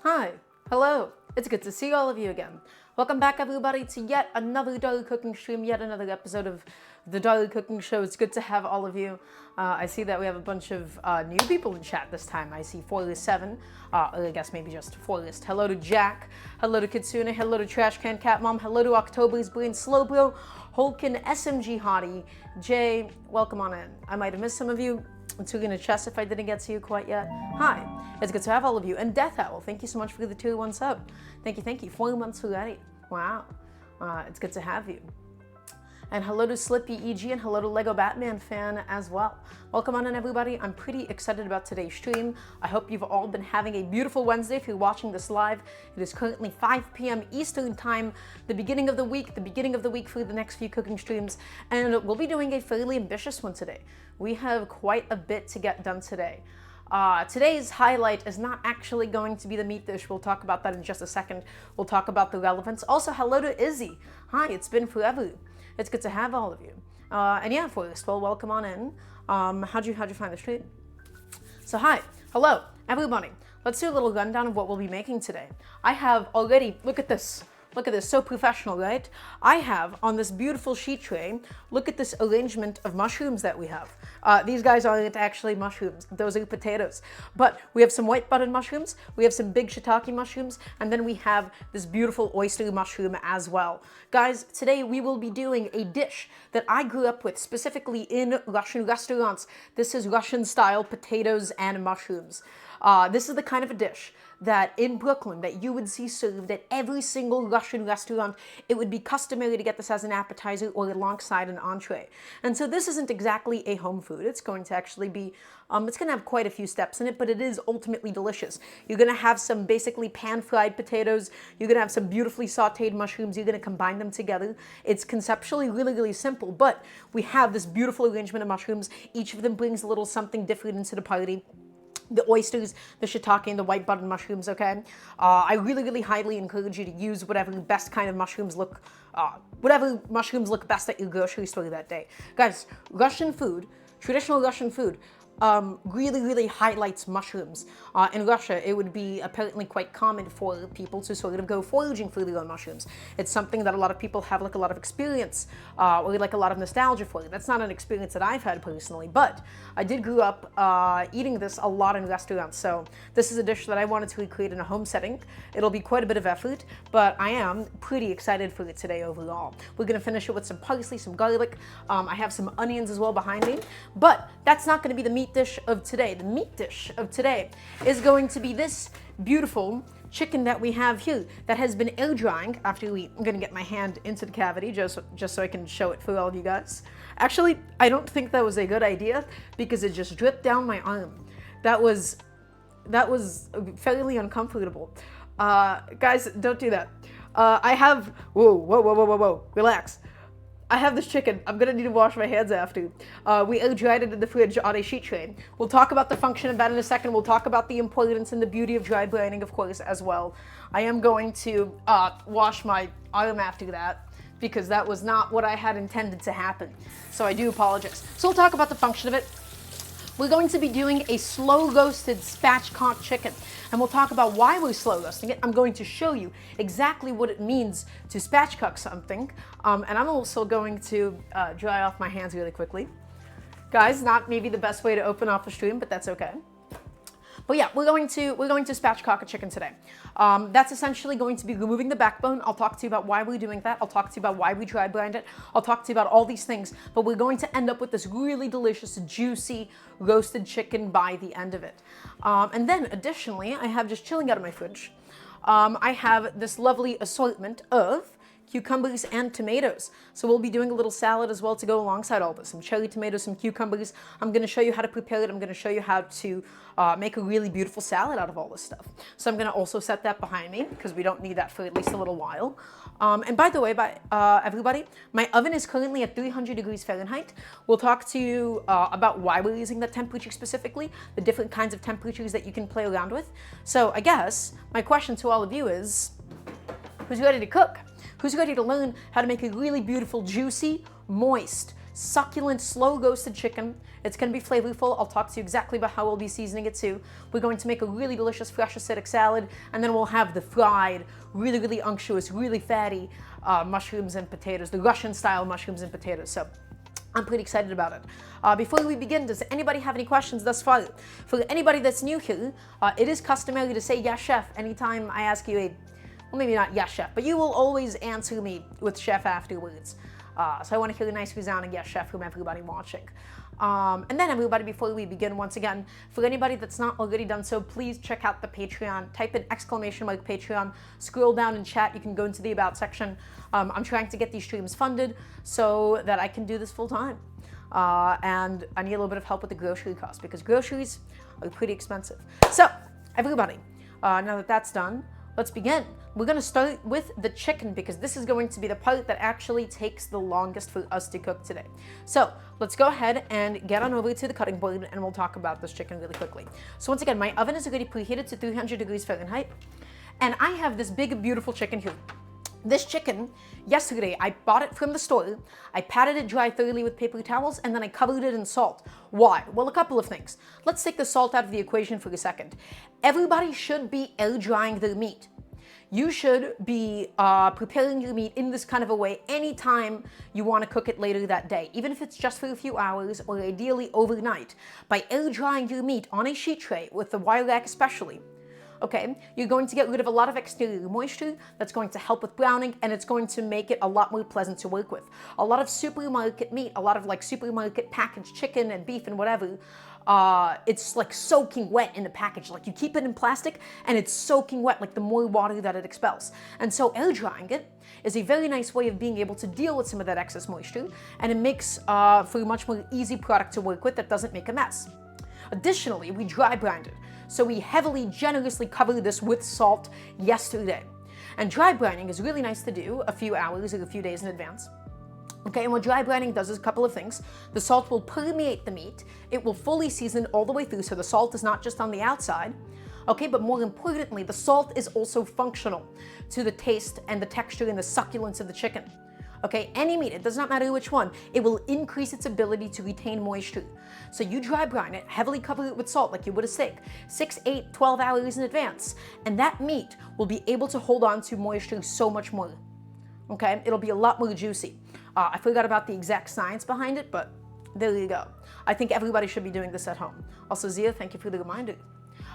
Hi, hello, it's good to see all of you again. Welcome back everybody to yet another daily cooking stream, yet another episode of the Daily Cooking Show. It's good to have all of you. I see that we have a bunch of new people in chat this time. I see 4-7, or I guess maybe just 4-list. Hello to Jack, hello to Kitsune, hello to Trash Can Cat Mom, hello to October's Brain, Slowbro, Holkin, SMG Hottie, Jay, welcome on in. I might have missed some of you. Two in the chest if I didn't get to you quite yet. Hi, it's good to have all of you. And Death Owl, thank you so much for the 2-1 sub. Thank you. 4 months already. Wow. It's good to have you. And hello to Slippy EG and hello to Lego Batman fan as well. Welcome on in everybody. I'm pretty excited about today's stream. I hope you've all been having a beautiful Wednesday if you're watching this live. It is currently 5 p.m. Eastern time, the beginning of the week for the next few cooking streams. And we'll be doing a fairly ambitious one today. We have quite a bit to get done today. Today's highlight is not actually going to be the meat dish. We'll talk about that in just a second. We'll talk about the relevance. Also, hello to Izzy. Hi, it's been forever. It's good to have all of you. And yeah, first, well, welcome on in. How'd you find the stream? So hi, hello, everybody. Let's do a little rundown of what we'll be making today. I have already, look at this, so professional, right? I have on this beautiful sheet tray, look at this arrangement of mushrooms that we have. These guys aren't actually mushrooms, those are potatoes. But we have some white button mushrooms, we have some big shiitake mushrooms, and then we have this beautiful oyster mushroom as well. Guys, today we will be doing a dish that I grew up with specifically in Russian restaurants. This is Russian style potatoes and mushrooms. This is the kind of a dish that in Brooklyn that you would see served at every single Russian restaurant. It would be customary to get this as an appetizer or alongside an entree. And so this isn't exactly a home food. It's going to actually be, it's going to have quite a few steps in it, but it is ultimately delicious. You're going to have some basically pan-fried potatoes. You're going to have some beautifully sauteed mushrooms. You're going to combine them together. It's conceptually really, really simple, but we have this beautiful arrangement of mushrooms. Each of them brings a little something different into the party. The oysters, the shiitake, and the white button mushrooms, okay? I really, really highly encourage you to use whatever best kind of mushrooms look, whatever mushrooms look best at your grocery store that day. Guys, Russian food, traditional Russian food, really, really highlights mushrooms. In Russia, it would be apparently quite common for people to sort of go foraging for their own mushrooms. It's something that a lot of people have like a lot of experience or like a lot of nostalgia for. That's not an experience that I've had personally, but I did grow up eating this a lot in restaurants. So this is a dish that I wanted to recreate in a home setting. It'll be quite a bit of effort, but I am pretty excited for it today overall. We're gonna finish it with some parsley, some garlic. I have some onions as well behind me, but that's not gonna be the meat dish of today. The meat dish of today is going to be this beautiful chicken that we have here that has been air drying after I'm gonna get my hand into the cavity just so I can show it for all of you guys. Actually, I don't think that was a good idea because it just dripped down my arm. That was fairly uncomfortable. Guys, don't do that. I have, whoa, relax. I have this chicken. I'm gonna need to wash my hands after. We air dried it in the fridge on a sheet tray. We'll talk about the function of that in a second. We'll talk about the importance and the beauty of dry brining, of course, as well. I am going to wash my arm after that because that was not what I had intended to happen. So I do apologize. So we'll talk about the function of it. We're going to be doing a slow roasted spatchcocked chicken, and we'll talk about why we're slow roasting it. I'm going to show you exactly what it means to spatchcock something, and I'm also going to dry off my hands really quickly. Guys, not maybe the best way to open off a stream, but that's okay. But yeah, we're going to spatchcock a chicken today. That's essentially going to be removing the backbone. I'll talk to you about why we're doing that. I'll talk to you about why we dry brined it. I'll talk to you about all these things, but we're going to end up with this really delicious, juicy, roasted chicken by the end of it. And then additionally, I have just chilling out of my fridge. I have this lovely assortment of cucumbers and tomatoes. So we'll be doing a little salad as well to go alongside all this. Some cherry tomatoes, some cucumbers. I'm gonna show you how to prepare it. I'm gonna show you how to make a really beautiful salad out of all this stuff. So I'm gonna also set that behind me because we don't need that for at least a little while. And by the way, everybody, my oven is currently at 300 degrees Fahrenheit. We'll talk to you about why we're using that temperature specifically, the different kinds of temperatures that you can play around with. So I guess my question to all of you is, who's ready to cook? Who's ready to learn how to make a really beautiful, juicy, moist, succulent, slow roasted chicken. It's going to be flavorful. I'll talk to you exactly about how we'll be seasoning it too. We're going to make a really delicious fresh acidic salad, and then we'll have the fried, really, really unctuous, really fatty mushrooms and potatoes, the Russian style mushrooms and potatoes. So I'm pretty excited about it. Before we begin, does anybody have any questions thus far? For anybody that's new here, it is customary to say yes, chef, anytime I ask you well, maybe not yes, chef, but you will always answer me with chef afterwards. So I want to hear a nice resounding yes, chef from everybody watching. And then everybody, before we begin, once again, for anybody that's not already done so, please check out the Patreon. Type in ! Patreon, scroll down in chat, you can go into the About section. I'm trying to get these streams funded so that I can do this full time. And I need a little bit of help with the grocery costs because groceries are pretty expensive. So, everybody, now that that's done, let's begin. We're going to start with the chicken because this is going to be the part that actually takes the longest for us to cook today. So let's go ahead and get on over to the cutting board and we'll talk about this chicken really quickly. So once again, my oven is already preheated to 300 degrees Fahrenheit. And I have this big, beautiful chicken here. This chicken, yesterday, I bought it from the store. I patted it dry thoroughly with paper towels and then I covered it in salt. Why? Well, a couple of things. Let's take the salt out of the equation for a second. Everybody should be air drying their meat. You should be preparing your meat in this kind of a way anytime you want to cook it later that day, even if it's just for a few hours or ideally overnight. By air drying your meat on a sheet tray with the wire rack especially, okay, you're going to get rid of a lot of exterior moisture. That's going to help with browning and it's going to make it a lot more pleasant to work with. A lot of supermarket meat, a lot of like supermarket packaged chicken and beef and whatever, it's like soaking wet in the package. Like you keep it in plastic and it's soaking wet, like the more water that it expels. And so air drying it is a very nice way of being able to deal with some of that excess moisture, and it makes for a much more easy product to work with that doesn't make a mess. Additionally, we dry brined it. So we heavily, generously covered this with salt yesterday. And dry brining is really nice to do a few hours or a few days in advance. Okay, and what dry brining does is a couple of things. The salt will permeate the meat. It will fully season all the way through, so the salt is not just on the outside. Okay, but more importantly, the salt is also functional to the taste and the texture and the succulence of the chicken. Okay, any meat, it does not matter which one, it will increase its ability to retain moisture. So you dry brine it, heavily cover it with salt like you would a steak, 6, 8, 12 hours in advance, and that meat will be able to hold on to moisture so much more. Okay, it'll be a lot more juicy. I forgot about the exact science behind it, but there you go. I think everybody should be doing this at home. Also, Zia, thank you for the reminder.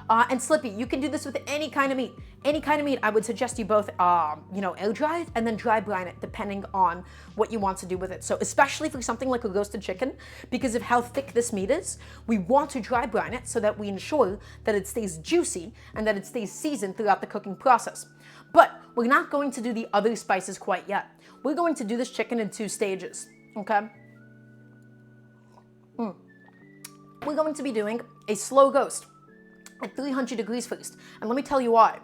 And Slippy, you can do this with any kind of meat. Any kind of meat, I would suggest you both, air dry it and then dry brine it, depending on what you want to do with it. So especially for something like a roasted chicken, because of how thick this meat is, we want to dry brine it so that we ensure that it stays juicy and that it stays seasoned throughout the cooking process. But we're not going to do the other spices quite yet. We're going to do this chicken in 2 stages, okay? We're going to be doing a slow roast at 300 degrees first. And let me tell you why.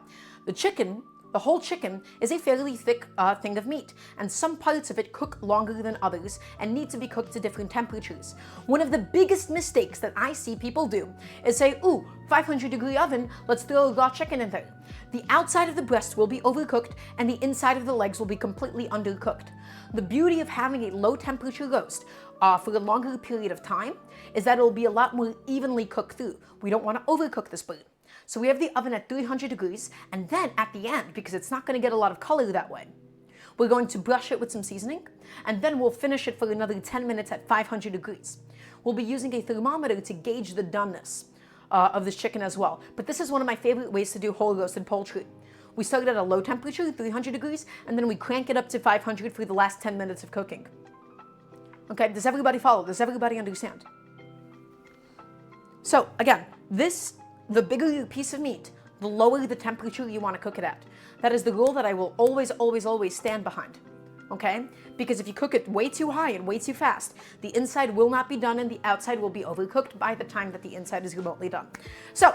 The whole chicken is a fairly thick thing of meat, and some parts of it cook longer than others and need to be cooked to different temperatures. One of the biggest mistakes that I see people do is say, ooh, 500 degree oven, let's throw a raw chicken in there. The outside of the breast will be overcooked and the inside of the legs will be completely undercooked. The beauty of having a low temperature roast for a longer period of time is that it will be a lot more evenly cooked through. We don't want to overcook this bird. So we have the oven at 300 degrees, and then at the end, because it's not going to get a lot of color that way, we're going to brush it with some seasoning, and then we'll finish it for another 10 minutes at 500 degrees. We'll be using a thermometer to gauge the doneness of this chicken as well. But this is one of my favorite ways to do whole roasted poultry. We start at a low temperature, 300 degrees, and then we crank it up to 500 for the last 10 minutes of cooking. Okay, does everybody follow? Does everybody understand? So again, the bigger your piece of meat, the lower the temperature you want to cook it at. That is the rule that I will always, always, always stand behind. Okay? Because if you cook it way too high and way too fast, the inside will not be done and the outside will be overcooked by the time that the inside is remotely done. So,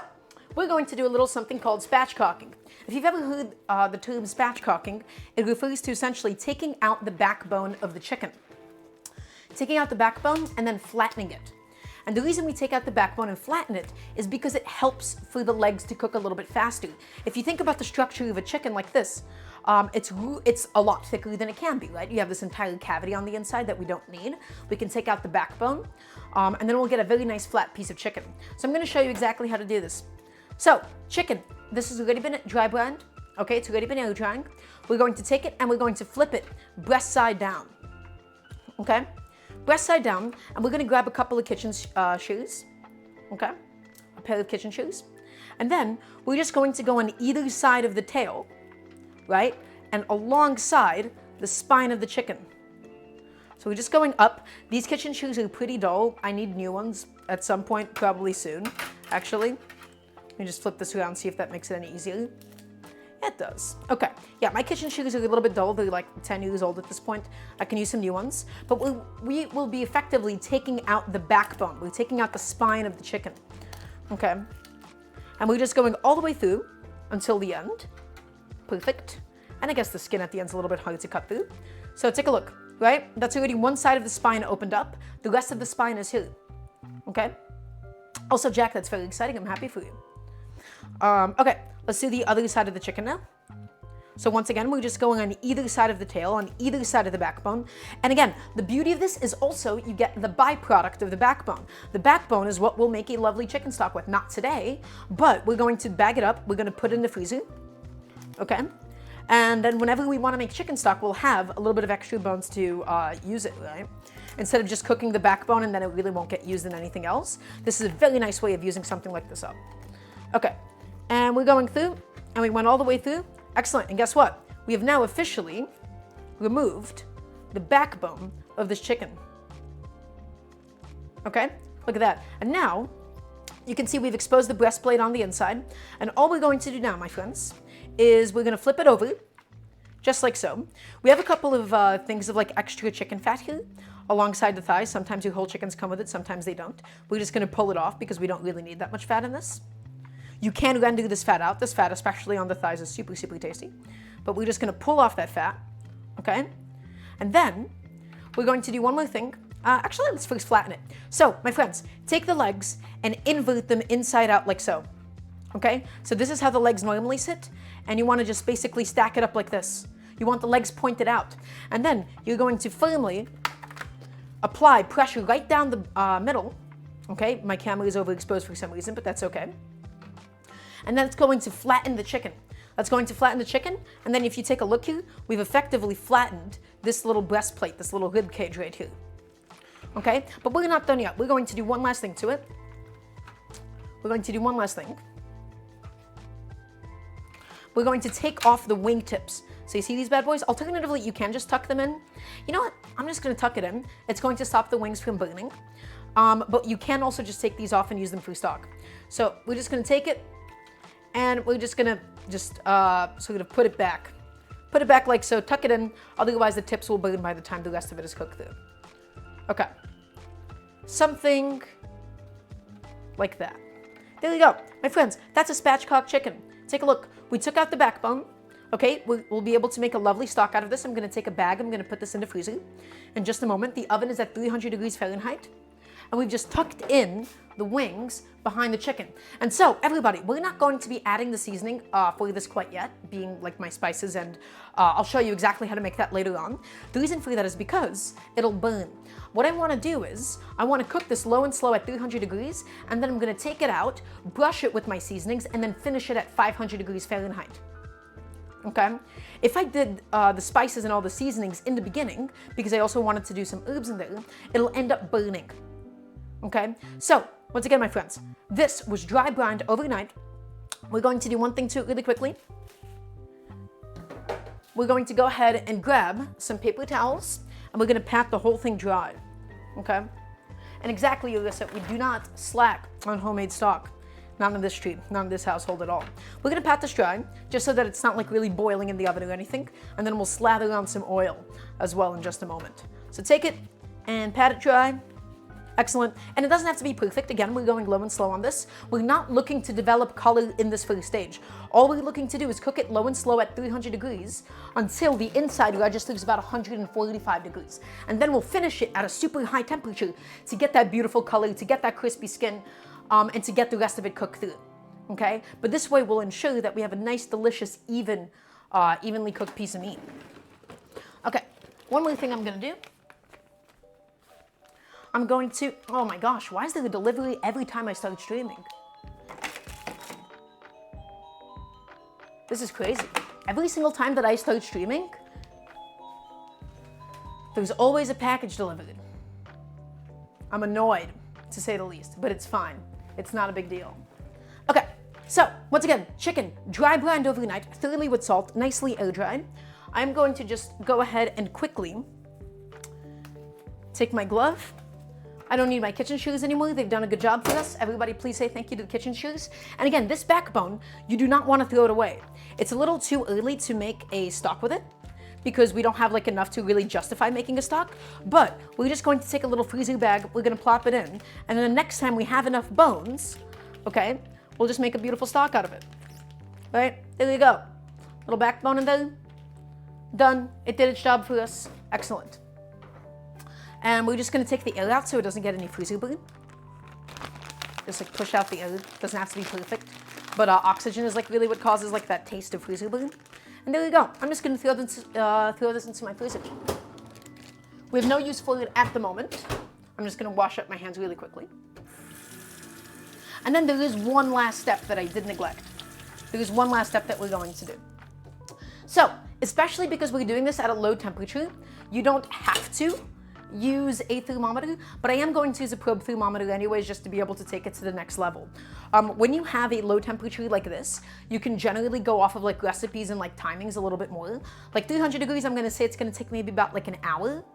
we're going to do a little something called spatchcocking. If you've ever heard the term spatchcocking, it refers to essentially taking out the backbone of the chicken. Taking out the backbone and then flattening it. And the reason we take out the backbone and flatten it is because it helps for the legs to cook a little bit faster. If you think about the structure of a chicken like this, it's a lot thicker than it can be, right? You have this entire cavity on the inside that we don't need. We can take out the backbone, and then we'll get a very nice flat piece of chicken. So I'm gonna show you exactly how to do this. So, chicken, this has already been dry brined. Okay, it's already been air drying. We're going to take it and we're going to flip it breast side down. Okay, breast side down, and we're gonna grab a couple of kitchen shoes. Okay, a pair of kitchen shoes. And then we're just going to go on either side of the tail, right? And alongside the spine of the chicken. So we're just going up. These kitchen shoes are pretty dull. I need new ones at some point, probably soon, actually. Let me just flip this around, see if that makes it any easier. It does. Okay, yeah, my kitchen shoes are a little bit dull. They're like 10 years old at this point. I can use some new ones. But we will be effectively taking out the backbone. We're taking out the spine of the chicken. Okay, and we're just going all the way through until the end. Perfect. And I guess the skin at the end's a little bit hard to cut through. So take a look, right? That's already one side of the spine opened up. The rest of the spine is here. Okay? Also, Jack, that's very exciting. I'm happy for you. Okay, let's do the other side of the chicken now. So once again, we're just going on either side of the tail, on either side of the backbone. And again, the beauty of this is also you get the byproduct of the backbone. The backbone is what we'll make a lovely chicken stock with. Not today, but we're going to bag it up. We're going to put it in the freezer. Okay? And then whenever we want to make chicken stock, we'll have a little bit of extra bones to use it, right? Instead of just cooking the backbone and then it really won't get used in anything else. This is a very nice way of using something like this up. Okay, and we're going through, and we went all the way through. Excellent, and guess what? We have now officially removed the backbone of this chicken. Okay, look at that. And now, you can see we've exposed the breastplate on the inside, and all we're going to do now, my friends, is we're gonna flip it over, just like so. We have a couple of things of like extra chicken fat here alongside the thighs. Sometimes your whole chickens come with it, sometimes they don't. We're just gonna pull it off because we don't really need that much fat in this. You can render this fat out. This fat, especially on the thighs, is super, super tasty. But we're just gonna pull off that fat, okay? And then we're going to do one more thing. Actually, let's first flatten it. So, my friends, take the legs and invert them inside out like so. Okay? So this is how the legs normally sit, and you want to just basically stack it up like this. You want the legs pointed out. And then you're going to firmly apply pressure right down the middle. Okay? My camera is overexposed for some reason, but that's okay. And then it's going to flatten the chicken. That's going to flatten the chicken, and then if you take a look here, we've effectively flattened this little breastplate, this little rib cage right here. Okay? But we're not done yet. We're going to do one last thing to it. We're going to do one last thing. We're going to take off the wing tips. So you see these bad boys? Alternatively, you can just tuck them in. You know what? I'm just going to tuck it in. It's going to stop the wings from burning. But you can also just take these off and use them for stock. So we're just going to take it, and we're just going to sort of put it back. Put it back like so, tuck it in, otherwise the tips will burn by the time the rest of it is cooked through. Okay. Something like that. There you go. My friends, that's a spatchcocked chicken. Take a look. We took out the backbone. Okay, we'll be able to make a lovely stock out of this. I'm going to take a bag. I'm going to put this in the freezer in just a moment. The oven is at 300 degrees Fahrenheit. And we've just tucked in the wings behind the chicken. And so, everybody, we're not going to be adding the seasoning for this quite yet, being like my spices, and I'll show you exactly how to make that later on. The reason for that is because it'll burn. What I want to do is, I want to cook this low and slow at 300 degrees, and then I'm going to take it out, brush it with my seasonings, and then finish it at 500 degrees Fahrenheit. Okay? If I did the spices and all the seasonings in the beginning, because I also wanted to do some herbs in there, it'll end up burning. Okay, so once again, my friends, this was dry brined overnight. We're going to do one thing to it really quickly. We're going to go ahead and grab some paper towels, and we're going to pat the whole thing dry. Okay, and exactly, Alyssa, we do not slack on homemade stock. Not in this tree, not in this household at all. We're going to pat this dry, just so that it's not like really boiling in the oven or anything, and then we'll slather on some oil as well in just a moment. So take it and pat it dry. Excellent. And it doesn't have to be perfect. Again, we're going low and slow on this. We're not looking to develop color in this first stage. All we're looking to do is cook it low and slow at 300 degrees until the inside registers about 145 degrees. And then we'll finish it at a super high temperature to get that beautiful color, to get that crispy skin, and to get the rest of it cooked through. Okay? But this way we'll ensure that we have a nice, delicious, evenly cooked piece of meat. Okay, one more thing I'm gonna do. I'm going to, oh my gosh, why is there a delivery every time I start streaming? This is crazy. Every single time that I start streaming, there's always a package delivered. I'm annoyed, to say the least, but it's fine. It's not a big deal. Okay, so once again, chicken, dry brined overnight, thoroughly with salt, nicely air dried. I'm going to just go ahead and quickly take my glove. I don't need my kitchen shears anymore. They've done a good job for us. Everybody please say thank you to the kitchen shears. And again, this backbone, you do not want to throw it away. It's a little too early to make a stock with it because we don't have like enough to really justify making a stock. But we're just going to take a little freezer bag, we're gonna plop it in, and then the next time we have enough bones, okay, we'll just make a beautiful stock out of it. All right, there you go. Little backbone in there. Done. It did its job for us. Excellent. And we're just going to take the air out so it doesn't get any freezer burn. Just like push out the air. Doesn't have to be perfect. But oxygen is like really what causes like that taste of freezer burn. And there you go. I'm just going to throw this into my freezer. We have no use for it at the moment. I'm just going to wash up my hands really quickly. And then there is one last step that I did neglect. There is one last step that we're going to do. So, especially because we're doing this at a low temperature, you don't have to use a thermometer, but I am going to use a probe thermometer anyways just to be able to take it to the next level. When you have a low temperature like this, you can generally go off of like recipes and like timings a little bit more. Like 300 degrees, I'm going to say it's going to take maybe about like an hour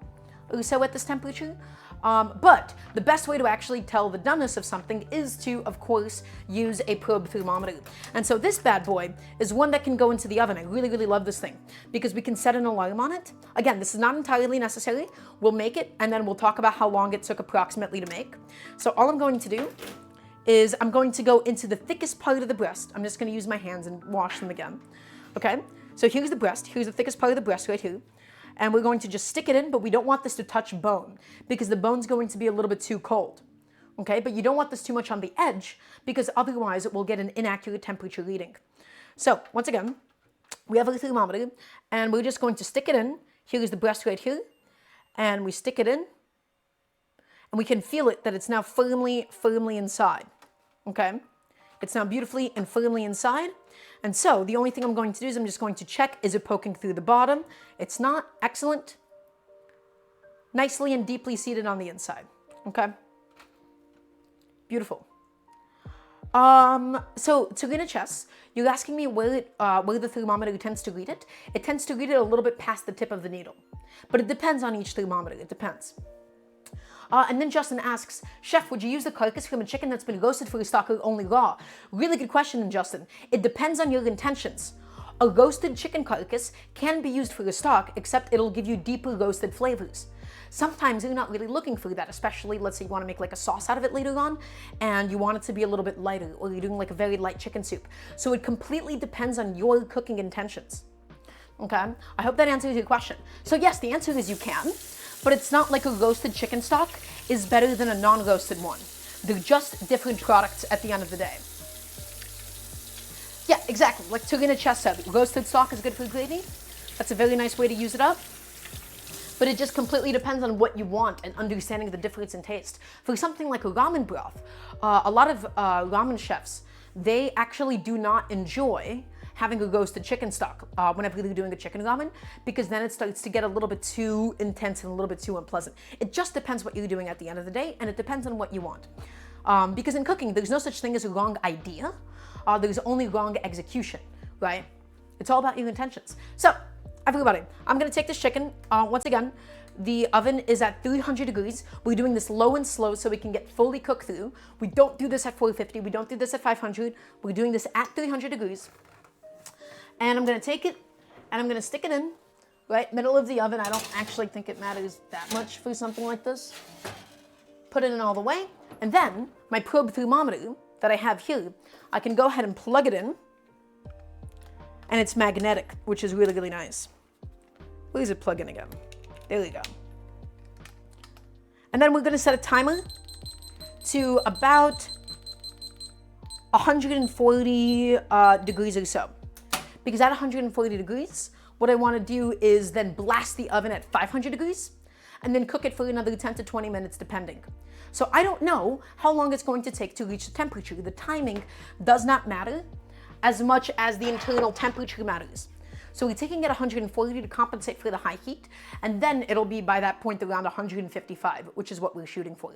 or so at this temperature. But the best way to actually tell the doneness of something is to, of course, use a probe thermometer. And so this bad boy is one that can go into the oven. I really, really love this thing because we can set an alarm on it. Again, this is not entirely necessary. We'll make it and then we'll talk about how long it took approximately to make. So all I'm going to do is I'm going to go into the thickest part of the breast. I'm just going to use my hands and wash them again. Okay, so here's the breast. Here's the thickest part of the breast right here. And we're going to just stick it in, but we don't want this to touch bone because the bone's going to be a little bit too cold. Okay, but you don't want this too much on the edge because otherwise it will get an inaccurate temperature reading. So once again, we have a thermometer and we're just going to stick it in. Here is the breast right here. And we stick it in and we can feel it that it's now firmly inside. Okay, it's now beautifully and firmly inside. And so the only thing I'm going to do is I'm just going to check, is it poking through the bottom? It's not. Excellent. Nicely and deeply seated on the inside. Okay. Beautiful. So to read a chest, you're asking me where the thermometer tends to read it. It tends to read it a little bit past the tip of the needle. But it depends on each thermometer. It depends. And then Justin asks, Chef, would you use the carcass from a chicken that's been roasted for a stock or only raw? Really good question, Justin. It depends on your intentions. A roasted chicken carcass can be used for a stock, except it'll give you deeper roasted flavors. Sometimes you're not really looking for that, especially let's say you want to make like a sauce out of it later on and you want it to be a little bit lighter, or you're doing like a very light chicken soup. So it completely depends on your cooking intentions. Okay, I hope that answers your question. So yes, the answer is you can. But it's not like a roasted chicken stock is better than a non-roasted one. They're just different products at the end of the day. Yeah, exactly. Like Turina Chess said, roasted stock is good for gravy. That's a very nice way to use it up. But it just completely depends on what you want and understanding the difference in taste. For something like a ramen broth, a lot of ramen chefs, they actually do not enjoy having a roasted chicken stock whenever they're doing a chicken ramen, because then it starts to get a little bit too intense and a little bit too unpleasant. It just depends what you're doing at the end of the day, and it depends on what you want. Because in cooking, there's no such thing as a wrong idea. There's only wrong execution, right? It's all about your intentions. So, everybody, I'm gonna take this chicken. Once again, the oven is at 300 degrees. We're doing this low and slow so we can get fully cooked through. We don't do this at 450. We don't do this at 500. We're doing this at 300 degrees. And I'm going to take it and I'm going to stick it in, right, middle of the oven. I don't actually think it matters that much for something like this. put it in all the way, and then my probe thermometer that I have here, I can go ahead and plug it in, and it's magnetic, which is really, really nice. Where is it plug in again? There we go. And then we're gonna set a timer to about 140 degrees or so. Because at 140 degrees, what I wanna do is then blast the oven at 500 degrees and then cook it for another 10 to 20 minutes depending. So I don't know how long it's going to take to reach the temperature. The timing does not matter as much as the internal temperature matters. So we're taking it 140 to compensate for the high heat, and then it'll be by that point around 155, which is what we're shooting for.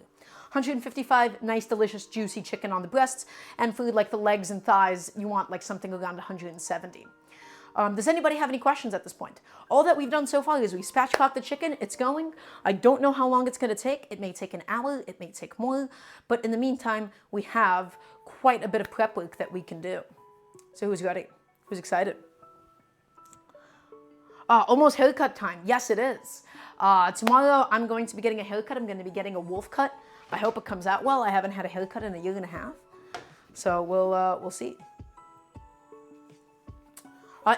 155, nice, delicious, juicy chicken on the breasts, and for like the legs and thighs, you want like something around 170. Does anybody have any questions at this point? All that we've done so far is we spatchcocked the chicken, it's going. I don't know how long it's gonna take. It may take an hour, it may take more, but in the meantime, we have quite a bit of prep work that we can do. So who's ready? Who's excited? Almost haircut time. Yes, it is. Tomorrow I'm going to be getting a haircut. I'm going to be getting a wolf cut. I hope it comes out well. I haven't had a haircut in a year and a half. So we'll see.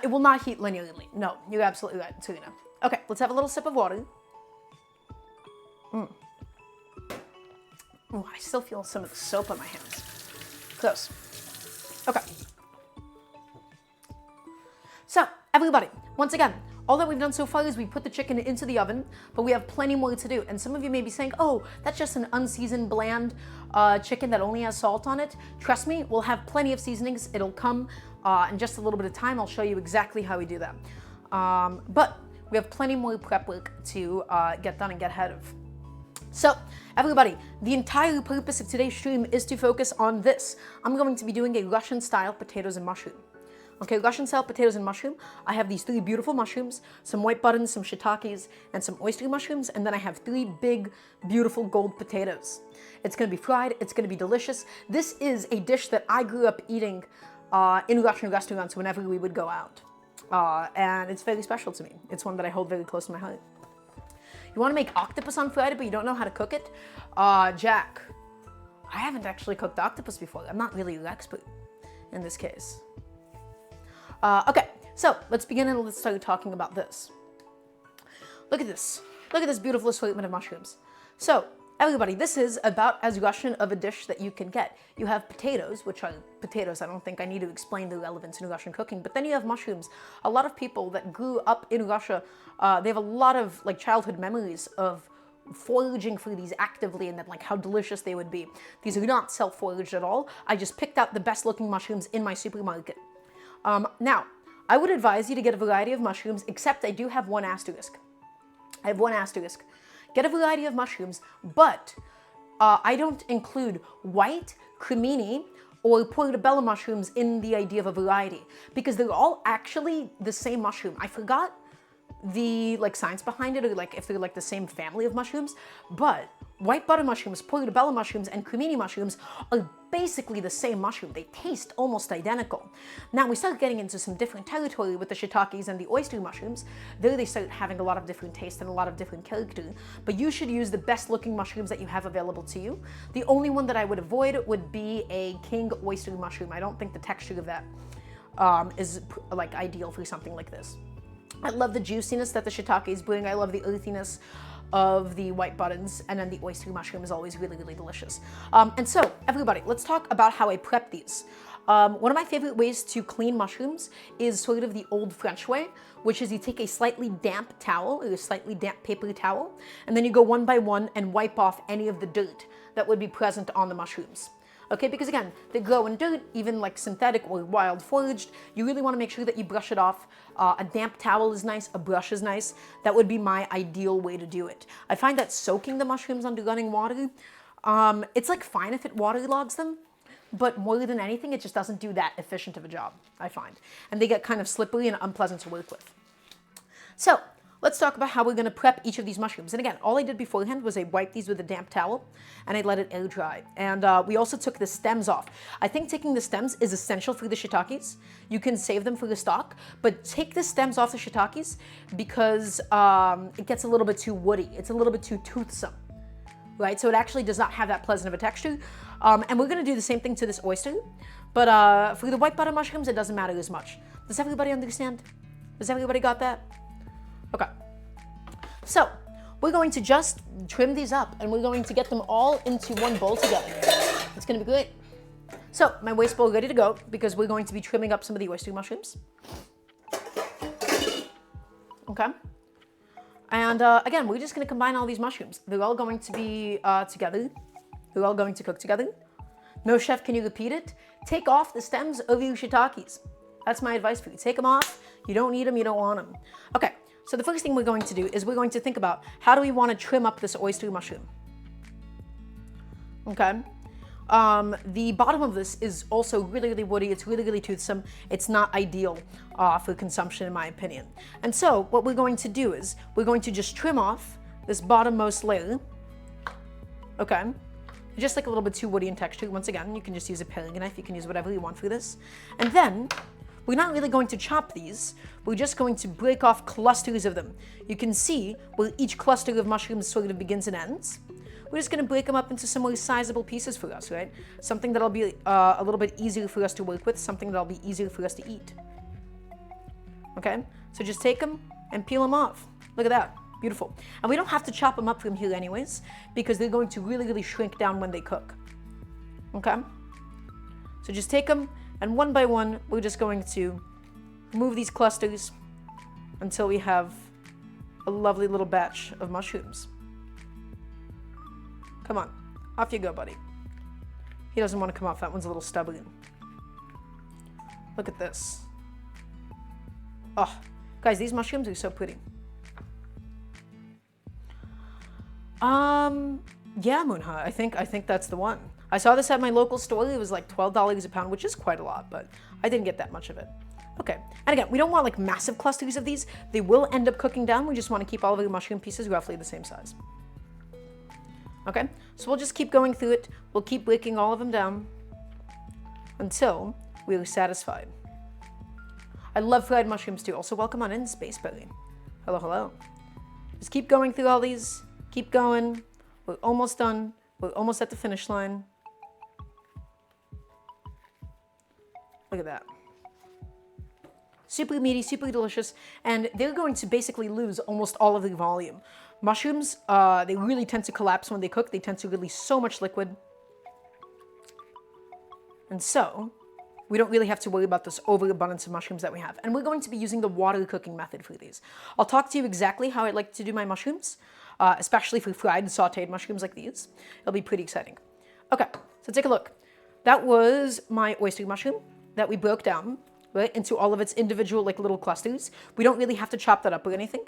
It will not heat linearly. No, you're absolutely right, Serena. Okay, let's have a little sip of water. Oh, I still feel some of the soap on my hands. Close. Okay. So, everybody, once again, all that we've done so far is we put the chicken into the oven, but we have plenty more to do. And some of you may be saying, oh, that's just an unseasoned, bland chicken that only has salt on it. Trust me, we'll have plenty of seasonings. It'll come in just a little bit of time. I'll show you exactly how we do that. But we have plenty more prep work to get done and get ahead of. So, everybody, the entire purpose of today's stream is to focus on this. I'm going to be doing a Russian-style potatoes and mushroom. Okay, Russian-style potatoes and mushroom. I have these 3 beautiful mushrooms, some white buttons, some shiitakes, and some oyster mushrooms, and then I have 3 big, beautiful gold potatoes. It's gonna be fried, it's gonna be delicious. This is a dish that I grew up eating in Russian restaurants whenever we would go out. And it's very special to me. It's one that I hold very close to my heart. You wanna make octopus on Friday, but you don't know how to cook it? Jack, I haven't actually cooked octopus before. I'm not really an expert in this case. Okay, so let's begin and let's start talking about this. Look at this. Look at this beautiful assortment of mushrooms. So, everybody, this is about as Russian of a dish that you can get. You have potatoes, which are potatoes. I don't think I need to explain the relevance in Russian cooking, but then you have mushrooms. A lot of people that grew up in Russia, they have a lot of like childhood memories of foraging for these actively and then like how delicious they would be. These are not self-foraged at all. I just picked out the best looking mushrooms in my supermarket. Now, I would advise you to get a variety of mushrooms, except I do have one asterisk. I have one asterisk. Get a variety of mushrooms, but I don't include white, cremini, or portobello mushrooms in the idea of a variety, because they're all actually the same mushroom. I forgot the like science behind it, or like if they're like the same family of mushrooms, but white butter mushrooms, portobello mushrooms, and cremini mushrooms are basically the same mushroom. They taste almost identical. Now we start getting into some different territory with the shiitakes and the oyster mushrooms. There they start having a lot of different taste and a lot of different character, but you should use the best looking mushrooms that you have available to you. The only one that I would avoid would be a king oyster mushroom. I don't think the texture of that is like ideal for something like this. I love the juiciness that the shiitakes bring. I love the earthiness of the white buttons, and then the oyster mushroom is always really, really delicious. And so, everybody, let's talk about how I prep these. One of my favorite ways to clean mushrooms is sort of the old French way, which is you take a slightly damp towel or a slightly damp paper towel, and then you go one by one and wipe off any of the dirt that would be present on the mushrooms. Okay, because again, they grow in dirt, even like synthetic or wild foraged. You really want to make sure that you brush it off. A damp towel is nice, a brush is nice. That would be my ideal way to do it. I find that soaking the mushrooms under running water, it's like fine if it waterlogs them, but more than anything, it just doesn't do that efficient of a job, I find. And they get kind of slippery and unpleasant to work with. So, let's talk about how we're going to prep each of these mushrooms. And again, all I did beforehand was I wiped these with a damp towel and I let it air dry. And we also took the stems off. I think taking the stems is essential for the shiitakes. You can save them for the stock, but take the stems off the shiitakes because it gets a little bit too woody. It's a little bit too toothsome. right? So it actually does not have that pleasant of a texture. And we're gonna do the same thing to this oyster, but for the white butter mushrooms, it doesn't matter as much. Does everybody understand? Does everybody got that? Okay. So we're going to just trim these up and we're going to get them all into one bowl together. It's gonna be great. So my waste bowl ready to go because we're going to be trimming up some of the oyster mushrooms. Okay. And again, we're just gonna combine all these mushrooms. They're all going to be together. They're all going to cook together. No chef, can you repeat it? Take off the stems of your shiitakes. That's my advice for you. Take them off. You don't need them, you don't want them. Okay, so the first thing we're going to do is we're going to think about how do we want to trim up this oyster mushroom. Okay. The bottom of this is also really, really woody. It's really, really toothsome. It's not ideal for consumption, in my opinion. And so what we're going to do is we're going to just trim off this bottommost layer. Okay. Just like a little bit too woody in texture. Once again, you can just use a paring knife. You can use whatever you want for this. And then we're not really going to chop these. We're just going to break off clusters of them. You can see where each cluster of mushrooms sort of begins and ends. We're just going to break them up into some more sizable pieces for us, right? Something that'll be a little bit easier for us to work with, something that'll be easier for us to eat. Okay? So just take them and peel them off. Look at that. Beautiful. And we don't have to chop them up from here anyways, because they're going to really, really shrink down when they cook. Okay? So just take them, and one by one, we're just going to move these clusters until we have a lovely little batch of mushrooms. Come on, off you go, buddy. He doesn't want to come off. That one's a little stubborn. Look at this. Oh, guys, these mushrooms are so pretty. Yeah, Moonha, I think that's the one. I saw this at my local store. It was like $12 a pound, which is quite a lot, but I didn't get that much of it. Okay, and again, we don't want like massive clusters of these. They will end up cooking down. We just want to keep all of the mushroom pieces roughly the same size. Okay, so we'll just keep going through it. We'll keep breaking all of them down until we're satisfied. I love fried mushrooms too. Also, welcome on in, Spaceberry. Hello, hello. Just keep going through all these. Keep going. We're almost done. We're almost at the finish line. Look at that. Super meaty, super delicious, and they're going to basically lose almost all of their volume. Mushrooms, they really tend to collapse when they cook. They tend to release so much liquid. And so, we don't really have to worry about this overabundance of mushrooms that we have. And we're going to be using the water cooking method for these. I'll talk to you exactly how I like to do my mushrooms, especially for fried and sauteed mushrooms like these. It'll be pretty exciting. Okay, so take a look. That was my oyster mushroom that we broke down, right, into all of its individual like little clusters. We don't really have to chop that up or anything.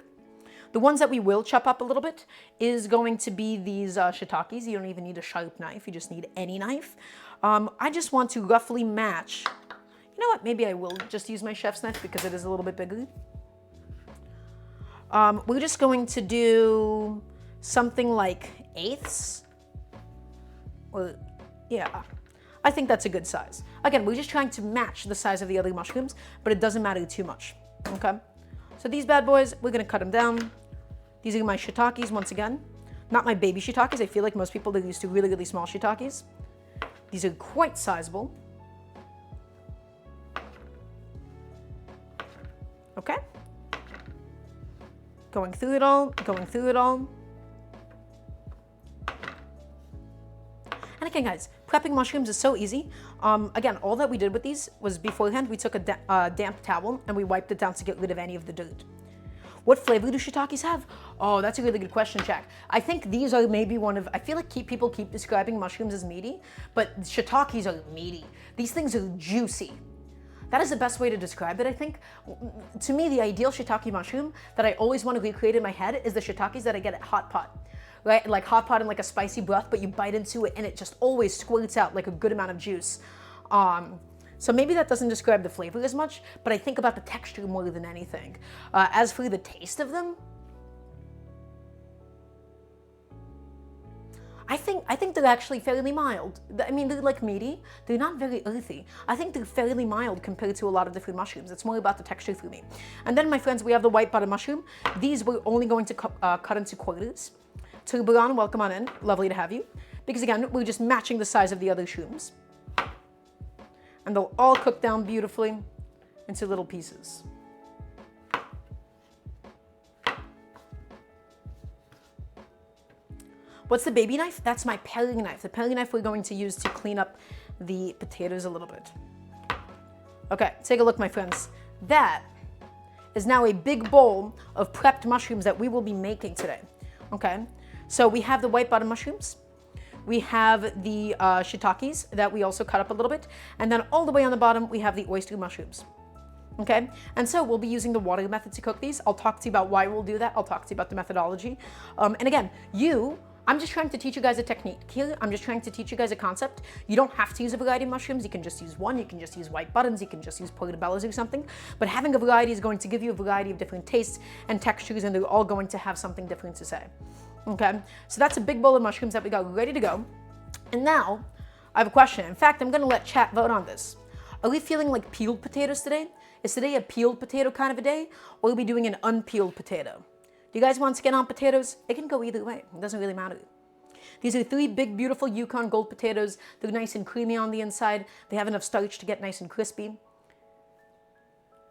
The ones that we will chop up a little bit is going to be these shiitakes. You don't even need a sharp knife. You just need any knife. I just want to roughly match. You know what? Maybe I will just use my chef's knife because it is a little bit bigger. We're just going to do something like eighths. Or, yeah, I think that's a good size. Again, we're just trying to match the size of the other mushrooms, but it doesn't matter too much. Okay? So these bad boys, we're going to cut them down. These are my shiitakes once again. Not my baby shiitakes. I feel like most people are used to really, really small shiitakes. These are quite sizable. Okay. Going through it all, going through it all. And again, guys, prepping mushrooms is so easy. Again, all that we did with these was beforehand, we took a damp towel and we wiped it down to get rid of any of the dirt. What flavor do shiitakes have? Oh, that's a really good question, Jack. I think these are maybe one of, I feel like people keep describing mushrooms as meaty, but shiitakes are meaty. These things are juicy. That is the best way to describe it, I think. To me, the ideal shiitake mushroom that I always want to recreate in my head is the shiitakes that I get at Hot Pot. Right? Like Hot Pot in like a spicy broth, but you bite into it and it just always squirts out like a good amount of juice. So maybe that doesn't describe the flavor as much, but I think about the texture more than anything. As for the taste of them, I think they're actually fairly mild. I mean, they're like meaty. They're not very earthy. I think they're fairly mild compared to a lot of different mushrooms. It's more about the texture for me. And then, my friends, we have the white butter mushroom. These we're only going to cut into quarters. to Bulan, welcome on in. Lovely to have you. Because again, we're just matching the size of the other shrooms. And they'll all cook down beautifully into little pieces. What's the baby knife? That's my paring knife. The paring knife we're going to use to clean up the potatoes a little bit. Okay, take a look, my friends. That is now a big bowl of prepped mushrooms that we will be making today. Okay, so we have the white button mushrooms. We have the shiitakes that we also cut up a little bit. And then all the way on the bottom, we have the oyster mushrooms. Okay, and so we'll be using the water method to cook these. I'll talk to you about why we'll do that. I'll talk to you about the methodology. And again, I'm just trying to teach you guys a technique here. I'm just trying to teach you guys a concept. You don't have to use a variety of mushrooms. You can just use one. You can just use white buttons. You can just use portobellos or something. But having a variety is going to give you a variety of different tastes and textures, and they're all going to have something different to say. Okay, so that's a big bowl of mushrooms that we got ready to go. And now, I have a question. In fact, I'm going to let chat vote on this. Are we feeling like peeled potatoes today? Is today a peeled potato kind of a day? Or are we doing an unpeeled potato? Do you guys want skin on potatoes? It can go either way. It doesn't really matter. These are 3 big, beautiful Yukon Gold potatoes. They're nice and creamy on the inside. They have enough starch to get nice and crispy.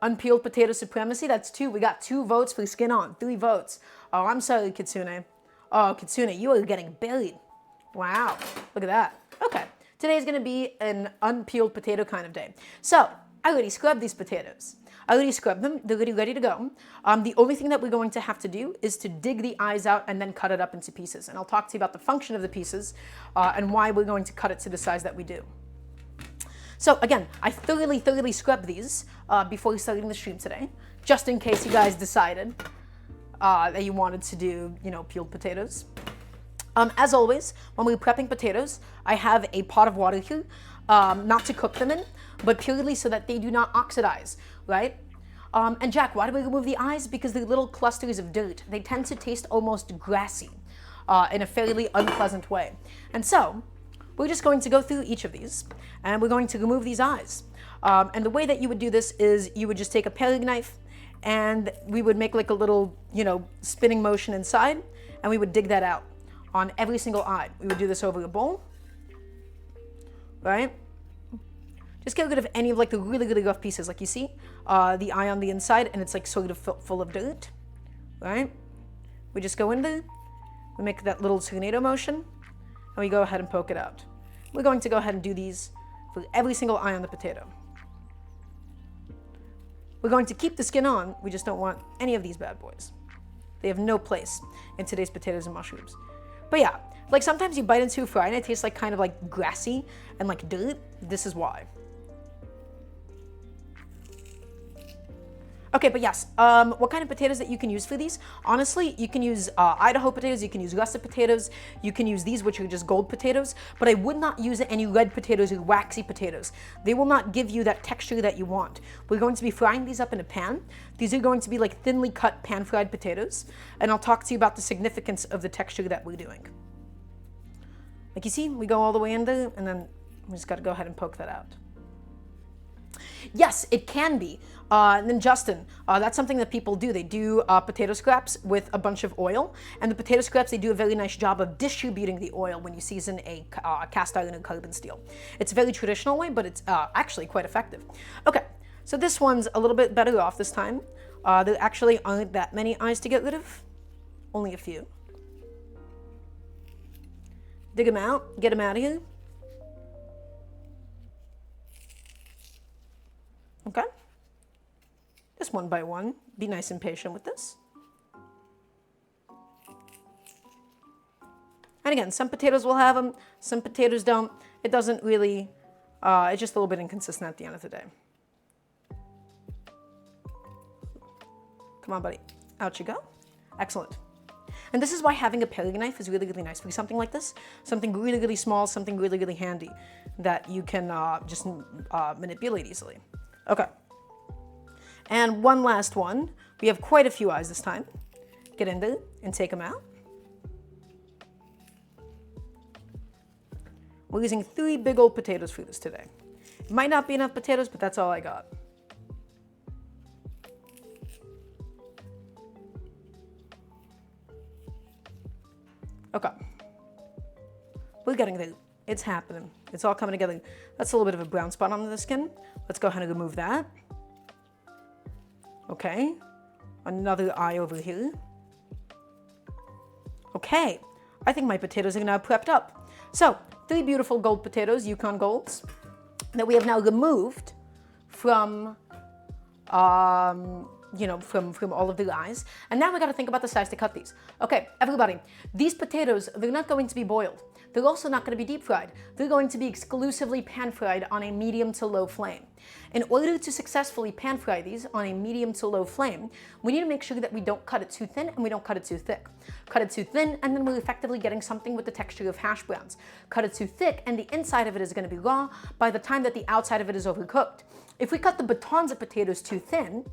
Unpeeled potato supremacy, that's 2. We got 2 votes for skin on, 3 votes. Oh, I'm sorry, Kitsune. Oh, Kitsune, you are getting buried. Wow, look at that. Okay, today is gonna be an unpeeled potato kind of day. So, I already scrubbed these potatoes. I already scrubbed them, they're already ready to go. The only thing that we're going to have to do is to dig the eyes out and then cut it up into pieces. And I'll talk to you about the function of the pieces and why we're going to cut it to the size that we do. So again, I thoroughly scrubbed these before starting the stream today, just in case you guys decided that you wanted to do, peeled potatoes. As always, when we're prepping potatoes, I have a pot of water here, not to cook them in, but purely so that they do not oxidize, right? And Jack, why do we remove the eyes? Because they're little clusters of dirt. They tend to taste almost grassy in a fairly unpleasant way. And so, we're just going to go through each of these, and we're going to remove these eyes. And the way that you would do this is you would just take a paring knife, and we would make like a little, spinning motion inside, and we would dig that out on every single eye. We would do this over a bowl, right? Just get rid of any of like the really rough pieces. Like you see, the eye on the inside, and it's like sort of full of dirt, right? We just go in there, we make that little tornado motion, and we go ahead and poke it out. We're going to go ahead and do these for every single eye on the potato. We're going to keep the skin on, we just don't want any of these bad boys. They have no place in today's potatoes and mushrooms. But yeah, like sometimes you bite into a fry and it tastes like kind of like grassy and like dirt. This is why. Okay, but yes, what kind of potatoes that you can use for these? Honestly, you can use Idaho potatoes, you can use russet potatoes, you can use these, which are just gold potatoes, but I would not use any red potatoes or waxy potatoes. They will not give you that texture that you want. We're going to be frying these up in a pan. These are going to be like thinly cut pan-fried potatoes, and I'll talk to you about the significance of the texture that we're doing. Like you see, we go all the way in there, and then we just gotta go ahead and poke that out. Yes, it can be. And then Justin, that's something that people do. They do potato scraps with a bunch of oil. And the potato scraps, they do a very nice job of distributing the oil when you season a cast iron and carbon steel. It's a very traditional way, but it's actually quite effective. Okay, so this one's a little bit better off this time. There actually aren't that many eyes to get rid of. Only a few. Dig them out, get them out of here. Okay, just one by one. Be nice and patient with this. And again, some potatoes will have them, some potatoes don't. It doesn't really, it's just a little bit inconsistent at the end of the day. Come on, buddy. Out you go. Excellent. And this is why having a paring knife is really, really nice for something like this. Something really, really small, something really, really handy that you can just manipulate easily. Okay, and one last one. We have quite a few eyes this time. Get in there and take them out. We're using 3 big old potatoes for this today. It might not be enough potatoes, but that's all I got. Okay. We're getting there. It's happening. It's all coming together. That's a little bit of a brown spot on the skin. Let's go ahead and remove that. Okay. Another eye over here. Okay. I think my potatoes are now prepped up. So, 3 beautiful gold potatoes, Yukon Golds, that we have now removed from from all of the eyes. And now we got to think about the size to cut these. Okay, everybody, these potatoes, they're not going to be boiled. They're also not going to be deep fried. They're going to be exclusively pan fried on a medium to low flame. In order to successfully pan fry these on a medium to low flame, we need to make sure that we don't cut it too thin and we don't cut it too thick. Cut it too thin and then we're effectively getting something with the texture of hash browns. Cut it too thick and the inside of it is going to be raw by the time that the outside of it is overcooked. If we cut the batons of potatoes too thin,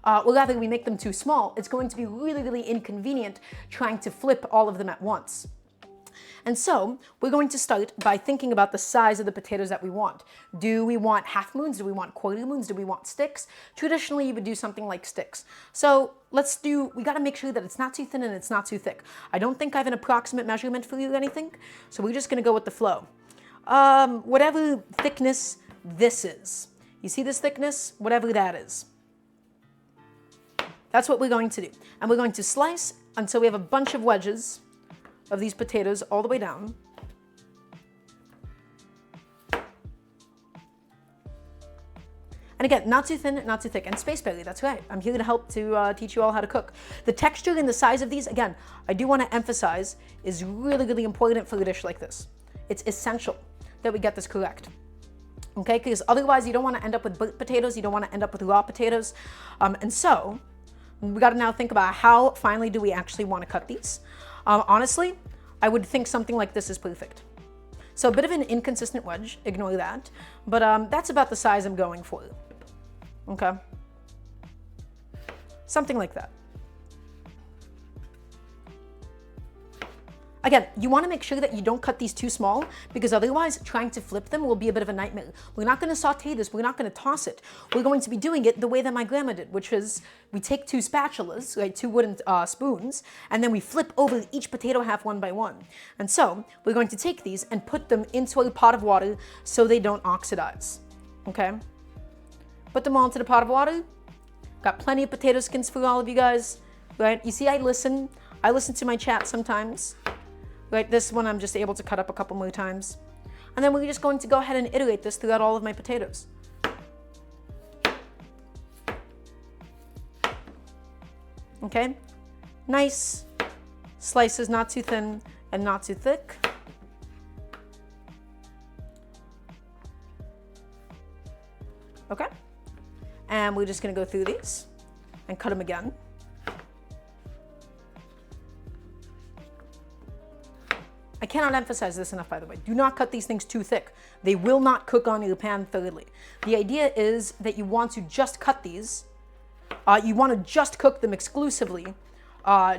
or rather we make them too small, it's going to be really, really inconvenient trying to flip all of them at once. And so we're going to start by thinking about the size of the potatoes that we want. Do we want half moons? Do we want quarter moons? Do we want sticks? Traditionally, you would do something like sticks. So we got to make sure that it's not too thin and it's not too thick. I don't think I have an approximate measurement for you or anything, so we're just going to go with the flow. Whatever thickness this is. You see this thickness? Whatever that is. That's what we're going to do. And we're going to slice until we have a bunch of wedges of these potatoes all the way down. And again, not too thin, not too thick. And Space Berry, that's right. I'm here to help to teach you all how to cook. The texture and the size of these, again, I do want to emphasize, is really, really important for a dish like this. It's essential that we get this correct. Okay, because otherwise you don't want to end up with burnt potatoes, you don't want to end up with raw potatoes. And so, we got to now think about how finely do we actually want to cut these. Honestly, I would think something like this is perfect. So a bit of an inconsistent wedge, ignore that. But that's about the size I'm going for. Okay? Something like that. Again, you want to make sure that you don't cut these too small because otherwise trying to flip them will be a bit of a nightmare. We're not going to saute this. We're not going to toss it. We're going to be doing it the way that my grandma did, which is we take 2 spatulas, right, 2 wooden spoons, and then we flip over each potato half one by one. And so we're going to take these and put them into a pot of water so they don't oxidize. Okay? Put them all into the pot of water. Got plenty of potato skins for all of you guys, right? You see, I listen to my chat sometimes. Right, this one I'm just able to cut up a couple more times. And then we're just going to go ahead and iterate this throughout all of my potatoes. Okay, nice slices, not too thin and not too thick. Okay, and we're just gonna go through these and cut them again. I cannot emphasize this enough, by the way. Do not cut these things too thick. They will not cook on your pan thoroughly. The idea is that you want to just cut these. You want to just cook them exclusively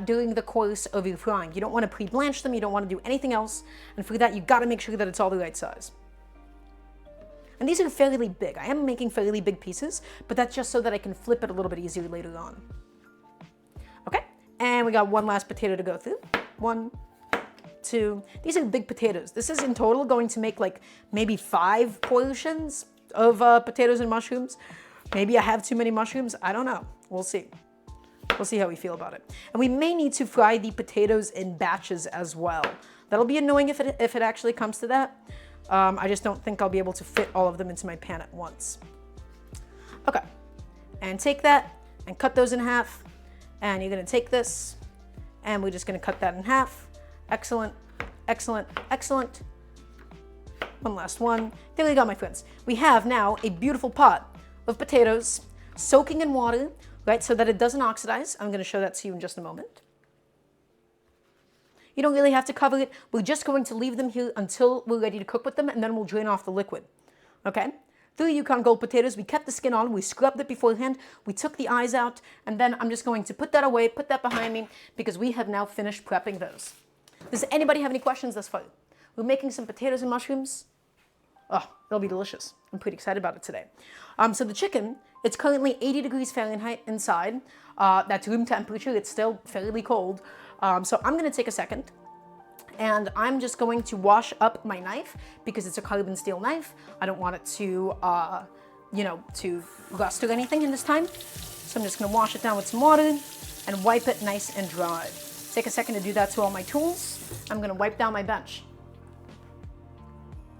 during the course of your frying. You don't want to pre-blanch them. You don't want to do anything else. And for that, you got to make sure that it's all the right size. And these are fairly big. I am making fairly big pieces, but that's just so that I can flip it a little bit easier later on. Okay, and we got one last potato to go through. 1, 2. These are big potatoes. This is in total going to make like maybe 5 portions of potatoes and mushrooms. Maybe I have too many mushrooms. I don't know. We'll see. We'll see how we feel about it. And we may need to fry the potatoes in batches as well. That'll be annoying if it actually comes to that. I just don't think I'll be able to fit all of them into my pan at once. Okay, and take that and cut those in half. And you're gonna take this and we're just gonna cut that in half. Excellent, excellent, excellent. One last one. There we go, my friends. We have now a beautiful pot of potatoes soaking in water, right, so that it doesn't oxidize. I'm gonna show that to you in just a moment. You don't really have to cover it. We're just going to leave them here until we're ready to cook with them, and then we'll drain off the liquid, okay? 3 Yukon Gold potatoes, we kept the skin on, we scrubbed it beforehand, we took the eyes out, and then I'm just going to put that away, put that behind me, because we have now finished prepping those. Does anybody have any questions thus far? We're making some potatoes and mushrooms. Oh, they'll be delicious. I'm pretty excited about it today. So the chicken, it's currently 80 degrees Fahrenheit inside. That's room temperature. It's still fairly cold. So I'm going to take a second And I'm just going to wash up my knife because it's a carbon steel knife. I don't want it to, to rust or anything in this time. So I'm just gonna wash it down with some water and wipe it nice and dry. Take a second to do that to all my tools. I'm gonna wipe down my bench.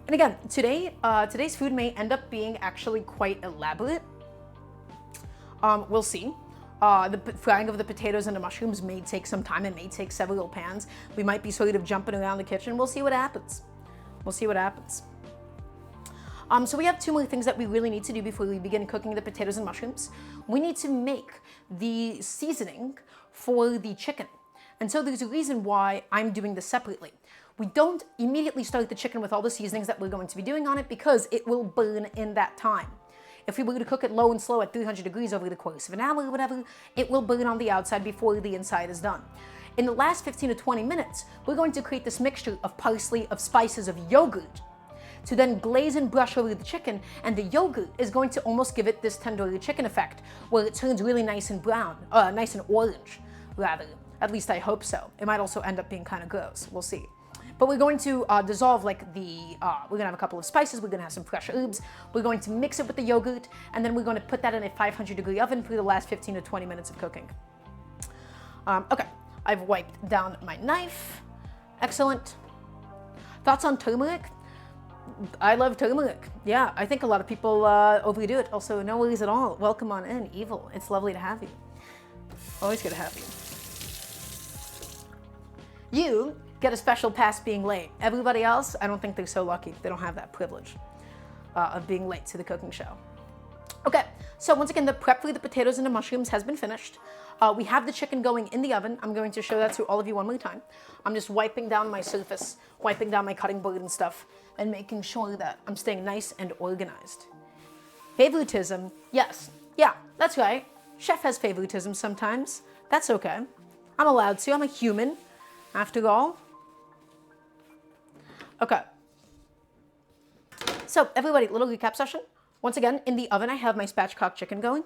And again, today's food may end up being actually quite elaborate. We'll see. The frying of the potatoes and the mushrooms may take some time. It may take several pans. We might be sort of jumping around the kitchen. We'll see what happens. We'll see what happens. So we have two more things that we really need to do before we begin cooking the potatoes and mushrooms. We need to make the seasoning for the chicken. And so there's a reason why I'm doing this separately. We don't immediately start the chicken with all the seasonings that we're going to be doing on it because it will burn in that time. If we were to cook it low and slow at 300 degrees over the course of an hour or whatever, it will burn on the outside before the inside is done. In the last 15 to 20 minutes, we're going to create this mixture of parsley, of spices, of yogurt, to then glaze and brush over the chicken, and the yogurt is going to almost give it this tandoori chicken effect, where it turns really nice and brown, nice and orange, rather. At least I hope so. It might also end up being kind of gross. We'll see. But we're going to dissolve we're gonna have a couple of spices, we're gonna have some fresh herbs, we're going to mix it with the yogurt, and then we're going to put that in a 500-degree oven for the last 15 to 20 minutes of cooking. Okay, I've wiped down my knife. Excellent. Thoughts on turmeric? I love turmeric. Yeah, I think a lot of people overdo it. Also, no worries at all. Welcome on in, Evil. It's lovely to have you. Always good to have you. You get a special pass being late. Everybody else, I don't think they're so lucky. They don't have that privilege of being late to the cooking show. Okay, so once again, the prep for the potatoes and the mushrooms has been finished. We have the chicken going in the oven. I'm going to show that to all of you one more time. I'm just wiping down my surface, wiping down my cutting board and stuff, and making sure that I'm staying nice and organized. Favoritism, yes. Yeah, that's right. Chef has favoritism sometimes. That's okay. I'm allowed to. I'm a human, after all. Okay. So, everybody, little recap session. Once again, in the oven, I have my spatchcocked chicken going.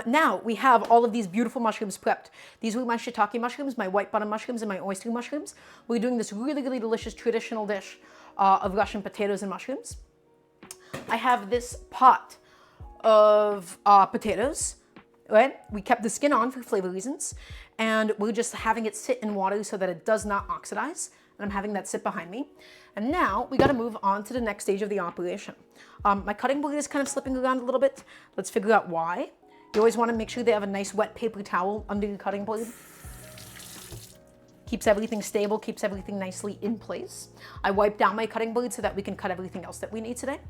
Now, we have all of these beautiful mushrooms prepped. These were my shiitake mushrooms, my white button mushrooms, and my oyster mushrooms. We're doing this really, really delicious traditional dish of Russian potatoes and mushrooms. I have this pot of potatoes, right? We kept the skin on for flavor reasons, and we're just having it sit in water so that it does not oxidize. And I'm having that sit behind me. And now we got to move on to the next stage of the operation. My cutting board is kind of slipping around a little bit. Let's figure out why. You always want to make sure they have a nice wet paper towel under your cutting board. Keeps everything stable, keeps everything nicely in place. I wipe down my cutting board so that we can cut everything else that we need today.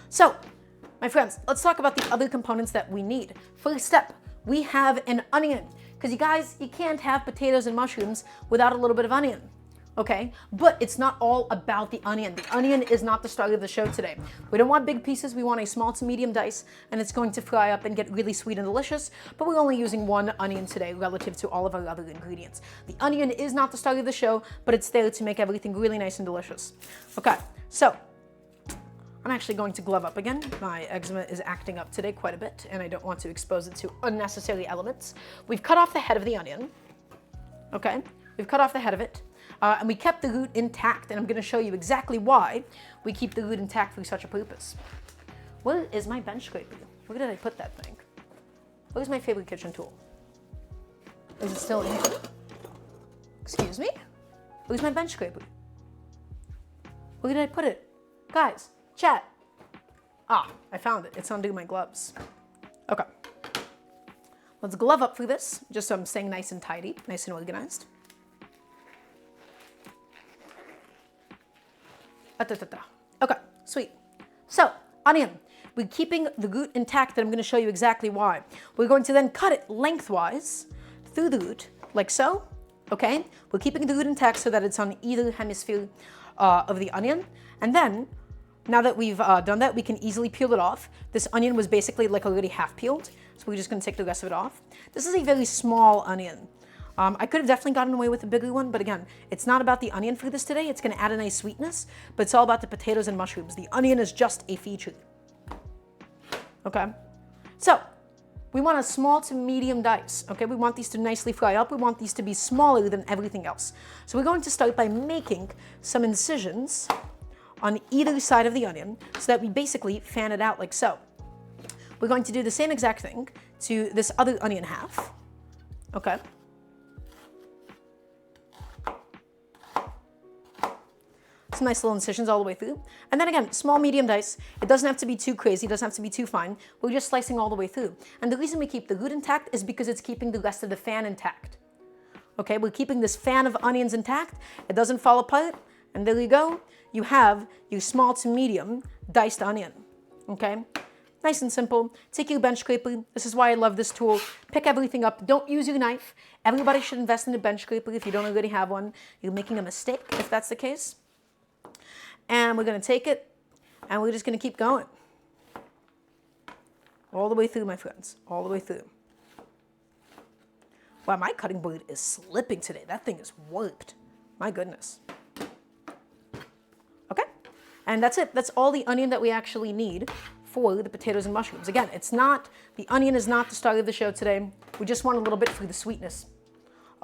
So, my friends, let's talk about the other components that we need. First step, we have an onion. Because you guys, you can't have potatoes and mushrooms without a little bit of onion. Okay? But it's not all about the onion. The onion is not the star of the show today. We don't want big pieces. We want a small to medium dice, and it's going to fry up and get really sweet and delicious, but we're only using one onion today relative to all of our other ingredients. The onion is not the star of the show, but it's there to make everything really nice and delicious. Okay, so I'm actually going to glove up again. My eczema is acting up today quite a bit, and I don't want to expose it to unnecessary elements. We've cut off the head of the onion. Okay, we've cut off the head of it. And we kept the root intact, and I'm going to show you exactly why we keep the root intact for such a purpose. Where is my bench scraper? Where did I put that thing? Where's my favorite kitchen tool? Is it still in here? Excuse me? Where's my bench scraper? Where did I put it? Guys, chat. Ah, I found it. It's under my gloves. Okay. Let's glove up for this, just so I'm staying nice and tidy, nice and organized. Okay, sweet. So, onion. We're keeping the root intact, and I'm going to show you exactly why. We're going to then cut it lengthwise through the root, like so. Okay? We're keeping the root intact so that it's on either hemisphere of the onion. And then, now that we've done that, we can easily peel it off. This onion was basically like already half peeled, so we're just going to take the rest of it off. This is a very small onion. I could have definitely gotten away with a bigger one, but again, it's not about the onion for this today. It's going to add a nice sweetness, but it's all about the potatoes and mushrooms. The onion is just a feature. Okay? So, we want a small to medium dice, okay? We want these to nicely fry up. We want these to be smaller than everything else. So we're going to start by making some incisions on either side of the onion so that we basically fan it out like so. We're going to do the same exact thing to this other onion half, okay? Some nice little incisions all the way through. And then again, small, medium dice. It doesn't have to be too crazy. It doesn't have to be too fine. We're just slicing all the way through. And the reason we keep the root intact is because it's keeping the rest of the fan intact. Okay, we're keeping this fan of onions intact. It doesn't fall apart. And there you go. You have your small to medium diced onion. Okay, nice and simple. Take your bench scraper. This is why I love this tool. Pick everything up. Don't use your knife. Everybody should invest in a bench scraper if you don't already have one. You're making a mistake if that's the case. And we're going to take it, and we're just going to keep going. All the way through, my friends. All the way through. Wow, my cutting board is slipping today. That thing is warped. My goodness. Okay. And that's it. That's all the onion that we actually need for the potatoes and mushrooms. Again, the onion is not the star of the show today. We just want a little bit for the sweetness.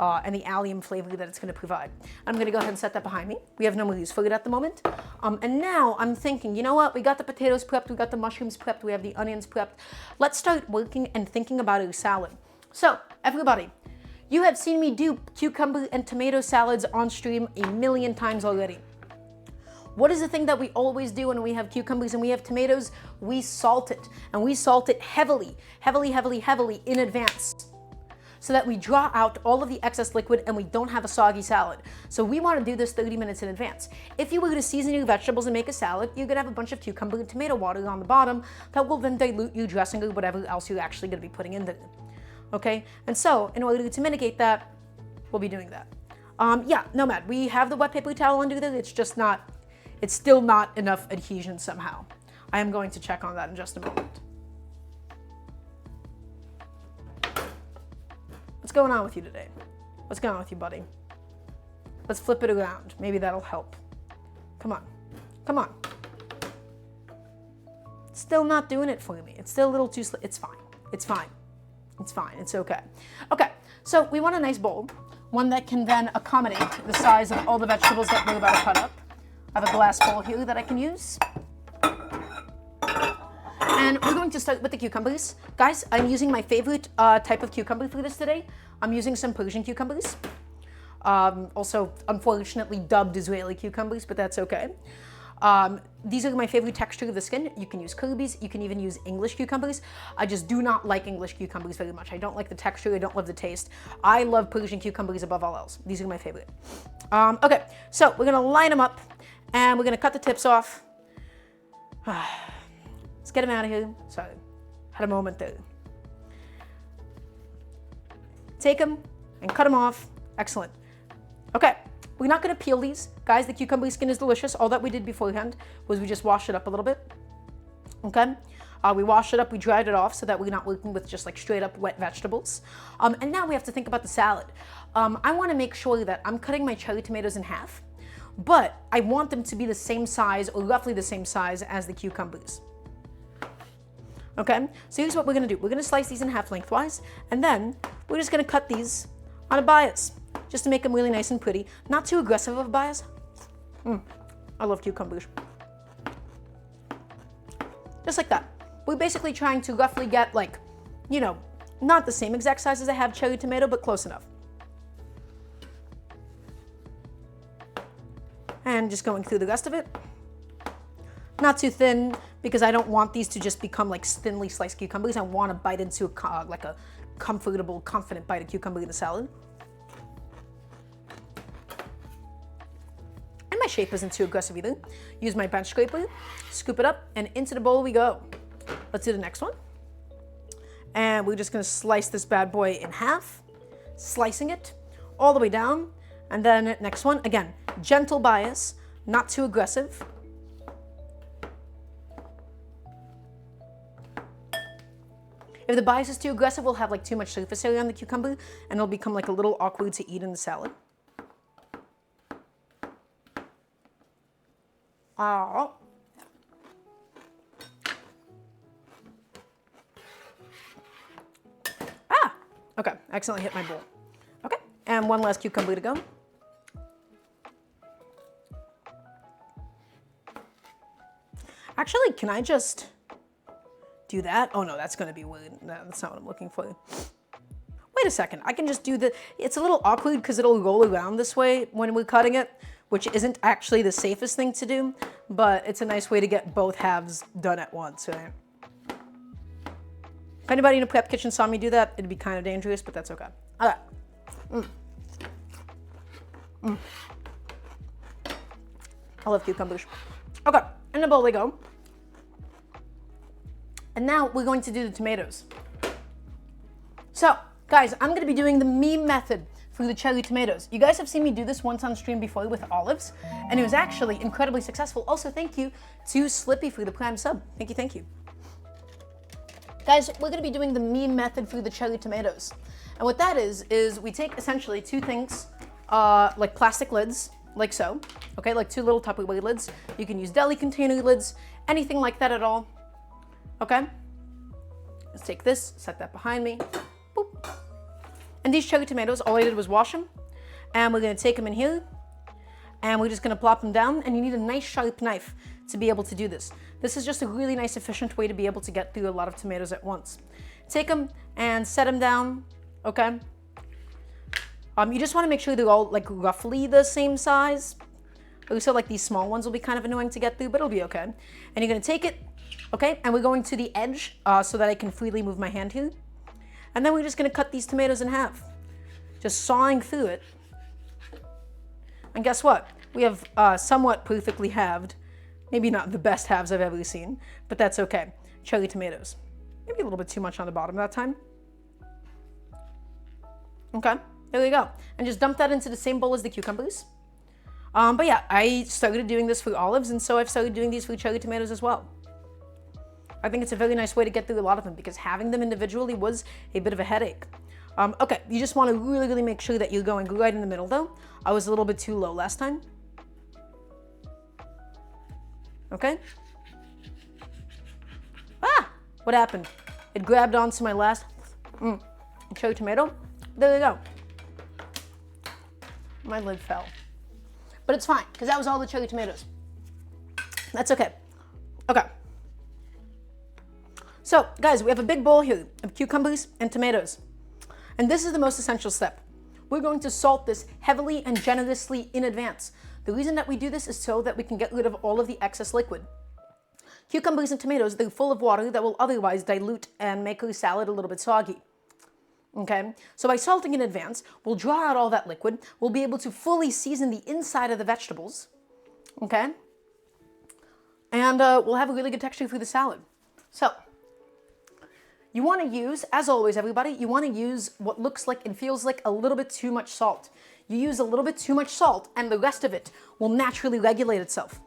And the allium flavor that it's going to provide. I'm going to go ahead and set that behind me. We have no more use for it at the moment. And now I'm thinking, you know what? We got the potatoes prepped. We got the mushrooms prepped. We have the onions prepped. Let's start working and thinking about our salad. So, everybody, you have seen me do cucumber and tomato salads on stream a million times already. What is the thing that we always do when we have cucumbers and we have tomatoes? We salt it. And we salt it heavily, heavily, heavily, heavily in advance, so that we draw out all of the excess liquid and we don't have a soggy salad. So we want to do this 30 minutes in advance. If you were to season your vegetables and make a salad, you're going to have a bunch of cucumber and tomato water on the bottom that will then dilute your dressing or whatever else you're actually going to be putting in there. Okay? And so, in order to mitigate that, we'll be doing that. Yeah, Nomad, we have the wet paper towel under there. It's still not enough adhesion somehow. I am going to check on that in just a moment. What's going on with you today? What's going on with you, buddy? Let's flip it around. Maybe that'll help. Come on. Come on. It's still not doing it for me. It's still a little too It's fine. It's fine. It's fine. It's okay. Okay, so we want a nice bowl. One that can then accommodate the size of all the vegetables that we're about to cut up. I have a glass bowl here that I can use. And we're going to start with the cucumbers. Guys, I'm using my favorite type of cucumber for this today. I'm using some Persian cucumbers. Also, unfortunately, dubbed Israeli cucumbers, but that's okay. These are my favorite texture of the skin. You can use Kirby's. You can even use English cucumbers. I just do not like English cucumbers very much. I don't like the texture. I don't love the taste. I love Persian cucumbers above all else. These are my favorite. Okay, so we're going to line them up, and we're going to cut the tips off. Let's get them out of here. Sorry, had a moment there. Take them and cut them off. Excellent. Okay, we're not going to peel these. Guys, the cucumber skin is delicious. All that we did beforehand was we just washed it up a little bit. Okay, we washed it up, we dried it off so that we're not working with just like straight up wet vegetables. And now we have to think about the salad. I want to make sure that I'm cutting my cherry tomatoes in half, but I want them to be the same size or roughly the same size as the cucumbers. Okay, so here's what we're going to do. We're going to slice these in half lengthwise, and then we're just going to cut these on a bias, just to make them really nice and pretty. Not too aggressive of a bias. I love cucumbers. Just like that. We're basically trying to roughly get like, you know, not the same exact size as I have cherry tomato, but close enough. And just going through the rest of it. Not too thin, because I don't want these to just become like thinly sliced cucumbers. I want to bite into like a comfortable, confident bite of cucumber in the salad. And my shape isn't too aggressive either. Use my bench scraper, scoop it up, and into the bowl we go. Let's do the next one. And we're just going to slice this bad boy in half, slicing it all the way down. And then next one, again, gentle bias, not too aggressive. If the bias is too aggressive, we'll have like too much surface area on the cucumber, and it'll become like a little awkward to eat in the salad. Okay, I accidentally hit my bowl. Okay, and one last cucumber to go. Actually, can I just do that? Oh no, that's gonna be weird. No, that's not what I'm looking for. Wait a second, I can just do the, it's a little awkward because it'll roll around this way when we're cutting it, which isn't actually the safest thing to do, but it's a nice way to get both halves done at once, right? If anybody in a prep kitchen saw me do that, it'd be kind of dangerous, but that's okay. Okay. I love cucumbers. Okay, in the bowl they go. And now we're going to do the tomatoes. So, guys, I'm going to be doing the meme method for the cherry tomatoes. You guys have seen me do this once on stream before with olives, and it was actually incredibly successful. Also, thank you to Slippy for the prime sub. Thank you, thank you. Guys, we're going to be doing the meme method for the cherry tomatoes. And what that is we take essentially two things, like plastic lids, like so, okay, like two little Tupperware lids. You can use deli container lids, anything like that at all, okay? Let's take this, set that behind me, boop. And these cherry tomatoes, all I did was wash them, and we're gonna take them in here, and we're just gonna plop them down, and you need a nice sharp knife to be able to do this. This is just a really nice, efficient way to be able to get through a lot of tomatoes at once. Take them and set them down, okay? You just wanna make sure they're all like roughly the same size. Also, like these small ones will be kind of annoying to get through, but it'll be okay. And you're gonna take it, okay? And we're going to the edge so that I can freely move my hand here. And then we're just gonna cut these tomatoes in half. Just sawing through it. And guess what? We have somewhat perfectly halved, maybe not the best halves I've ever seen, but that's okay. Cherry tomatoes. Maybe a little bit too much on the bottom that time. Okay, there we go. And just dump that into the same bowl as the cucumbers. But yeah, I started doing this for olives, and so I've started doing these for cherry tomatoes as well. I think it's a very nice way to get through a lot of them because having them individually was a bit of a headache. Okay, you just want to really, really make sure that you're going right in the middle though. I was a little bit too low last time. Okay. Ah, what happened? It grabbed onto my last cherry tomato. There we go. My lid fell. But it's fine, because that was all the cherry tomatoes. That's okay. Okay. So, guys, we have a big bowl here of cucumbers and tomatoes. And this is the most essential step. We're going to salt this heavily and generously in advance. The reason that we do this is so that we can get rid of all of the excess liquid. Cucumbers and tomatoes, they're full of water that will otherwise dilute and make our salad a little bit soggy. Okay, so by salting in advance, we'll draw out all that liquid. We'll be able to fully season the inside of the vegetables. Okay, and we'll have a really good texture for the salad. So, you want to use, as always, everybody, you want to use what looks like and feels like a little bit too much salt. You use a little bit too much salt, and the rest of it will naturally regulate itself.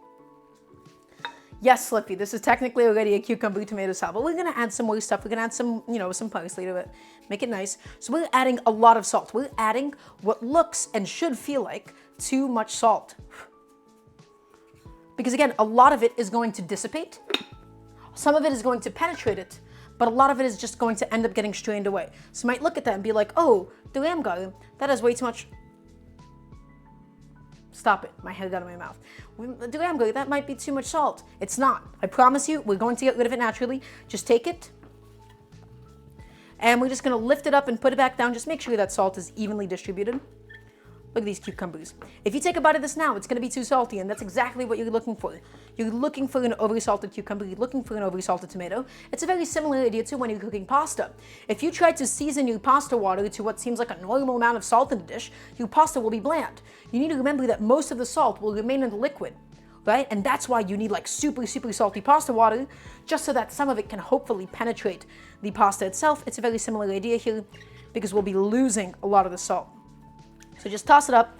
Yes, Slippy, this is technically already a cucumber tomato salad, but we're gonna add some more stuff. We're gonna add some, some parsley to it, make it nice. So we're adding a lot of salt. We're adding what looks and should feel like too much salt. Because again, a lot of it is going to dissipate. Some of it is going to penetrate it, but a lot of it is just going to end up getting strained away. So you might look at that and be like, oh, Daramgar, that has way too much. Stop it, my head got in my mouth. Daramgar, that might be too much salt. It's not. I promise you, we're going to get rid of it naturally. Just take it, and we're just gonna lift it up and put it back down. Just make sure that salt is evenly distributed. Look at these cucumbers. If you take a bite of this now, it's gonna be too salty, and that's exactly what you're looking for. You're looking for an over-salted cucumber, you're looking for an over-salted tomato. It's a very similar idea to when you're cooking pasta. If you try to season your pasta water to what seems like a normal amount of salt in a dish, your pasta will be bland. You need to remember that most of the salt will remain in the liquid, right? And that's why you need like super, super salty pasta water, just so that some of it can hopefully penetrate the pasta itself. It's a very similar idea here, because we'll be losing a lot of the salt. So just toss it up.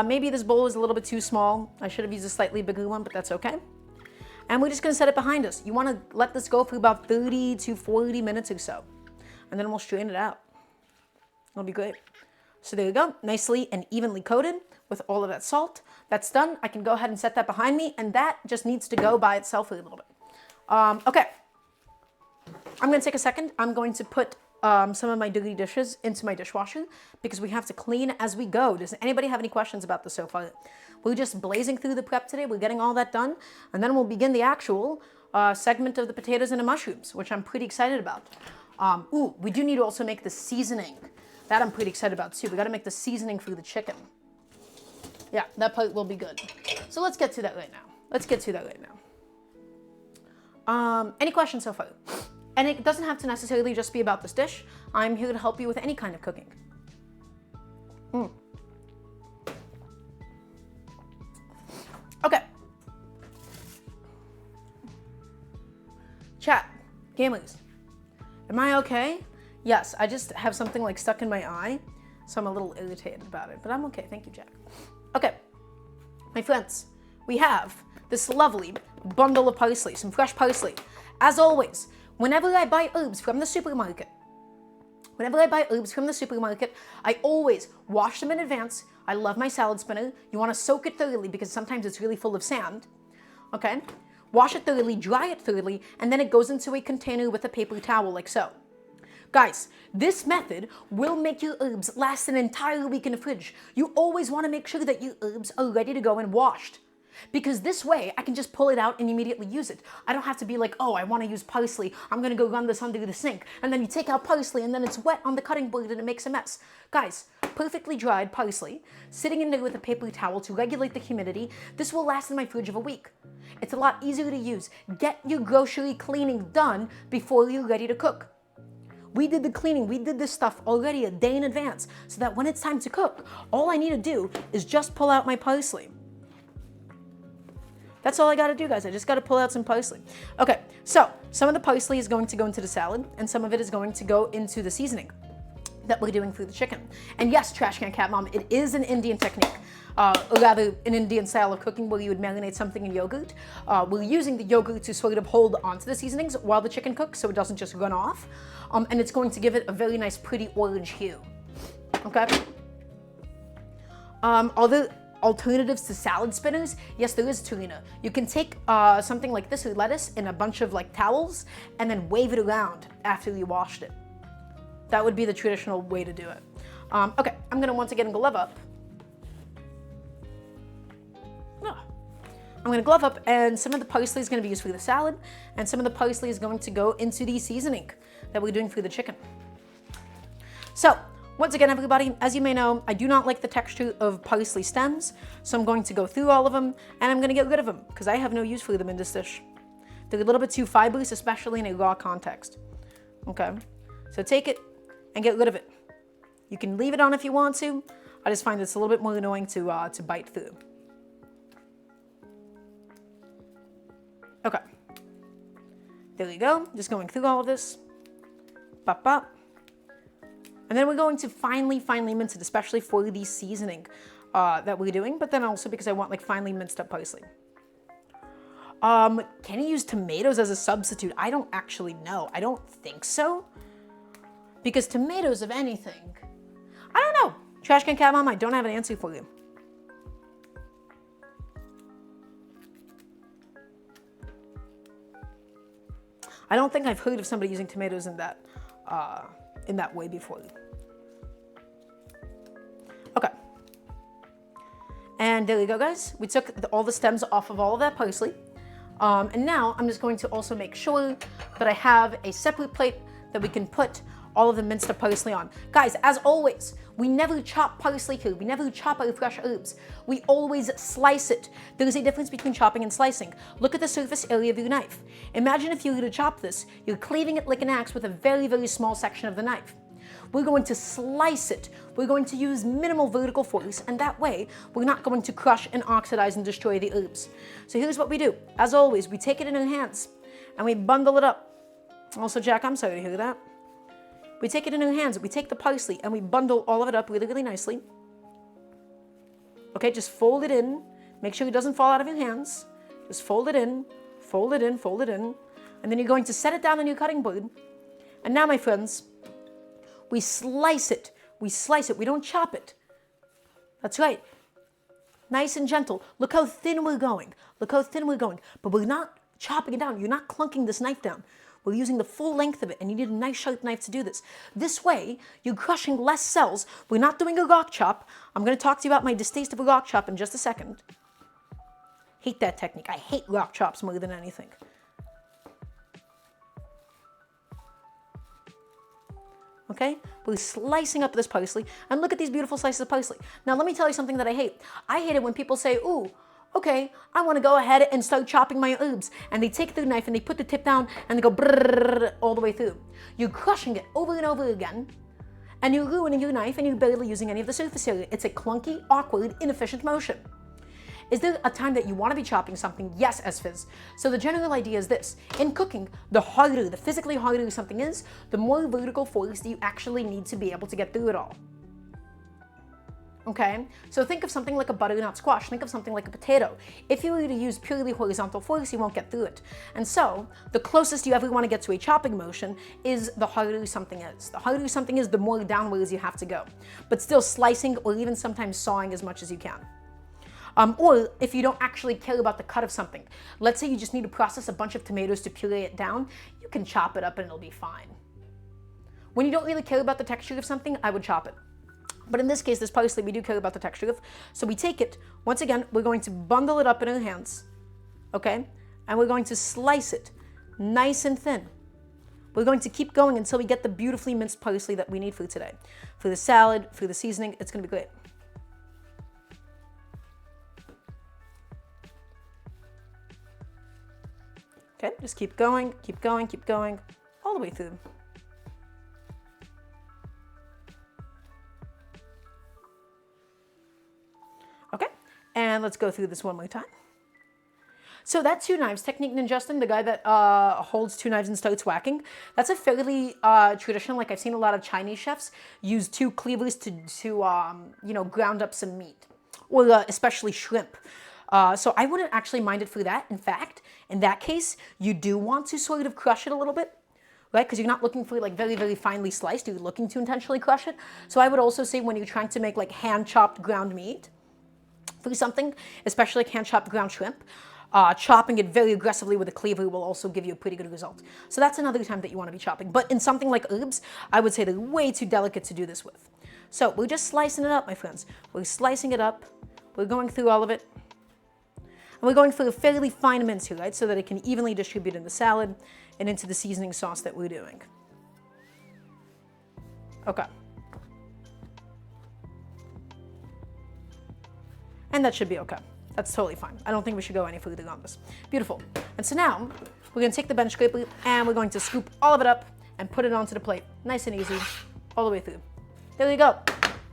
Maybe this bowl is a little bit too small. I should have used a slightly bigger one, but that's okay. And we're just gonna set it behind us. You wanna let this go for about 30 to 40 minutes or so. And then we'll strain it out. It'll be great. So there you go, nicely and evenly coated with all of that salt. That's done. I can go ahead and set that behind me, and that just needs to go by itself for a little bit. Okay, I'm gonna take a second. I'm going to put some of my dirty dishes into my dishwasher because we have to clean as we go. Does anybody have any questions about this so far? We're just blazing through the prep today. We're getting all that done. And then we'll begin the actual segment of the potatoes and the mushrooms, which I'm pretty excited about. We do need to also make the seasoning. That I'm pretty excited about too. We got to make the seasoning for the chicken. Yeah, that part will be good. So let's get to that right now. Any questions so far? And it doesn't have to necessarily just be about this dish. I'm here to help you with any kind of cooking. Okay. Chat, gamers, am I okay? Yes, I just have something like stuck in my eye, so I'm a little irritated about it, but I'm okay. Thank you, Jack. Okay, my friends, we have this lovely bundle of parsley, some fresh parsley. As always, whenever I buy herbs from the supermarket, I always wash them in advance. I love my salad spinner. You want to soak it thoroughly because sometimes it's really full of sand. Okay? Wash it thoroughly, dry it thoroughly, and then it goes into a container with a paper towel like so. Guys, this method will make your herbs last an entire week in the fridge. You always want to make sure that your herbs are ready to go and washed. Because this way, I can just pull it out and immediately use it. I don't have to be like, oh, I want to use parsley. I'm going to go run this under the sink. And then you take out parsley and then it's wet on the cutting board and it makes a mess. Guys, perfectly dried parsley, sitting in there with a paper towel to regulate the humidity, this will last in my fridge of a week. It's a lot easier to use. Get your grocery cleaning done before you're ready to cook. We did the cleaning, we did this stuff already a day in advance so that when it's time to cook, all I need to do is just pull out my parsley. That's all I got to do, guys. I just got to pull out some parsley. Okay, so some of the parsley is going to go into the salad, and some of it is going to go into the seasoning that we're doing for the chicken. And yes, Trash Can Cat Mom, it is an Indian technique, or rather an Indian style of cooking where you would marinate something in yogurt. We're using the yogurt to sort of hold onto the seasonings while the chicken cooks so it doesn't just run off. And it's going to give it a very nice, pretty orange hue. Okay? Although alternatives to salad spinners, yes, there is Turina. You can take something like this with lettuce in a bunch of like towels and then wave it around after you washed it. That would be the traditional way to do it. Okay, I'm gonna once again glove up. I'm gonna glove up, and some of the parsley is gonna be used for the salad, and some of the parsley is going to go into the seasoning that we're doing for the chicken. So, once again, everybody, as you may know, I do not like the texture of parsley stems, so I'm going to go through all of them, and I'm going to get rid of them, because I have no use for them in this dish. They're a little bit too fibrous, especially in a raw context. Okay, so take it and get rid of it. You can leave it on if you want to. I just find it's a little bit more annoying to bite through. Okay, there you go. Just going through all of this. Bop, bop. And then we're going to finely mince it, especially for the seasoning that we're doing, but then also because I want like finely minced up parsley. Can you use tomatoes as a substitute? I don't actually know. I don't think so. Because tomatoes of anything, I don't know. Trash Can Cat Mom, I don't have an answer for you. I don't think I've heard of somebody using tomatoes in that way before. Okay. And there you go, guys. We took all the stems off of all of that parsley. And now I'm just going to also make sure that I have a separate plate that we can put all of the minced up parsley on. Guys, as always, we never chop parsley here. We never chop our fresh herbs. We always slice it. There is a difference between chopping and slicing. Look at the surface area of your knife. Imagine if you were to chop this, you're cleaving it like an axe with a very, very small section of the knife. We're going to slice it. We're going to use minimal vertical force, and that way, we're not going to crush and oxidize and destroy the herbs. So here's what we do. As always, we take it in our hands, and we bundle it up. Also, Jack, I'm sorry to hear that. We take it in our hands, we take the parsley, and we bundle all of it up really, really nicely. Okay, just fold it in. Make sure it doesn't fall out of your hands. Just fold it in, fold it in, fold it in. And then you're going to set it down on your cutting board. And now, my friends, we slice it. We slice it. We don't chop it. That's right. Nice and gentle. Look how thin we're going. Look how thin we're going. But we're not chopping it down. You're not clunking this knife down. We're using the full length of it, and you need a nice sharp knife to do this. This way, you're crushing less cells. We're not doing a rock chop. I'm going to talk to you about my distaste of a rock chop in just a second. Hate that technique. I hate rock chops more than anything. Okay, we're slicing up this parsley, and look at these beautiful slices of parsley. Now, let me tell you something that I hate. I hate it when people say, ooh, okay, I want to go ahead and start chopping my herbs. And they take their knife and they put the tip down and they go brrrr all the way through. You're crushing it over and over again, and you're ruining your knife, and you're barely using any of the surface area. It's a clunky, awkward, inefficient motion. Is there a time that you want to be chopping something? Yes, Fizz. So the general idea is this. In cooking, the harder, the physically harder something is, the more vertical force that you actually need to be able to get through it all. Okay? So think of something like a butternut squash. Think of something like a potato. If you were to use purely horizontal force, you won't get through it. And so, the closest you ever want to get to a chopping motion is the harder something is. The harder something is, the more downwards you have to go. But still slicing or even sometimes sawing as much as you can. Or if you don't actually care about the cut of something. Let's say you just need to process a bunch of tomatoes to puree it down. You can chop it up and it'll be fine. When you don't really care about the texture of something, I would chop it. But in this case, this parsley, we do care about the texture of. So we take it, once again, we're going to bundle it up in our hands, okay? And we're going to slice it nice and thin. We're going to keep going until we get the beautifully minced parsley that we need for today. For the salad, for the seasoning, it's going to be great. Okay, just keep going, keep going, keep going, all the way through. Okay, and let's go through this one more time. So that two knives technique, Ninjustin, the guy that holds two knives and starts whacking, that's a fairly traditional, like I've seen a lot of Chinese chefs use two cleavers to you know, ground up some meat, or especially shrimp. So I wouldn't actually mind it for that. In fact, in that case, you do want to sort of crush it a little bit, right? Because you're not looking for like very, very finely sliced. You're looking to intentionally crush it. So I would also say when you're trying to make like hand-chopped ground meat for something, especially like hand-chopped ground shrimp, chopping it very aggressively with a cleaver will also give you a pretty good result. So that's another time that you want to be chopping. But in something like herbs, I would say they're way too delicate to do this with. So we're just slicing it up, my friends. We're slicing it up. We're going through all of it. And we're going for a fairly fine mince here, right? So that it can evenly distribute in the salad and into the seasoning sauce that we're doing. Okay. And that should be okay. That's totally fine. I don't think we should go any further on this. Beautiful. And so now, we're going to take the bench scraper and we're going to scoop all of it up and put it onto the plate. Nice and easy, all the way through. There we go.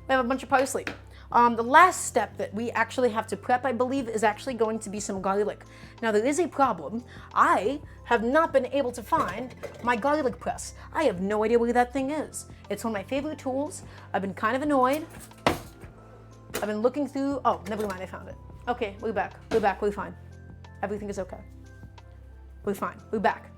We have a bunch of parsley. The last step that we actually have to prep, I believe, is actually going to be some garlic. Now, there is a problem. I have not been able to find my garlic press. I have no idea where that thing is. It's one of my favorite tools. I've been kind of annoyed. I've been looking through. Oh, never mind, I found it. Okay, we're back. We're back. We're fine. Everything is okay. We're fine. We're back.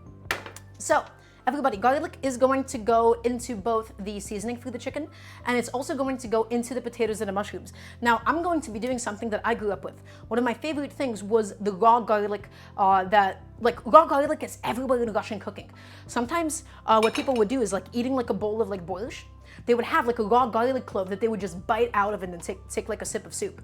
So, everybody, garlic is going to go into both the seasoning for the chicken, and it's also going to go into the potatoes and the mushrooms. Now, I'm going to be doing something that I grew up with. One of my favorite things was the raw garlic raw garlic is everywhere in Russian cooking. Sometimes what people would do is like eating like a bowl of like borscht, they would have like a raw garlic clove that they would just bite out of and then take like a sip of soup.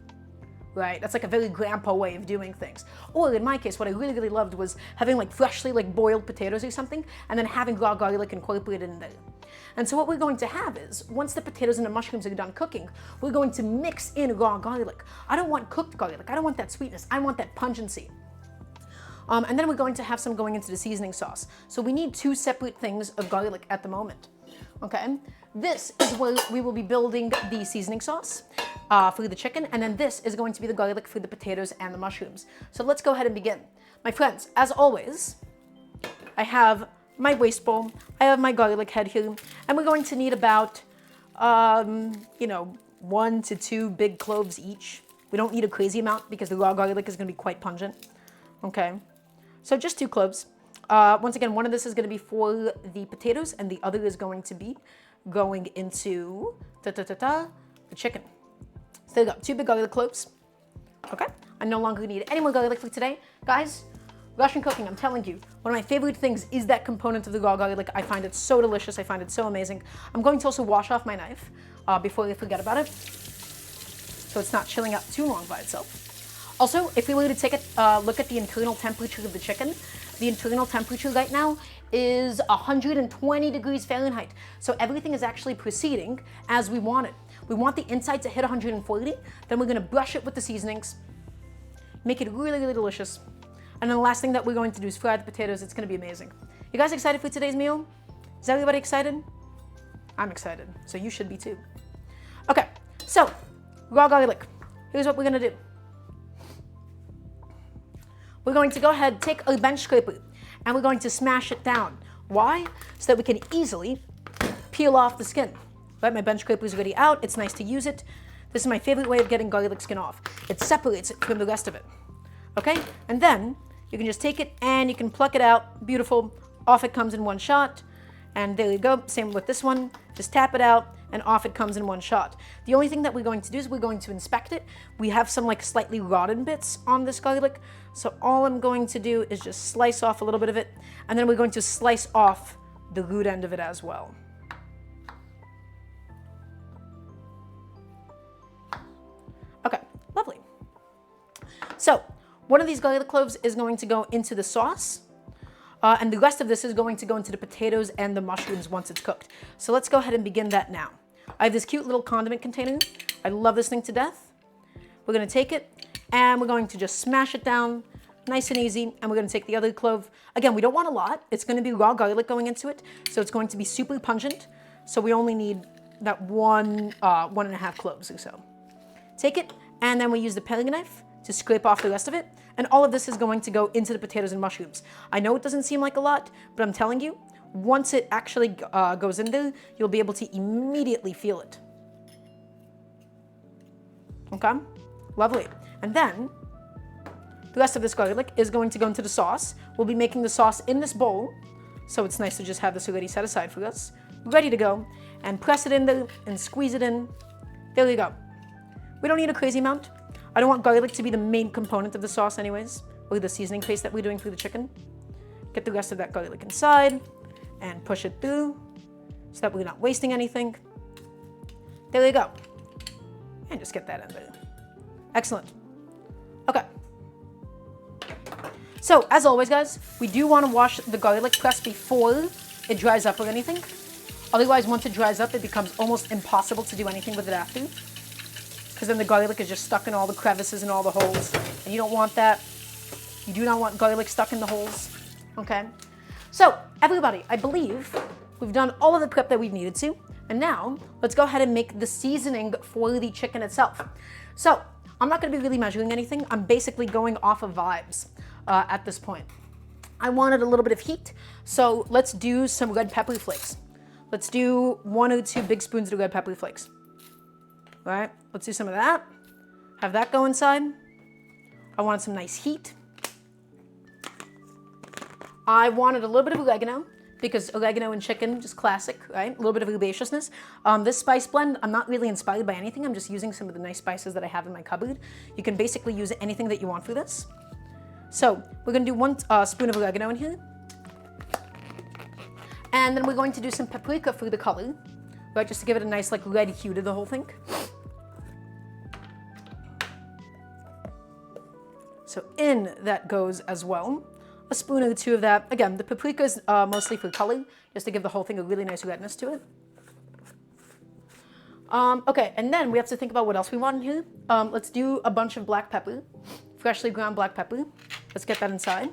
Right? That's like a very grandpa way of doing things. Or in my case, what I really, really loved was having like freshly like boiled potatoes or something, and then having raw garlic incorporated in there. And so what we're going to have is, once the potatoes and the mushrooms are done cooking, we're going to mix in raw garlic. I don't want cooked garlic. I don't want that sweetness. I want that pungency. And then we're going to have some going into the seasoning sauce. So we need two separate things of garlic at the moment. Okay? This is where we will be building the seasoning sauce for the chicken, and then this is going to be the garlic for the potatoes and the mushrooms. So let's go ahead and begin. My friends, as always, I have my waste bowl, I have my garlic head here, and we're going to need about, 1 to 2 big cloves each. We don't need a crazy amount because the raw garlic is going to be quite pungent. Okay, so just 2 cloves. Once again, one of this is going to be for the potatoes, and the other is going to be going into the chicken. So there you go, 2 big garlic cloves. Okay, I no longer need any more garlic for today. Guys, Russian cooking, I'm telling you, one of my favorite things is that component of the raw garlic. I find it so delicious. I find it so amazing. I'm going to also wash off my knife before I forget about it, so it's not chilling out too long by itself. Also, if we were to take a look at the internal temperature of the chicken, the internal temperature right now is 120 degrees Fahrenheit. So everything is actually proceeding as we want it. We want the inside to hit 140, then we're gonna brush it with the seasonings, make it really, really delicious. And then the last thing that we're going to do is fry the potatoes. It's gonna be amazing. You guys excited for today's meal? Is everybody excited? I'm excited, so you should be too. Okay, so raw garlic. Here's what we're gonna do. We're going to go ahead, take a bench scraper, and we're going to smash it down. Why? So that we can easily peel off the skin. Right, my bench scraper is already out. It's nice to use it. This is my favorite way of getting garlic skin off. It separates it from the rest of it. Okay, and then you can just take it and you can pluck it out. Beautiful. Off it comes in one shot. And there you go. Same with this one. Just tap it out and off it comes in one shot. The only thing that we're going to do is we're going to inspect it. We have some like slightly rotten bits on this garlic. So all I'm going to do is just slice off a little bit of it. And then we're going to slice off the root end of it as well. Okay, lovely. So one of these garlic cloves is going to go into the sauce, and the rest of this is going to go into the potatoes and the mushrooms once it's cooked. So let's go ahead and begin that now. I have this cute little condiment container. I love this thing to death. We're going to take it, and we're going to just smash it down, nice and easy, and we're going to take the other clove. Again, we don't want a lot. It's going to be raw garlic going into it, so it's going to be super pungent. So we only need that one and a half cloves or so. Take it, and then we use the paring knife to scrape off the rest of it. And all of this is going to go into the potatoes and mushrooms. I know it doesn't seem like a lot, but I'm telling you, once it actually goes in there, you'll be able to immediately feel it. Okay? Lovely. And then the rest of this garlic is going to go into the sauce. We'll be making the sauce in this bowl, so it's nice to just have this already set aside for us, ready to go, and press it in there and squeeze it in. There you go. We don't need a crazy amount. I don't want garlic to be the main component of the sauce anyways, or the seasoning paste that we're doing for the chicken. Get the rest of that garlic inside and push it through so that we're not wasting anything. There you go. And just get that in there. Excellent. Okay. So, as always, guys, we do want to wash the garlic press before it dries up or anything. Otherwise, once it dries up, it becomes almost impossible to do anything with it after, because then the garlic is just stuck in all the crevices and all the holes, and you don't want that. You do not want garlic stuck in the holes, okay? So, everybody, I believe we've done all of the prep that we've needed to, and now let's go ahead and make the seasoning for the chicken itself. So, I'm not gonna be really measuring anything. I'm basically going off of vibes at this point. I wanted a little bit of heat, so let's do some red pepper flakes. Let's do 1 or 2 big spoons of red pepper flakes. All right, let's do some of that. Have that go inside. I wanted some nice heat. I wanted a little bit of oregano, because oregano and chicken, just classic, right? A little bit of herbaceousness. This spice blend, I'm not really inspired by anything. I'm just using some of the nice spices that I have in my cupboard. You can basically use anything that you want for this. So we're gonna do 1 spoon of oregano in here. And then we're going to do some paprika for the color, right? Just to give it a nice like red hue to the whole thing. So in that goes as well. A spoon or 2 of that. Again, the paprika is mostly for color, just to give the whole thing a really nice redness to it. Okay, and then we have to think about what else we want in here. Let's do a bunch of black pepper, freshly ground black pepper. Let's get that inside.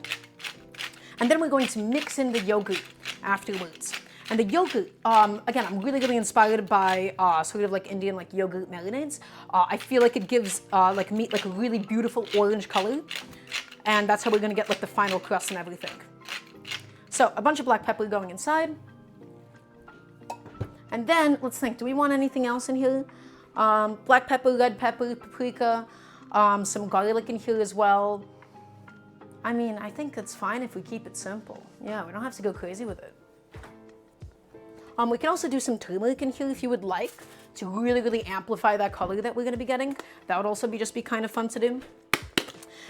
And then we're going to mix in the yogurt afterwards. And the yogurt, again, I'm really, really inspired by sort of like Indian like yogurt marinades. I feel like it gives like meat like a really beautiful orange color. And that's how we're gonna get like the final crust and everything. So a bunch of black pepper going inside. And then let's think, do we want anything else in here? Black pepper, red pepper, paprika, some garlic in here as well. I mean, I think it's fine if we keep it simple. Yeah, we don't have to go crazy with it. We can also do some turmeric in here if you would like, to really, really amplify that color that we're gonna be getting. That would also be kind of fun to do.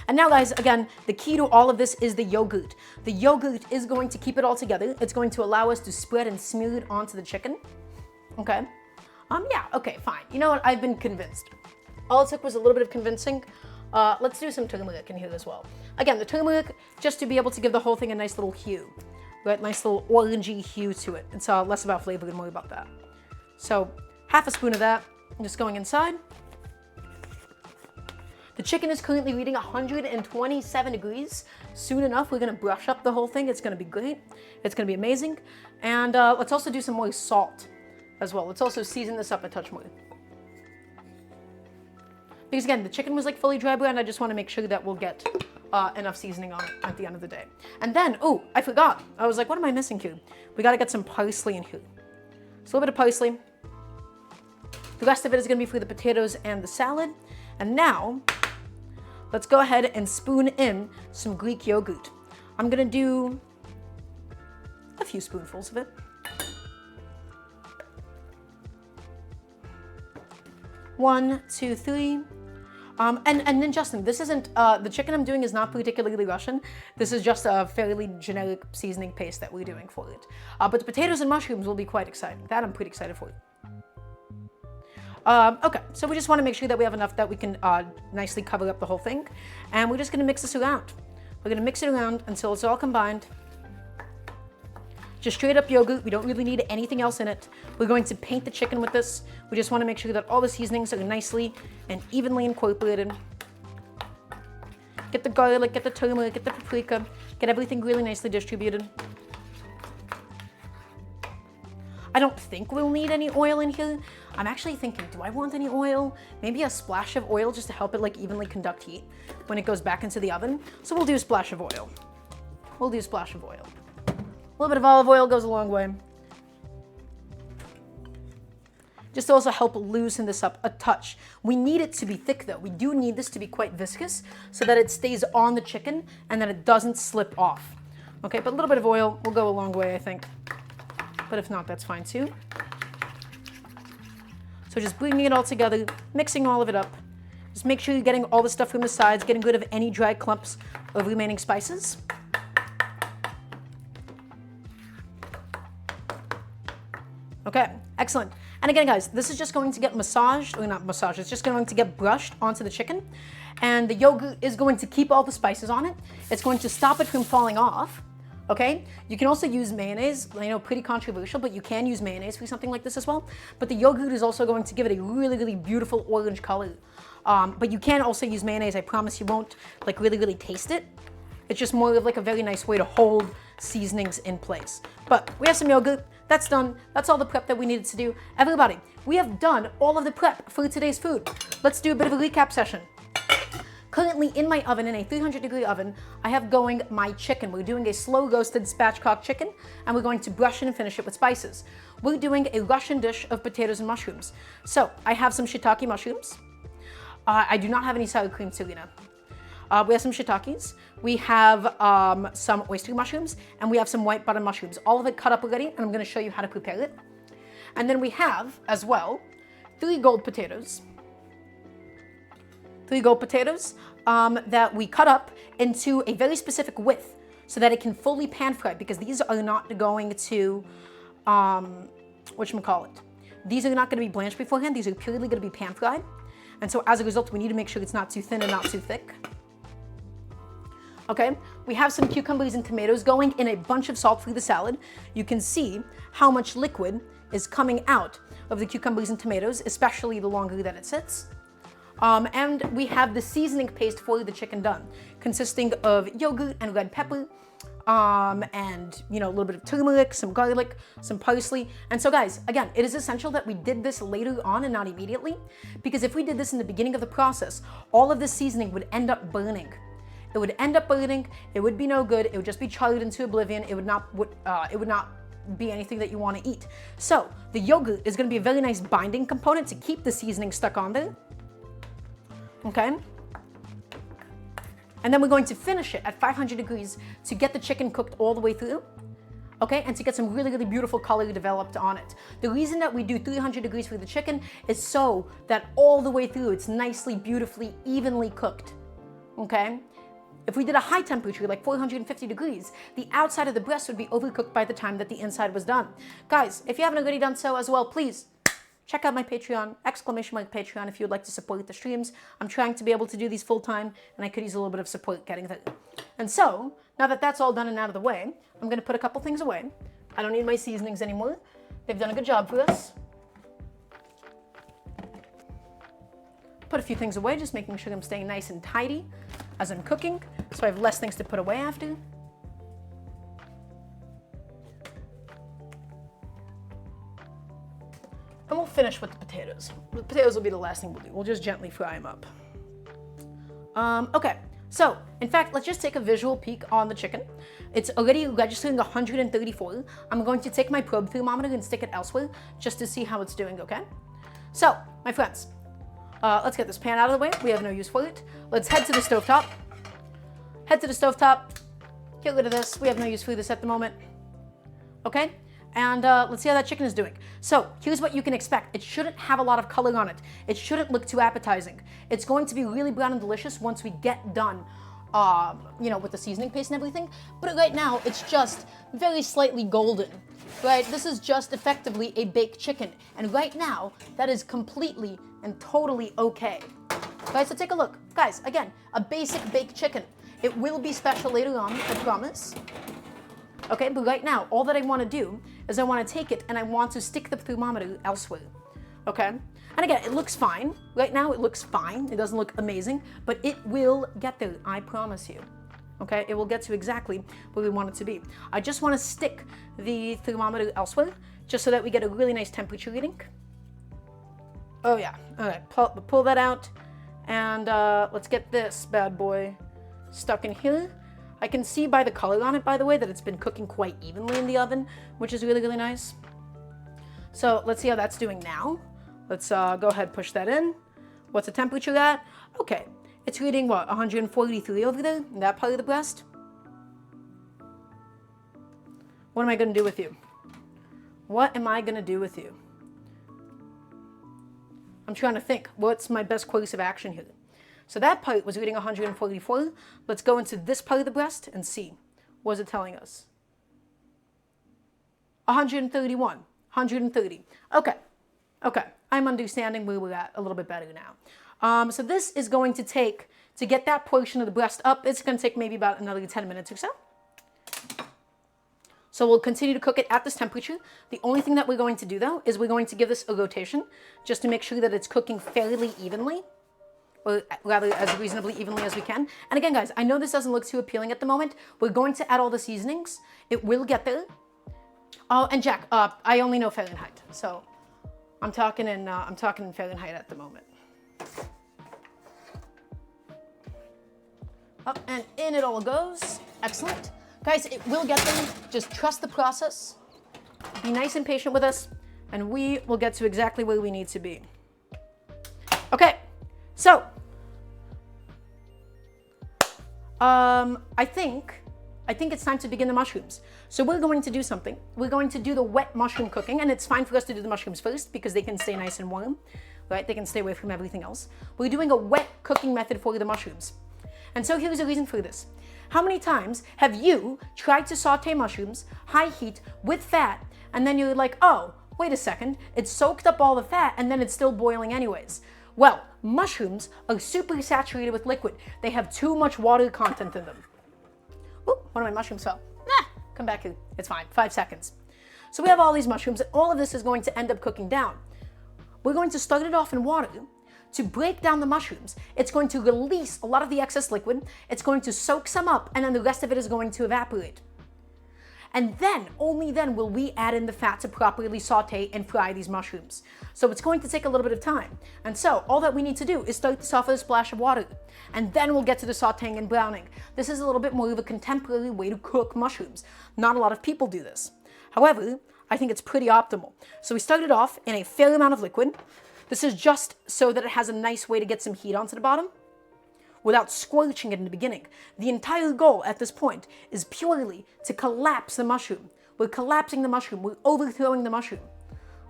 And now guys, again, the key to all of this is the yogurt. The yogurt is going to keep it all together. It's going to allow us to spread and smear it onto the chicken. Okay. Yeah, okay, fine. You know what? I've been convinced. All it took was a little bit of convincing. Let's do some turmeric in here as well. Again, the turmeric, just to be able to give the whole thing a nice little hue. Right? Nice little orangey hue to it. It's less about flavor and more about that. So, half a spoon of that. I'm just going inside. The chicken is currently reading 127 degrees. Soon enough, we're gonna brush up the whole thing. It's gonna be great. It's gonna be amazing. And let's also do some more salt as well. Let's also season this up a touch more. Because again, the chicken was like fully dry browned. I just wanna make sure that we'll get enough seasoning on it at the end of the day. And then, oh, I forgot. I was like, what am I missing here? We gotta get some parsley in here. Just a little bit of parsley. The rest of it is gonna be for the potatoes and the salad. And now, let's go ahead and spoon in some Greek yogurt. I'm gonna do a few spoonfuls of it. One, two, three. And then Justin, this isn't, the chicken I'm doing is not particularly Russian. This is just a fairly generic seasoning paste that we're doing for it. But the potatoes and mushrooms will be quite exciting. That I'm pretty excited for. Okay, so we just want to make sure that we have enough that we can nicely cover up the whole thing. And we're just going to mix this around. We're going to mix it around until it's all combined. Just straight up yogurt. We don't really need anything else in it. We're going to paint the chicken with this. We just want to make sure that all the seasonings are nicely and evenly incorporated. Get the garlic, get the turmeric, get the paprika, get everything really nicely distributed. I don't think we'll need any oil in here. I'm actually thinking, do I want any oil? Maybe a splash of oil just to help it like evenly conduct heat when it goes back into the oven. So we'll do a splash of oil. We'll do a splash of oil. A little bit of olive oil goes a long way. Just to also help loosen this up a touch. We need it to be thick though. We do need this to be quite viscous so that it stays on the chicken and that it doesn't slip off. Okay, but a little bit of oil will go a long way, I think. But if not, that's fine too. So just bringing it all together, mixing all of it up. Just make sure you're getting all the stuff from the sides, getting rid of any dry clumps of remaining spices. Okay, excellent. And again, guys, this is just going to get massaged, or not massaged, it's just going to get brushed onto the chicken. And the yogurt is going to keep all the spices on it. It's going to stop it from falling off. Okay, you can also use mayonnaise. I know, pretty controversial, but you can use mayonnaise for something like this as well. But the yogurt is also going to give it a really, really beautiful orange color. But you can also use mayonnaise. I promise you won't like really taste it. It's just more of like a very nice way to hold seasonings in place. But we have some yogurt. That's done. That's all the prep that we needed to do. Everybody, we have done all of the prep for today's food. Let's do a bit of a recap session. Currently in my oven, in a 300-degree oven, I have going my chicken. We're doing a slow roasted spatchcocked chicken, and we're going to brush it and finish it with spices. We're doing a Russian dish of potatoes and mushrooms. So I have some shiitake mushrooms. I do not have any sour cream, Serena. We have some shiitakes. We have some oyster mushrooms, and we have some white butter mushrooms. All of it cut up already, and I'm going to show you how to prepare it. And then we have, as well, 3 gold potatoes. 3 gold potatoes that we cut up into a very specific width so that it can fully pan fry, because these are not going to, whatchamacallit, these are not going to be blanched beforehand. These are purely going to be pan fried. And so as a result, we need to make sure it's not too thin and not too thick. Okay, we have some cucumbers and tomatoes going in a bunch of salt through the salad. You can see how much liquid is coming out of the cucumbers and tomatoes, especially the longer that it sits. And we have the seasoning paste for the chicken done, consisting of yogurt and red pepper, and a little bit of turmeric, some garlic, some parsley. And so guys, again, it is essential that we did this later on and not immediately, because if we did this in the beginning of the process, all of this seasoning would end up burning. It would end up burning, it would be no good, it would just be charred into oblivion, it would not be anything that you want to eat. So the yogurt is going to be a very nice binding component to keep the seasoning stuck on there. Okay? And then we're going to finish it at 500 degrees to get the chicken cooked all the way through. Okay, and to get some really beautiful color developed on it. The reason that we do 300 degrees for the chicken is so that all the way through it's nicely, beautifully, evenly cooked. Okay? If we did a high temperature, like 450 degrees, the outside of the breast would be overcooked by the time that the inside was done. Guys, if you haven't already done so as well, please check out my Patreon, !Patreon, if you would like to support the streams. I'm trying to be able to do these full time, and I could use a little bit of support getting there. And so, now that that's all done and out of the way, I'm going to put a couple things away. I don't need my seasonings anymore. They've done a good job for us. Put a few things away, just making sure I'm staying nice and tidy as I'm cooking, so I have less things to put away after. And we'll finish with the potatoes. The potatoes will be the last thing we'll do. We'll just gently fry them up. Okay, so in fact, let's just take a visual peek on the chicken. It's already registering 134. I'm going to take my probe thermometer and stick it elsewhere just to see how it's doing, okay? So, my friends, let's get this pan out of the way. We have no use for it. Let's head to the stovetop. Head to the stovetop. Get rid of this. We have no use for this at the moment. Okay? And let's see how that chicken is doing. So here's what you can expect. It shouldn't have a lot of color on it. It shouldn't look too appetizing. It's going to be really brown and delicious once we get done, with the seasoning paste and everything. But right now, it's just very slightly golden. Right? This is just effectively a baked chicken. And right now, that is completely and totally okay. Guys, so take a look. Guys, again, a basic baked chicken. It will be special later on, I promise. Okay, but right now, all that I want to do is I want to take it and I want to stick the thermometer elsewhere. Okay? And again, it looks fine. Right now, it looks fine. It doesn't look amazing, but it will get there, I promise you. Okay? It will get to exactly where we want it to be. I just want to stick the thermometer elsewhere, just so that we get a really nice temperature reading. Oh yeah. All right, pull that out, and let's get this bad boy stuck in here. I can see by the color on it, by the way, that it's been cooking quite evenly in the oven, which is really, really nice. So let's see how that's doing now. Let's go ahead and push that in. What's the temperature at? Okay, it's reading, what, 143 over there, in that part of the breast? What am I going to do with you? What am I going to do with you? I'm trying to think, what's my best course of action here? So that part was reading 144. Let's go into this part of the breast and see. What is it telling us? 131, 130. Okay, I'm understanding where we're at a little bit better now. So this is going to take, to get that portion of the breast up, it's going to take maybe about another 10 minutes or so. So we'll continue to cook it at this temperature. The only thing that we're going to do, though, is we're going to give this a rotation just to make sure that it's cooking fairly evenly, or rather as reasonably evenly as we can. And again, guys, I know this doesn't look too appealing at the moment. We're going to add all the seasonings. It will get there. Oh, and Jack, I only know Fahrenheit, so I'm talking in Fahrenheit at the moment. Up and in it all goes. Excellent. Guys, it will get there. Just trust the process. Be nice and patient with us, and we will get to exactly where we need to be. Okay, so I think it's time to begin the mushrooms. So we're going to do something. We're going to do the wet mushroom cooking, and it's fine for us to do the mushrooms first because they can stay nice and warm, right? They can stay away from everything else. We're doing a wet cooking method for the mushrooms. And so here's the reason for this. How many times have you tried to saute mushrooms, high heat, with fat, and then you're like, oh, wait a second, it soaked up all the fat and then it's still boiling anyways? Well, mushrooms are super saturated with liquid. They have too much water content in them. Ooh, one of my mushrooms fell. Come back here. It's fine. 5 seconds. So we have all these mushrooms, and all of this is going to end up cooking down. We're going to start it off in water. To break down the mushrooms, it's going to release a lot of the excess liquid, it's going to soak some up, and then the rest of it is going to evaporate. And then, only then, will we add in the fat to properly saute and fry these mushrooms. So it's going to take a little bit of time. And so, all that we need to do is start this off with a splash of water, and then we'll get to the sauteing and browning. This is a little bit more of a contemporary way to cook mushrooms. Not a lot of people do this. However, I think it's pretty optimal. So we started off in a fair amount of liquid. This is just so that it has a nice way to get some heat onto the bottom without scorching it in the beginning. The entire goal at this point is purely to collapse the mushroom. We're collapsing the mushroom. We're overthrowing the mushroom.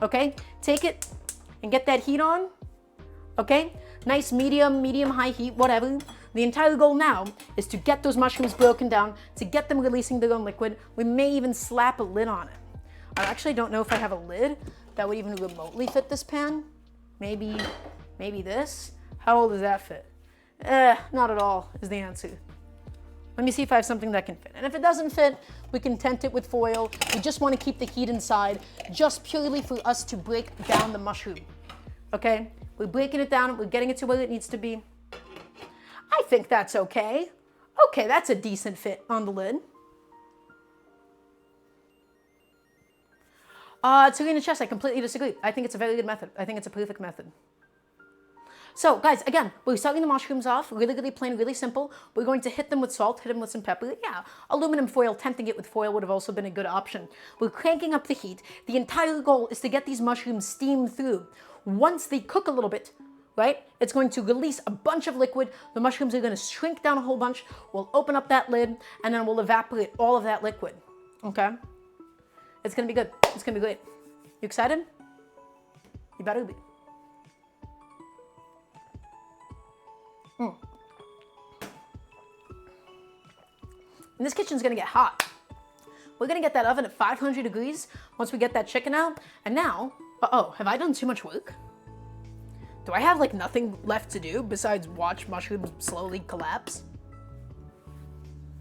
Okay? Take it and get that heat on. Okay? Nice medium, high heat, whatever. The entire goal now is to get those mushrooms broken down, to get them releasing their own liquid. We may even slap a lid on it. I actually don't know if I have a lid that would even remotely fit this pan. Maybe this. How old does that fit? Not at all is the answer. Let me see if I have something that can fit. And if it doesn't fit, we can tent it with foil. We just want to keep the heat inside, just purely for us to break down the mushroom. Okay? We're breaking it down, we're getting it to where it needs to be. I think that's okay. Okay, that's a decent fit on the lid. Serena Chess, I completely disagree. I think it's a very good method. I think it's a perfect method. So, guys, again, we're starting the mushrooms off, really, really plain, really simple. We're going to hit them with salt, hit them with some pepper. Yeah, aluminum foil, tenting it with foil would have also been a good option. We're cranking up the heat. The entire goal is to get these mushrooms steamed through. Once they cook a little bit, right, it's going to release a bunch of liquid. The mushrooms are going to shrink down a whole bunch. We'll open up that lid, and then we'll evaporate all of that liquid, okay? It's going to be good. It's going to be great. You excited? You better be. And this kitchen's gonna get hot. We're gonna get that oven at 500 degrees once we get that chicken out. And now, have I done too much work? Do I have like nothing left to do besides watch mushrooms slowly collapse?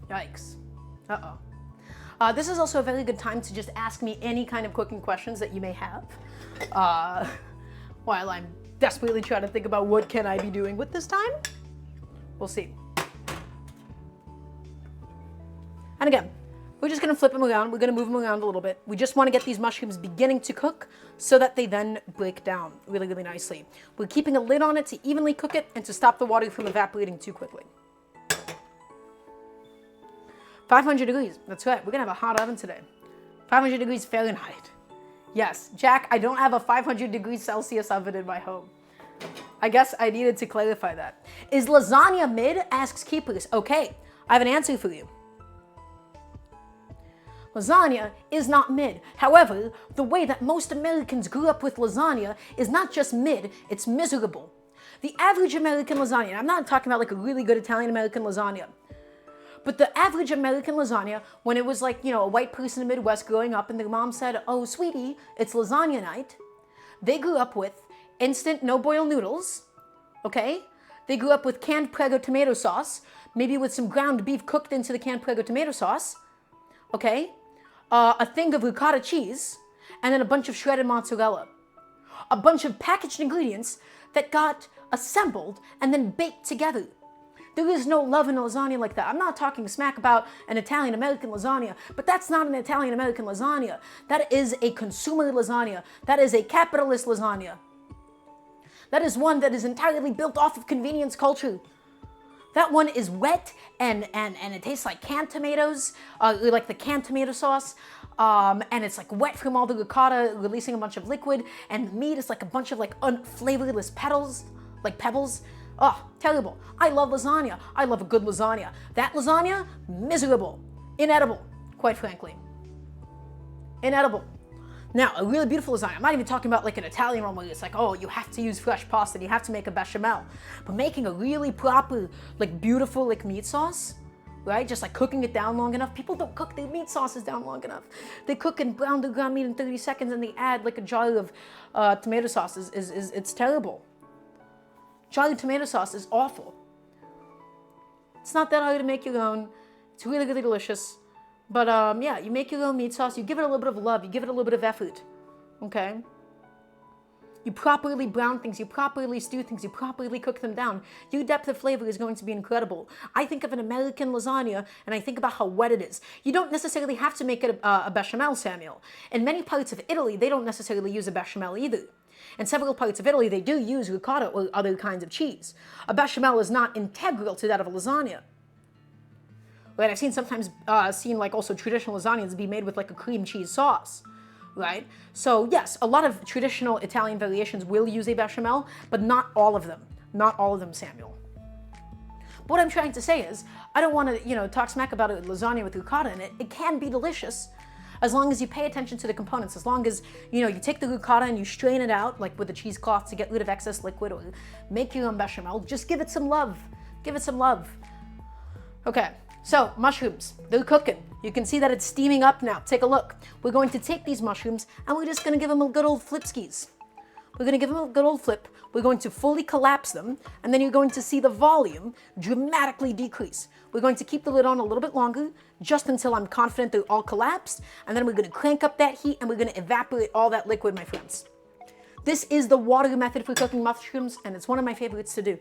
Yikes. This is also a very good time to just ask me any kind of cooking questions that you may have. While I'm desperately trying to think about what can I be doing with this time. We'll see. And again, we're just gonna flip them around. We're gonna move them around a little bit. We just wanna get these mushrooms beginning to cook so that they then break down really, really nicely. We're keeping a lid on it to evenly cook it and to stop the water from evaporating too quickly. 500 degrees, that's right. We're gonna have a hot oven today. 500 degrees Fahrenheit. Yes, Jack, I don't have a 500 degrees Celsius oven in my home. I guess I needed to clarify that. Is lasagna mid? Asks Keepers. Okay, I have an answer for you. Lasagna is not mid. However, the way that most Americans grew up with lasagna is not just mid, it's miserable. The average American lasagna, and I'm not talking about like a really good Italian American lasagna, but the average American lasagna, when it was like, you know, a white person in the Midwest growing up and their mom said, oh, sweetie, it's lasagna night, they grew up with instant no-boil noodles, okay? They grew up with canned Prego tomato sauce, maybe with some ground beef cooked into the canned Prego tomato sauce, okay? A thing of ricotta cheese, and then a bunch of shredded mozzarella. A bunch of packaged ingredients that got assembled and then baked together. There is no love in a lasagna like that. I'm not talking smack about an Italian-American lasagna, but that's not an Italian-American lasagna. That is a consumer lasagna. That is a capitalist lasagna. That is one that is entirely built off of convenience culture. That one is wet and it tastes like canned tomatoes, like the canned tomato sauce, and it's like wet from all the ricotta, releasing a bunch of liquid, and the meat is like a bunch of like flavorless pebbles. Oh, terrible. I love lasagna. I love a good lasagna. That lasagna, miserable, inedible, quite frankly. Inedible. Now, a really beautiful lasagna, I'm not even talking about like an Italian one where it's like, oh, you have to use fresh pasta and you have to make a bechamel. But making a really proper, like beautiful like meat sauce, right? Just like cooking it down long enough. People don't cook their meat sauces down long enough. They cook and brown the ground meat in 30 seconds and they add like a jar of tomato sauce. It's terrible. Jar of tomato sauce is awful. It's not that hard to make your own. It's really, really delicious. But yeah, you make your own meat sauce, you give it a little bit of love, you give it a little bit of effort, okay? You properly brown things, you properly stew things, you properly cook them down. Your depth of flavor is going to be incredible. I think of an American lasagna and I think about how wet it is. You don't necessarily have to make it a bechamel, Samuel. In many parts of Italy, they don't necessarily use a bechamel either. In several parts of Italy, they do use ricotta or other kinds of cheese. A bechamel is not integral to that of a lasagna. Right, I've sometimes seen like also traditional lasagnas be made with like a cream cheese sauce, right? So yes, a lot of traditional Italian variations will use a bechamel, but not all of them. Not all of them, Samuel. But what I'm trying to say is, I don't want to, talk smack about a lasagna with ricotta in it. It can be delicious, as long as you pay attention to the components, as long as, you take the ricotta and you strain it out, like with a cheesecloth to get rid of excess liquid, or make your own bechamel. Just give it some love. Give it some love. Okay, so mushrooms, they're cooking. You can see that it's steaming up now. Take a look. We're going to take these mushrooms and we're just gonna give them a good old flip skis. We're gonna give them a good old flip. We're going to fully collapse them, and then you're going to see the volume dramatically decrease. We're going to keep the lid on a little bit longer, just until I'm confident they're all collapsed, and then we're gonna crank up that heat and we're gonna evaporate all that liquid, my friends. This is the water method for cooking mushrooms, and it's one of my favorites to do.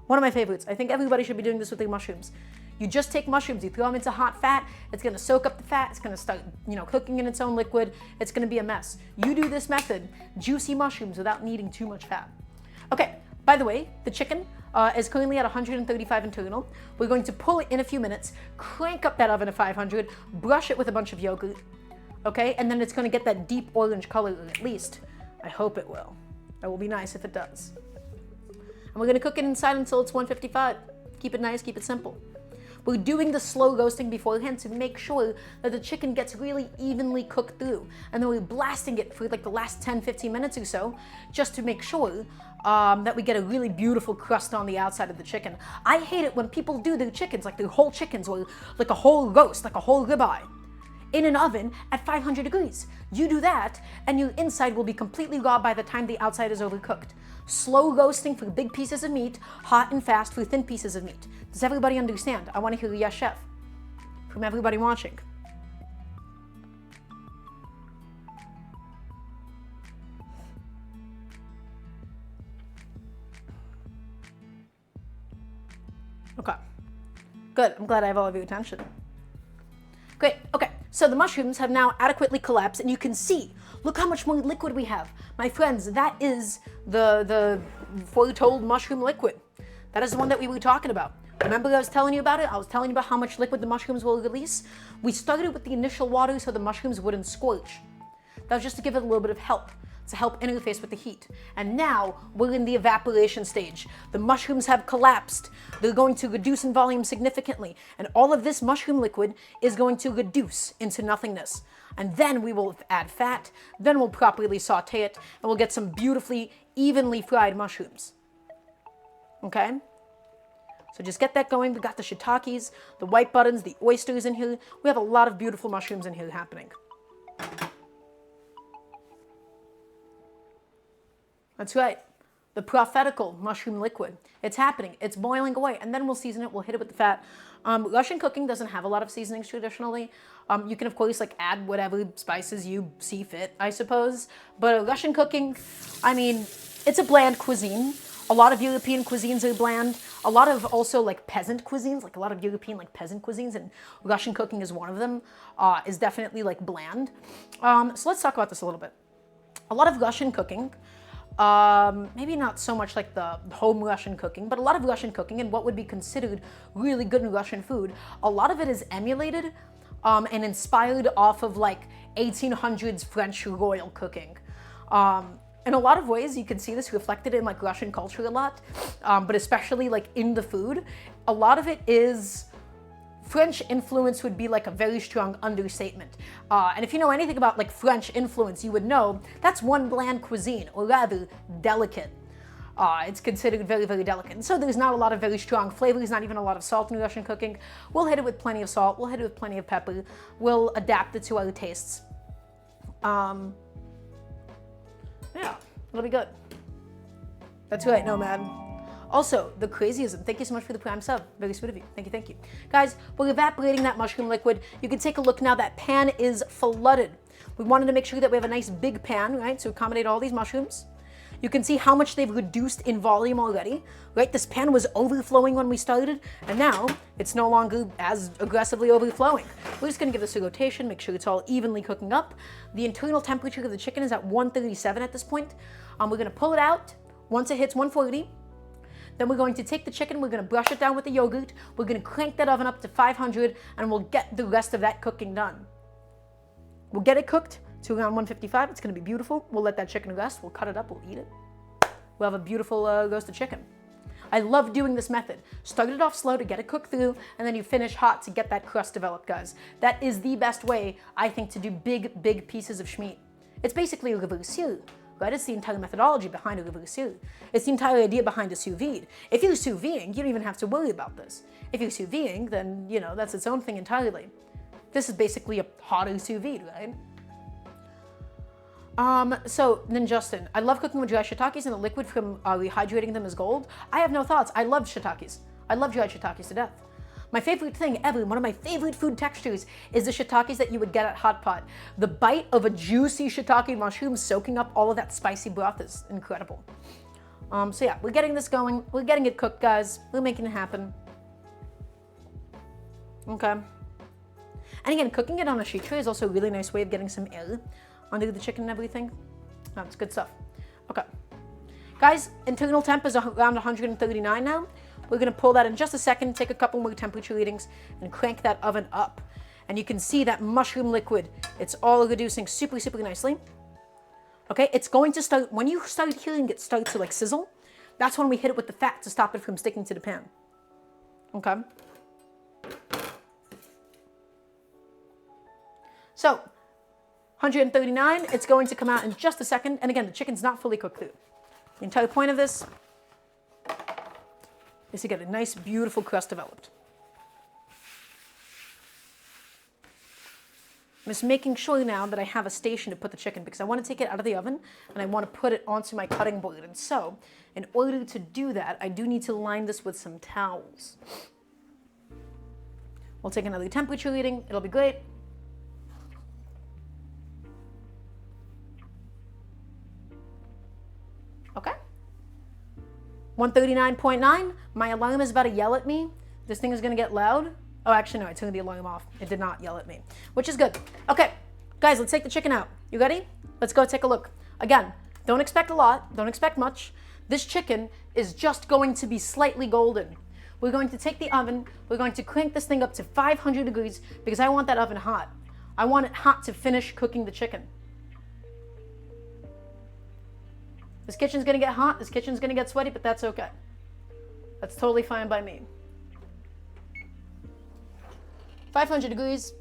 One of my favorites. I think everybody should be doing this with their mushrooms. You just take mushrooms, you throw them into hot fat, it's gonna soak up the fat, it's gonna start, cooking in its own liquid, it's gonna be a mess. You do this method, juicy mushrooms without needing too much fat. Okay, by the way, the chicken is currently at 135 internal. We're going to pull it in a few minutes, crank up that oven to 500, brush it with a bunch of yogurt, okay? And then it's gonna get that deep orange color, at least. I hope it will. That will be nice if it does. And we're gonna cook it inside until it's 155. Keep it nice, keep it simple. We're doing the slow roasting beforehand to make sure that the chicken gets really evenly cooked through. And then we're blasting it for like the last 10, 15 minutes or so, just to make sure that we get a really beautiful crust on the outside of the chicken. I hate it when people do their chickens, like their whole chickens, or like a whole roast, like a whole ribeye, in an oven at 500 degrees. You do that, and your inside will be completely raw by the time the outside is overcooked. Slow roasting for big pieces of meat, hot and fast for thin pieces of meat. Does everybody understand? I want to hear a yes, chef, from everybody watching. Okay, good. I'm glad I have all of your attention. Great, okay. So the mushrooms have now adequately collapsed, and you can see, look how much more liquid we have. My friends, that is the foretold mushroom liquid. That is the one that we were talking about. Remember I was telling you about it? I was telling you about how much liquid the mushrooms will release. We started with the initial water so the mushrooms wouldn't scorch. That was just to give it a little bit of help, to help interface with the heat. And now we're in the evaporation stage. The mushrooms have collapsed. They're going to reduce in volume significantly. And all of this mushroom liquid is going to reduce into nothingness. And then we will add fat, then we'll properly saute it, and we'll get some beautifully, evenly fried mushrooms. Okay? So just get that going. We got the shiitakes, the white buttons, the oysters in here. We have a lot of beautiful mushrooms in here happening. That's right. The prophetical mushroom liquid. It's happening. It's boiling away. And then we'll season it. We'll hit it with the fat. Russian cooking doesn't have a lot of seasonings traditionally. You can, of course, add whatever spices you see fit, I suppose. But Russian cooking, I mean, it's a bland cuisine. A lot of European cuisines are bland. A lot of also peasant cuisines, a lot of European peasant cuisines, and Russian cooking is one of them, is definitely bland. So let's talk about this a little bit. A lot of Russian cooking, maybe not so much like the home Russian cooking, but a lot of Russian cooking and what would be considered really good Russian food, a lot of it is emulated and inspired off of 1800s French royal cooking. In a lot of ways, you can see this reflected in Russian culture a lot, but especially in the food. A lot of it is French influence would be a very strong understatement. And if you know anything about French influence, you would know that's one bland cuisine, or rather delicate. It's considered very, very delicate. And so there's not a lot of very strong flavors, not even a lot of salt in Russian cooking. We'll hit it with plenty of salt, we'll hit it with plenty of pepper, we'll adapt it to our tastes. Yeah, it'll be good. That's right, Nomad. Also, the crazyism. Thank you so much for the prime sub. Very sweet of you. Thank you, thank you. Guys, we're evaporating that mushroom liquid. You can take a look now. That pan is flooded. We wanted to make sure that we have a nice big pan, right, to accommodate all these mushrooms. You can see how much they've reduced in volume already, right? This pan was overflowing when we started, and now it's no longer as aggressively overflowing. We're just gonna give this a rotation, make sure it's all evenly cooking up. The internal temperature of the chicken is at 137 at this point. We're gonna pull it out. Once it hits 140, then we're going to take the chicken, we're gonna brush it down with the yogurt, we're gonna crank that oven up to 500, and we'll get the rest of that cooking done. We'll get it cooked to around 155, it's gonna be beautiful. We'll let that chicken rest, we'll cut it up, we'll eat it. We'll have a beautiful roasted chicken. I love doing this method. Start it off slow to get it cooked through, and then you finish hot to get that crust developed, guys. That is the best way, I think, to do big, big pieces of schmeat. It's basically a reverse right? It's the entire methodology behind a reverse sear. It's the entire idea behind a sous vide. If you're sous videing, you don't even have to worry about this. If you're sous videing, then, you know, that's its own thing entirely. This is basically a hotter sous vide, right? So then Justin, I love cooking with dry shiitakes and the liquid from rehydrating them is gold. I have no thoughts. I love shiitakes. I love dried shiitakes to death. My favorite thing ever, one of my favorite food textures is the shiitakes that you would get at Hot Pot. The bite of a juicy shiitake mushroom soaking up all of that spicy broth is incredible. So yeah, we're getting this going. We're getting it cooked, guys. We're making it happen. Okay. And again, cooking it on a sheet tray is also a really nice way of getting some air under the chicken and everything. That's good stuff. Okay. Guys, internal temp is around 139 now. We're gonna pull that in just a second, take a couple more temperature readings, and crank that oven up. And you can see that mushroom liquid, it's all reducing super, super nicely. Okay, it's going to start, when you start hearing it start to like sizzle, that's when we hit it with the fat to stop it from sticking to the pan. Okay. So, 139, it's going to come out in just a second. And again, the chicken's not fully cooked through. The entire point of this is to get a nice, beautiful crust developed. I'm just making sure now that I have a station to put the chicken because I want to take it out of the oven and I want to put it onto my cutting board. And so, in order to do that, I do need to line this with some towels. We'll take another temperature reading. It'll be great. Okay. 139.9. My alarm is about to yell at me. This thing is going to get loud. Oh, actually, no, I turned the alarm off. It did not yell at me, which is good. Okay, guys, let's take the chicken out. You ready? Let's go take a look. Again, don't expect a lot. Don't expect much. This chicken is just going to be slightly golden. We're going to take the oven. We're going to crank this thing up to 500 degrees because I want that oven hot. I want it hot to finish cooking the chicken. This kitchen's gonna get hot, this kitchen's gonna get sweaty, but that's okay. That's totally fine by me. 500 degrees,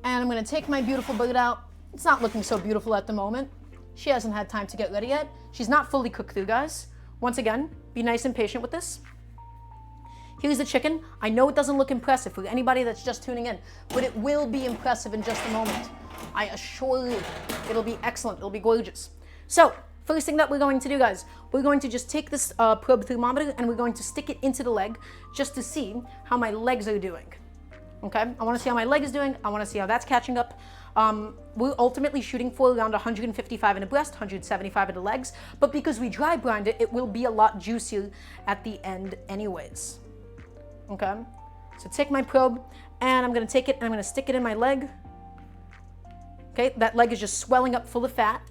and I'm gonna take my beautiful bird out. It's not looking so beautiful at the moment. She hasn't had time to get ready yet. She's not fully cooked through, guys. Once again, be nice and patient with this. Here's the chicken. I know it doesn't look impressive for anybody that's just tuning in, but it will be impressive in just a moment. I assure you, it'll be excellent, it'll be gorgeous. So, first thing that we're going to do, guys, we're going to just take this probe thermometer and we're going to stick it into the leg just to see how my legs are doing. Okay, I want to see how my leg is doing. I want to see how that's catching up. We're ultimately shooting for around 155 in the breast, 175 in the legs, but because we dry brined it, it will be a lot juicier at the end anyways. Okay, so take my probe and I'm going to take it and I'm going to stick it in my leg. Okay, that leg is just swelling up full of fat.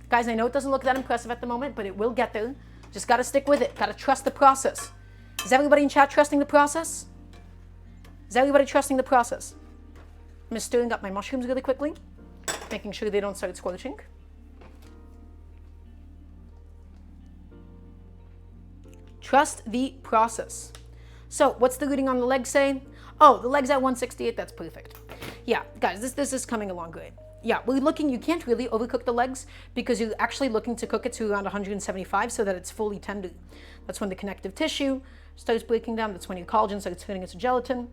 Guys, I know it doesn't look that impressive at the moment, but it will get there. Just got to stick with it. Got to trust the process. Is everybody in chat trusting the process? Is everybody trusting the process? I'm just stirring up my mushrooms really quickly, making sure they don't start scorching. Trust the process. So, what's the reading on the leg say? Oh, the leg's at 168. That's perfect. Yeah, guys, this is coming along great. Yeah, we're looking, you can't really overcook the legs because you're actually looking to cook it to around 175 so that it's fully tender. That's when the connective tissue starts breaking down. That's when your collagen starts turning into gelatin.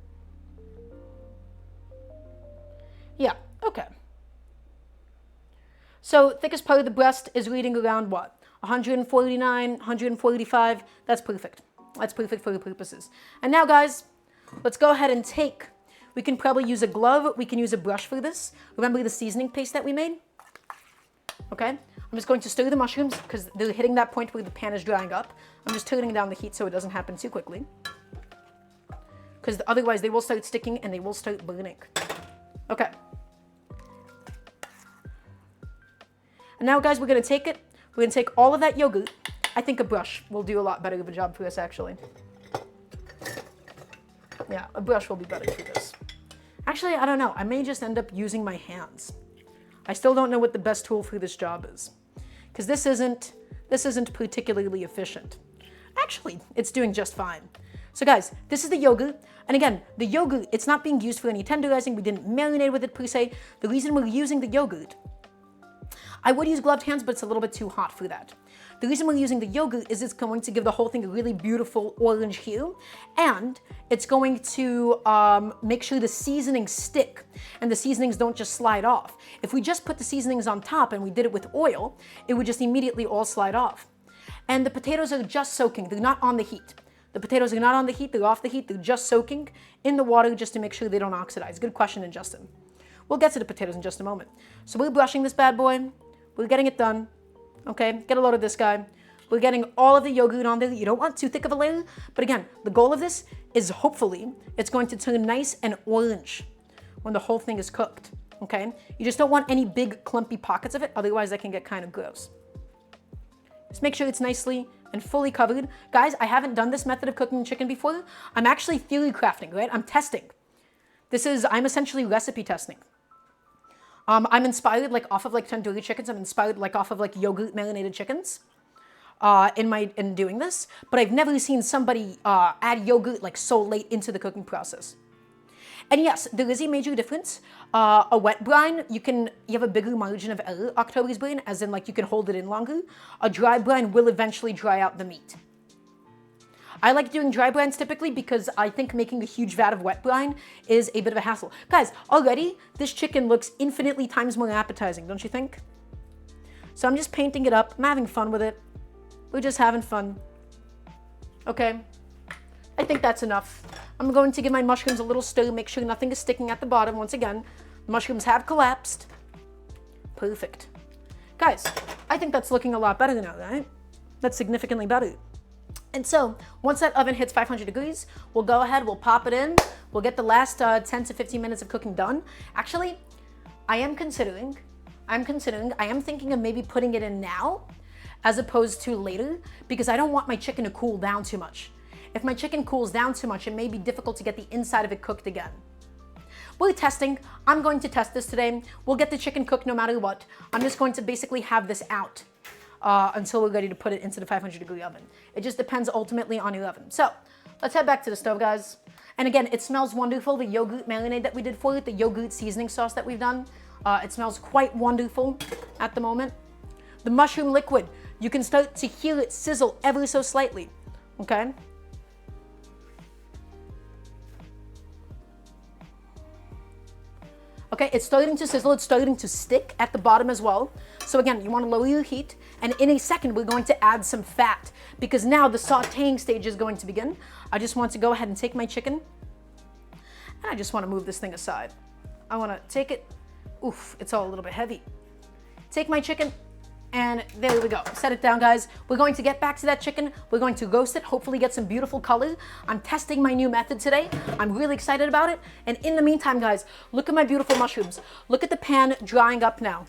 Yeah, okay. So thickest part of the breast is reading around what? 149, 145. That's perfect. That's perfect for the purposes. And now, guys, let's go ahead and take. We can probably use a glove. We can use a brush for this. Remember the seasoning paste that we made? Okay. I'm just going to stir the mushrooms because they're hitting that point where the pan is drying up. I'm just turning down the heat so it doesn't happen too quickly. Because otherwise they will start sticking and they will start burning. Okay. And now, guys, we're going to take it. We're going to take all of that yogurt. I think a brush will do a lot better of a job for us, actually. Yeah, a brush will be better for this. Actually, I don't know. I may just end up using my hands. I still don't know what the best tool for this job is. Because this isn't particularly efficient. Actually, it's doing just fine. So guys, this is the yogurt. And again, the yogurt, it's not being used for any tenderizing. We didn't marinate with it per se. The reason we're using the yogurt, I would use gloved hands, but it's a little bit too hot for that. The reason we're using the yogurt is it's going to give the whole thing a really beautiful orange hue, and it's going to make sure the seasonings stick and the seasonings don't just slide off. If we just put the seasonings on top and we did it with oil, it would just immediately all slide off. And the potatoes are just soaking, they're not on the heat. The potatoes are not on the heat, they're off the heat, they're just soaking in the water just to make sure they don't oxidize. Good question, Justin. We'll get to the potatoes in just a moment. So we're brushing this bad boy, we're getting it done. Okay, get a load of this guy. We're getting all of the yogurt on there. You don't want too thick of a layer, but again, the goal of this is hopefully it's going to turn nice and orange when the whole thing is cooked, okay? You just don't want any big clumpy pockets of it, otherwise that can get kind of gross. Just make sure it's nicely and fully covered. Guys, I haven't done this method of cooking chicken before. I'm actually theory crafting, right? I'm testing. I'm essentially recipe testing. I'm inspired like off of like tandoori chickens. I'm inspired like off of like yogurt marinated chickens in doing this. But I've never seen somebody add yogurt like so late into the cooking process. And yes, there is a major difference. A wet brine, you have a bigger margin of error. October's brine, as in like you can hold it in longer. A dry brine will eventually dry out the meat. I like doing dry brines typically because I think making a huge vat of wet brine is a bit of a hassle. Guys, already this chicken looks infinitely times more appetizing, don't you think? So I'm just painting it up. I'm having fun with it. We're just having fun. Okay, I think that's enough. I'm going to give my mushrooms a little stir, make sure nothing is sticking at the bottom. Once again, the mushrooms have collapsed. Perfect. Guys, I think that's looking a lot better now, right? That's significantly better. And so, once that oven hits 500 degrees, we'll go ahead, we'll pop it in, we'll get the last 10 to 15 minutes of cooking done. Actually, I am thinking of maybe putting it in now, as opposed to later, because I don't want my chicken to cool down too much. If my chicken cools down too much, it may be difficult to get the inside of it cooked again. We're testing. I'm going to test this today. We'll get the chicken cooked no matter what. I'm just going to basically have this out until we're ready to put it into the 500 degree oven. It just depends ultimately on your oven. So let's head back to the stove, guys. And again, it smells wonderful. The yogurt marinade that we did for it, the yogurt seasoning sauce that we've done, it smells quite wonderful at the moment. The mushroom liquid, you can start to hear it sizzle ever so slightly, okay? Okay, it's starting to sizzle, it's starting to stick at the bottom as well. So again, you want to lower your heat, and in a second, we're going to add some fat, because now the sauteing stage is going to begin. I just want to go ahead and take my chicken, and I just want to move this thing aside. I want to take it, oof, it's all a little bit heavy. Take my chicken, and there we go. Set it down, guys. We're going to get back to that chicken. We're going to roast it, hopefully get some beautiful color. I'm testing my new method today. I'm really excited about it. And in the meantime, guys, look at my beautiful mushrooms. Look at the pan drying up now.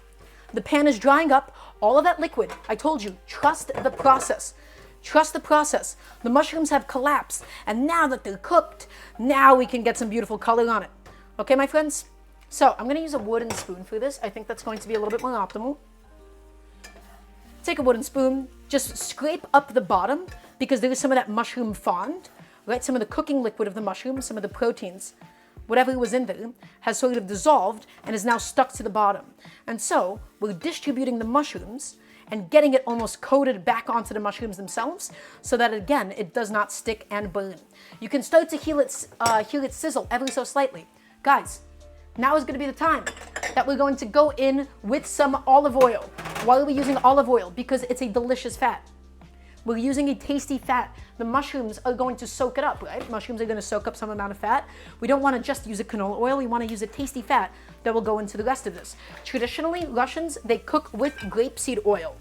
The pan is drying up. All of that liquid, I told you, trust the process. Trust the process. The mushrooms have collapsed. And now that they're cooked, now we can get some beautiful color on it. Okay, my friends? So I'm gonna use a wooden spoon for this. I think that's going to be a little bit more optimal. Take a wooden spoon, just scrape up the bottom because there is some of that mushroom fond, right? Some of the cooking liquid of the mushroom, some of the proteins, whatever was in there has sort of dissolved and is now stuck to the bottom. And so we're distributing the mushrooms and getting it almost coated back onto the mushrooms themselves so that again, it does not stick and burn. You can start to hear it sizzle ever so slightly. Guys, now is going to be the time that we're going to go in with some olive oil. Why are we using olive oil? Because it's a delicious fat. We're using a tasty fat. The mushrooms are going to soak it up, right? Mushrooms are going to soak up some amount of fat. We don't want to just use a canola oil. We want to use a tasty fat that will go into the rest of this. Traditionally, Russians, they cook with grapeseed oil.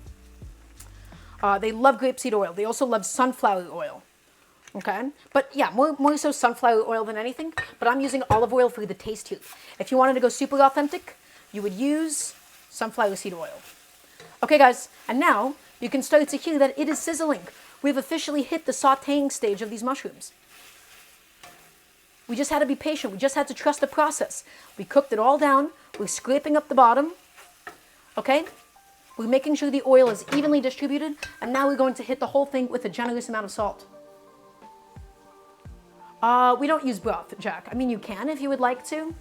They love grapeseed oil. They also love sunflower oil. Okay, but yeah, more so sunflower oil than anything, but I'm using olive oil for the taste here. If you wanted to go super authentic, you would use sunflower seed oil. Okay guys, and now you can start to hear that it is sizzling. We've officially hit the sauteing stage of these mushrooms. We just had to be patient, we just had to trust the process. We cooked it all down, we're scraping up the bottom, okay? We're making sure the oil is evenly distributed, and now we're going to hit the whole thing with a generous amount of salt. We don't use broth, Jack. I mean, you can if you would like to.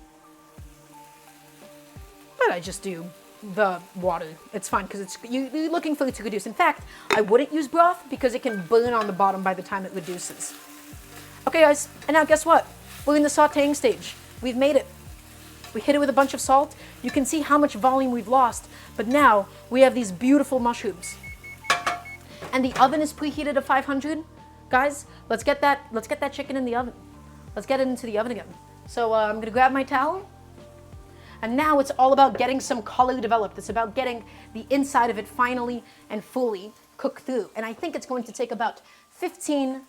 But I just do. the water. It's fine because you're looking for it to reduce. In fact, I wouldn't use broth because it can burn on the bottom by the time it reduces. Okay, guys, and now guess what? We're in the sauteing stage. We've made it. We hit it with a bunch of salt. You can see how much volume we've lost, but now we have these beautiful mushrooms. And the oven is preheated at 500. Guys, let's get that chicken in the oven. Let's get it into the oven again. So I'm gonna grab my towel. And now it's all about getting some color developed. It's about getting the inside of it finally and fully cooked through. And I think it's going to take about 15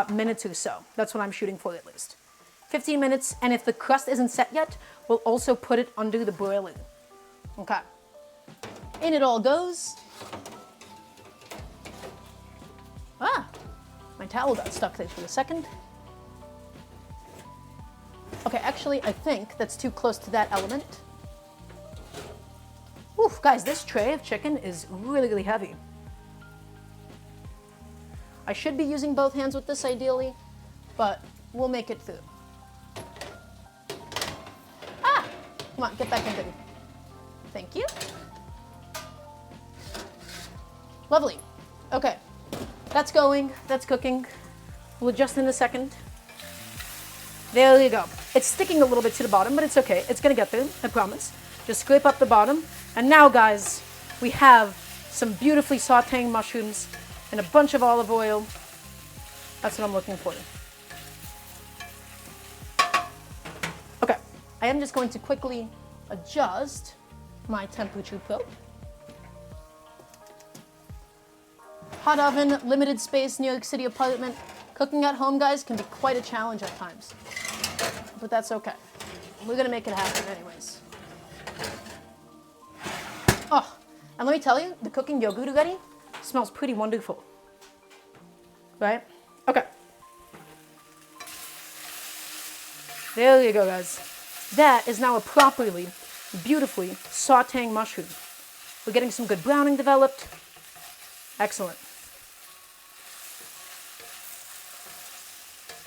minutes or so. That's what I'm shooting for at least. 15 minutes, and if the crust isn't set yet, we'll also put it under the broiler. Okay. In it all goes. Ah, my towel got stuck there for a second. Okay, actually, I think that's too close to that element. Oof, guys, this tray of chicken is really, really heavy. I should be using both hands with this ideally, but we'll make it through. Ah! Come on, get back in there. Thank you. Lovely. Okay, that's going, that's cooking. We'll adjust in a second. There you go. It's sticking a little bit to the bottom, but it's okay. It's gonna get there, I promise. Just scrape up the bottom. And now, guys, we have some beautifully sauteing mushrooms and a bunch of olive oil. That's what I'm looking for. Okay, I am just going to quickly adjust my temperature probe. Hot oven, limited space, New York City apartment. Cooking at home, guys, can be quite a challenge at times. But that's okay. We're gonna make it happen anyways. Oh, and let me tell you, the cooking yogurt already smells pretty wonderful. Right? Okay. There you go, guys. That is now a properly, beautifully sauteing mushroom. We're getting some good browning developed. Excellent.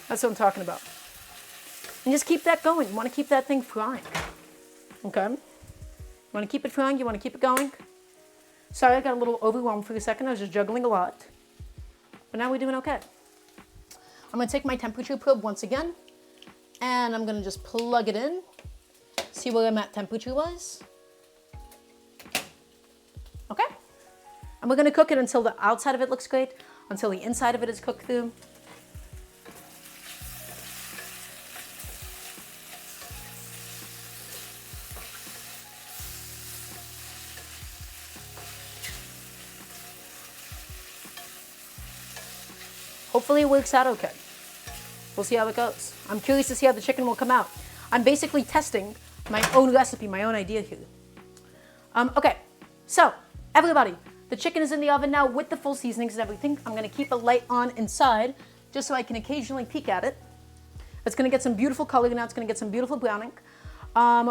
That's what I'm talking about. And just keep that going. You want to keep that thing frying. Okay? You want to keep it frying? You want to keep it going? Sorry, I got a little overwhelmed for a second. I was just juggling a lot. But now we're doing okay. I'm going to take my temperature probe once again. And I'm going to just plug it in. See where I'm at temperature-wise. Okay? And we're going to cook it until the outside of it looks great. Until the inside of it is cooked through. Hopefully it works out okay. We'll see how it goes. I'm curious to see how the chicken will come out. I'm basically testing my own recipe, my own idea here. Okay, so everybody, the chicken is in the oven now with the full seasonings and everything. I'm gonna keep a light on inside just so I can occasionally peek at it. It's gonna get some beautiful color now. It's gonna get some beautiful browning.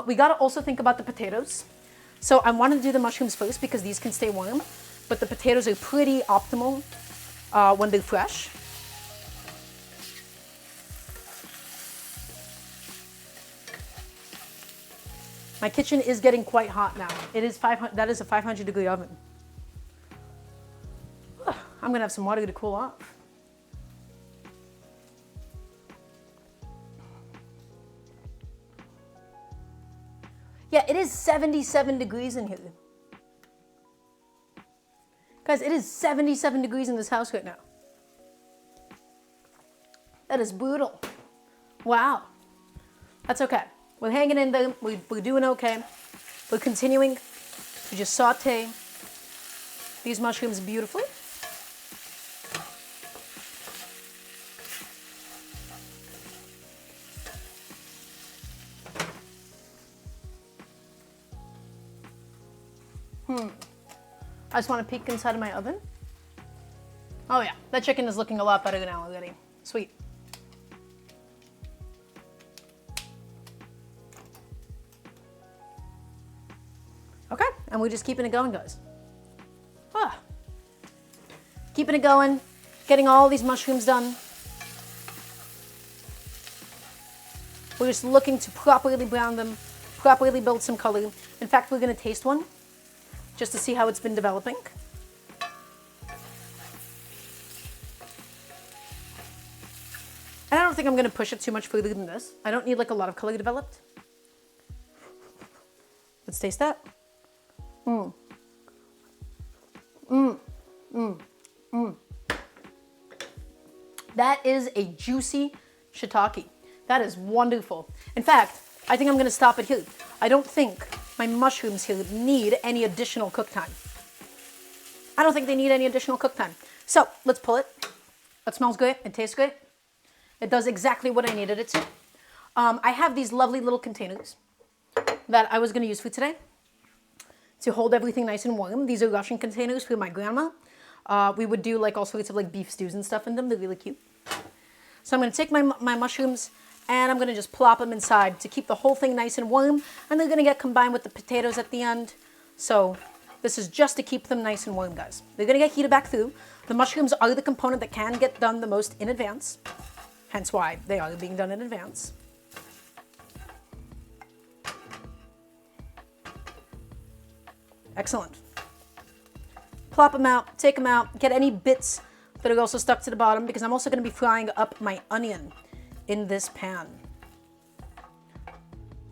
We gotta also think about the potatoes. So I wanted to do the mushrooms first because these can stay warm, but the potatoes are pretty optimal when they're fresh. My kitchen is getting quite hot now. It is that is a 500-degree oven. I'm gonna have some water to cool off. Yeah, it is 77 degrees in here. Guys, it is 77 degrees in this house right now. That is brutal. Wow. That's okay. We're hanging in there. We're doing okay. We're continuing to just saute these mushrooms beautifully. I just want to peek inside of my oven. Oh yeah, that chicken is looking a lot better now already. Sweet. Okay, and we're just keeping it going, guys. Keeping it going, getting all these mushrooms done. We're just looking to properly brown them, properly build some color. In fact, we're gonna taste one just to see how it's been developing. And I don't think I'm gonna push it too much further than this. I don't need like a lot of color developed. Let's taste that. That is a juicy shiitake. That is wonderful. In fact, I think I'm gonna stop it here. I don't think my mushrooms here need any additional cook time. I don't think they need any additional cook time. So let's pull it. It smells great, it tastes great. It does exactly what I needed it to. I have these lovely little containers that I was gonna use for today to hold everything nice and warm. These are Russian containers for my grandma. We would do like all sorts of like beef stews and stuff in them. They're really cute. So I'm gonna take my mushrooms and I'm gonna just plop them inside to keep the whole thing nice and warm, and they're gonna get combined with the potatoes at the end. So this is just to keep them nice and warm, guys. They're gonna get heated back through. The mushrooms are the component that can get done the most in advance, hence why they are being done in advance. Excellent. Plop them out, take them out, get any bits that are also stuck to the bottom, because I'm also gonna be frying up my onion in this pan.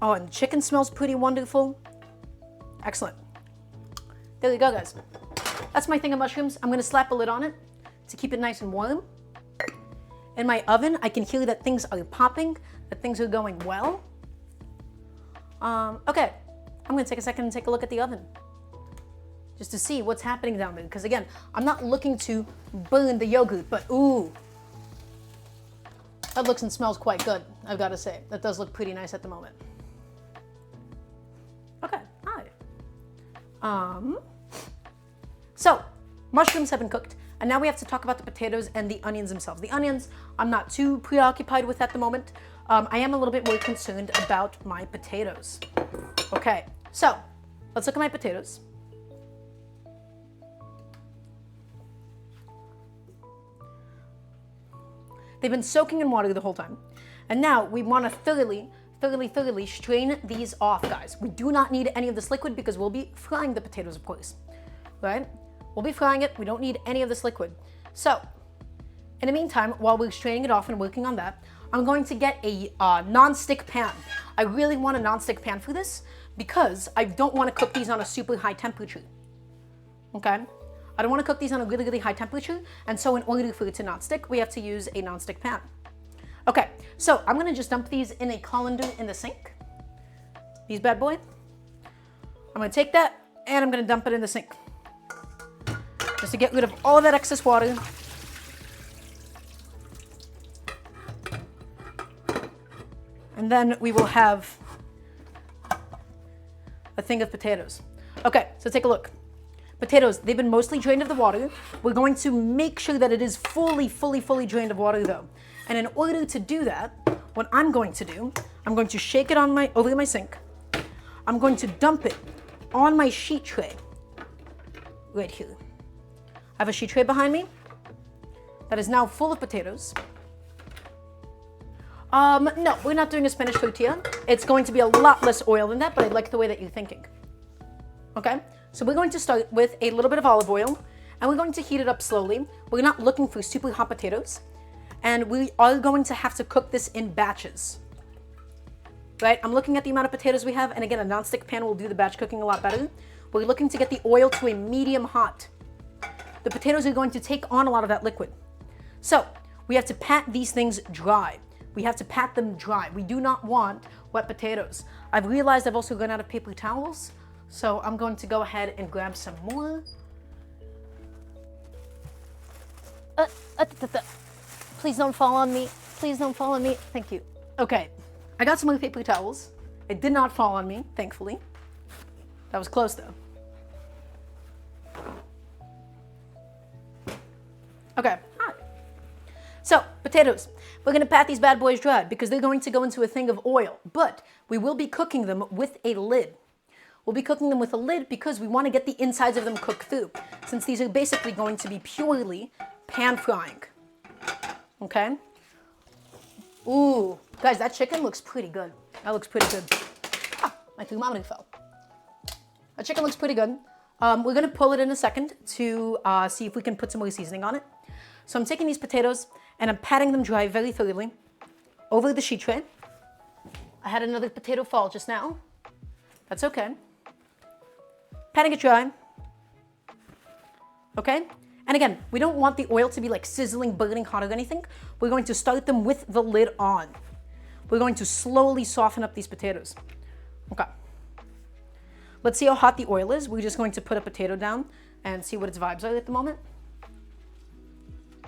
Oh, and the chicken smells pretty wonderful. Excellent. There you go, guys. That's my thing of mushrooms. I'm gonna slap a lid on it to keep it nice and warm. In my oven, I can hear that things are popping, that things are going well. Okay, I'm gonna take a second and take a look at the oven, just to see what's happening down there. Because again, I'm not looking to burn the yogurt, but ooh, that looks and smells quite good, I've got to say. That does look pretty nice at the moment. Okay, hi. So, mushrooms have been cooked, and now we have to talk about the potatoes and the onions themselves. The onions, I'm not too preoccupied with at the moment. I am a little bit more concerned about my potatoes. Okay, so let's look at my potatoes. They've been soaking in water the whole time. And now we want to thoroughly strain these off, guys. We do not need any of this liquid because we'll be frying the potatoes, of course. Right? We'll be frying it. We don't need any of this liquid. So, in the meantime, while we're straining it off and working on that, I'm going to get a non-stick pan. I really want a non-stick pan for this because I don't want to cook these on a super high temperature. Okay? I don't want to cook these on a really high temperature, and so in order for it to not stick, we have to use a non-stick pan. Okay, so I'm gonna just dump these in a colander in the sink. These bad boy. I'm gonna take that and I'm gonna dump it in the sink, just to get rid of all of that excess water. And then we will have a thing of potatoes. Okay, so take a look. Potatoes, they've been mostly drained of the water. We're going to make sure that it is fully drained of water though. And in order to do that, what I'm going to do, I'm going to shake it on over my sink. I'm going to dump it on my sheet tray right here. I have a sheet tray behind me that is now full of potatoes. No, we're not doing a Spanish tortilla. It's going to be a lot less oil than that, but I like the way that you're thinking. Okay? So we're going to start with a little bit of olive oil, and we're going to heat it up slowly. We're not looking for super hot potatoes, and we are going to have to cook this in batches. Right? I'm looking at the amount of potatoes we have, and again, a non-stick pan will do the batch cooking a lot better. We're looking to get the oil to a medium hot. The potatoes are going to take on a lot of that liquid. So we have to pat these things dry. We have to pat them dry. We do not want wet potatoes. I've realized I've also run out of paper towels, so I'm going to go ahead and grab some more. Please don't fall on me. Please don't fall on me. Thank you. Okay, I got some more paper towels. It did not fall on me, thankfully. That was close though. Okay, hi. So, potatoes. We're gonna pat these bad boys dry because they're going to go into a thing of oil, but we will be cooking them with a lid. We'll be cooking them with a lid because we want to get the insides of them cooked through, since these are basically going to be purely pan frying. Okay? Ooh, guys, that chicken looks pretty good. That looks pretty good. Ah, My thermometer fell. The chicken looks pretty good. We're gonna pull it in a second to see if we can put some more seasoning on it. So I'm taking these potatoes and I'm patting them dry very thoroughly over the sheet tray. I had another potato fall just now. That's okay. Patting it dry. Okay? And again, we don't want the oil to be like sizzling, burning hot or anything. We're going to start them with the lid on. We're going to slowly soften up these potatoes. Okay. Let's see how hot the oil is. We're just going to put a potato down and see what its vibes are at the moment.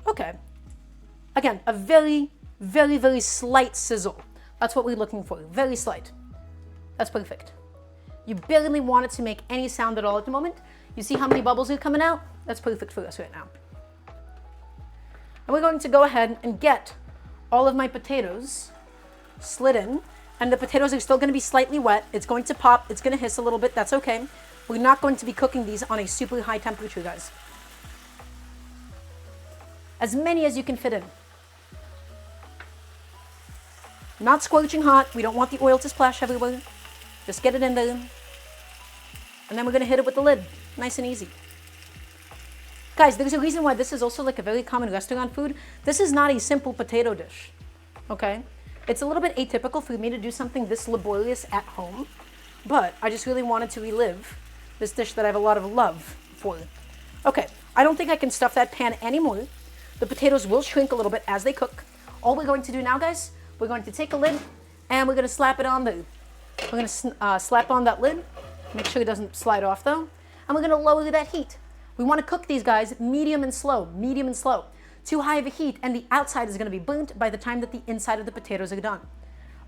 Okay. Again, a very, very, very slight sizzle. That's what we're looking for. Very slight. That's perfect. You barely want it to make any sound at all at the moment. You see how many bubbles are coming out? That's perfect for us right now. And we're going to go ahead and get all of my potatoes slid in. And the potatoes are still going to be slightly wet. It's going to pop. It's going to hiss a little bit. That's okay. We're not going to be cooking these on a super high temperature, guys. As many as you can fit in. Not scorching hot. We don't want the oil to splash everywhere. Just get it in there. And then we're going to hit it with the lid. Nice and easy. Guys, there's a reason why this is also like a very common restaurant food. This is not a simple potato dish. Okay? It's a little bit atypical for me to do something this laborious at home. But I just really wanted to relive this dish that I have a lot of love for. Okay, I don't think I can stuff that pan anymore. The potatoes will shrink a little bit as they cook. All we're going to do now, guys, we're going to take a lid and we're going to slap it on the... We're going to slap on that lid. Make sure it doesn't slide off though. And we're going to lower that heat. We want to cook these guys medium and slow, medium and slow. Too high of a heat and the outside is going to be burnt by the time that the inside of the potatoes are done.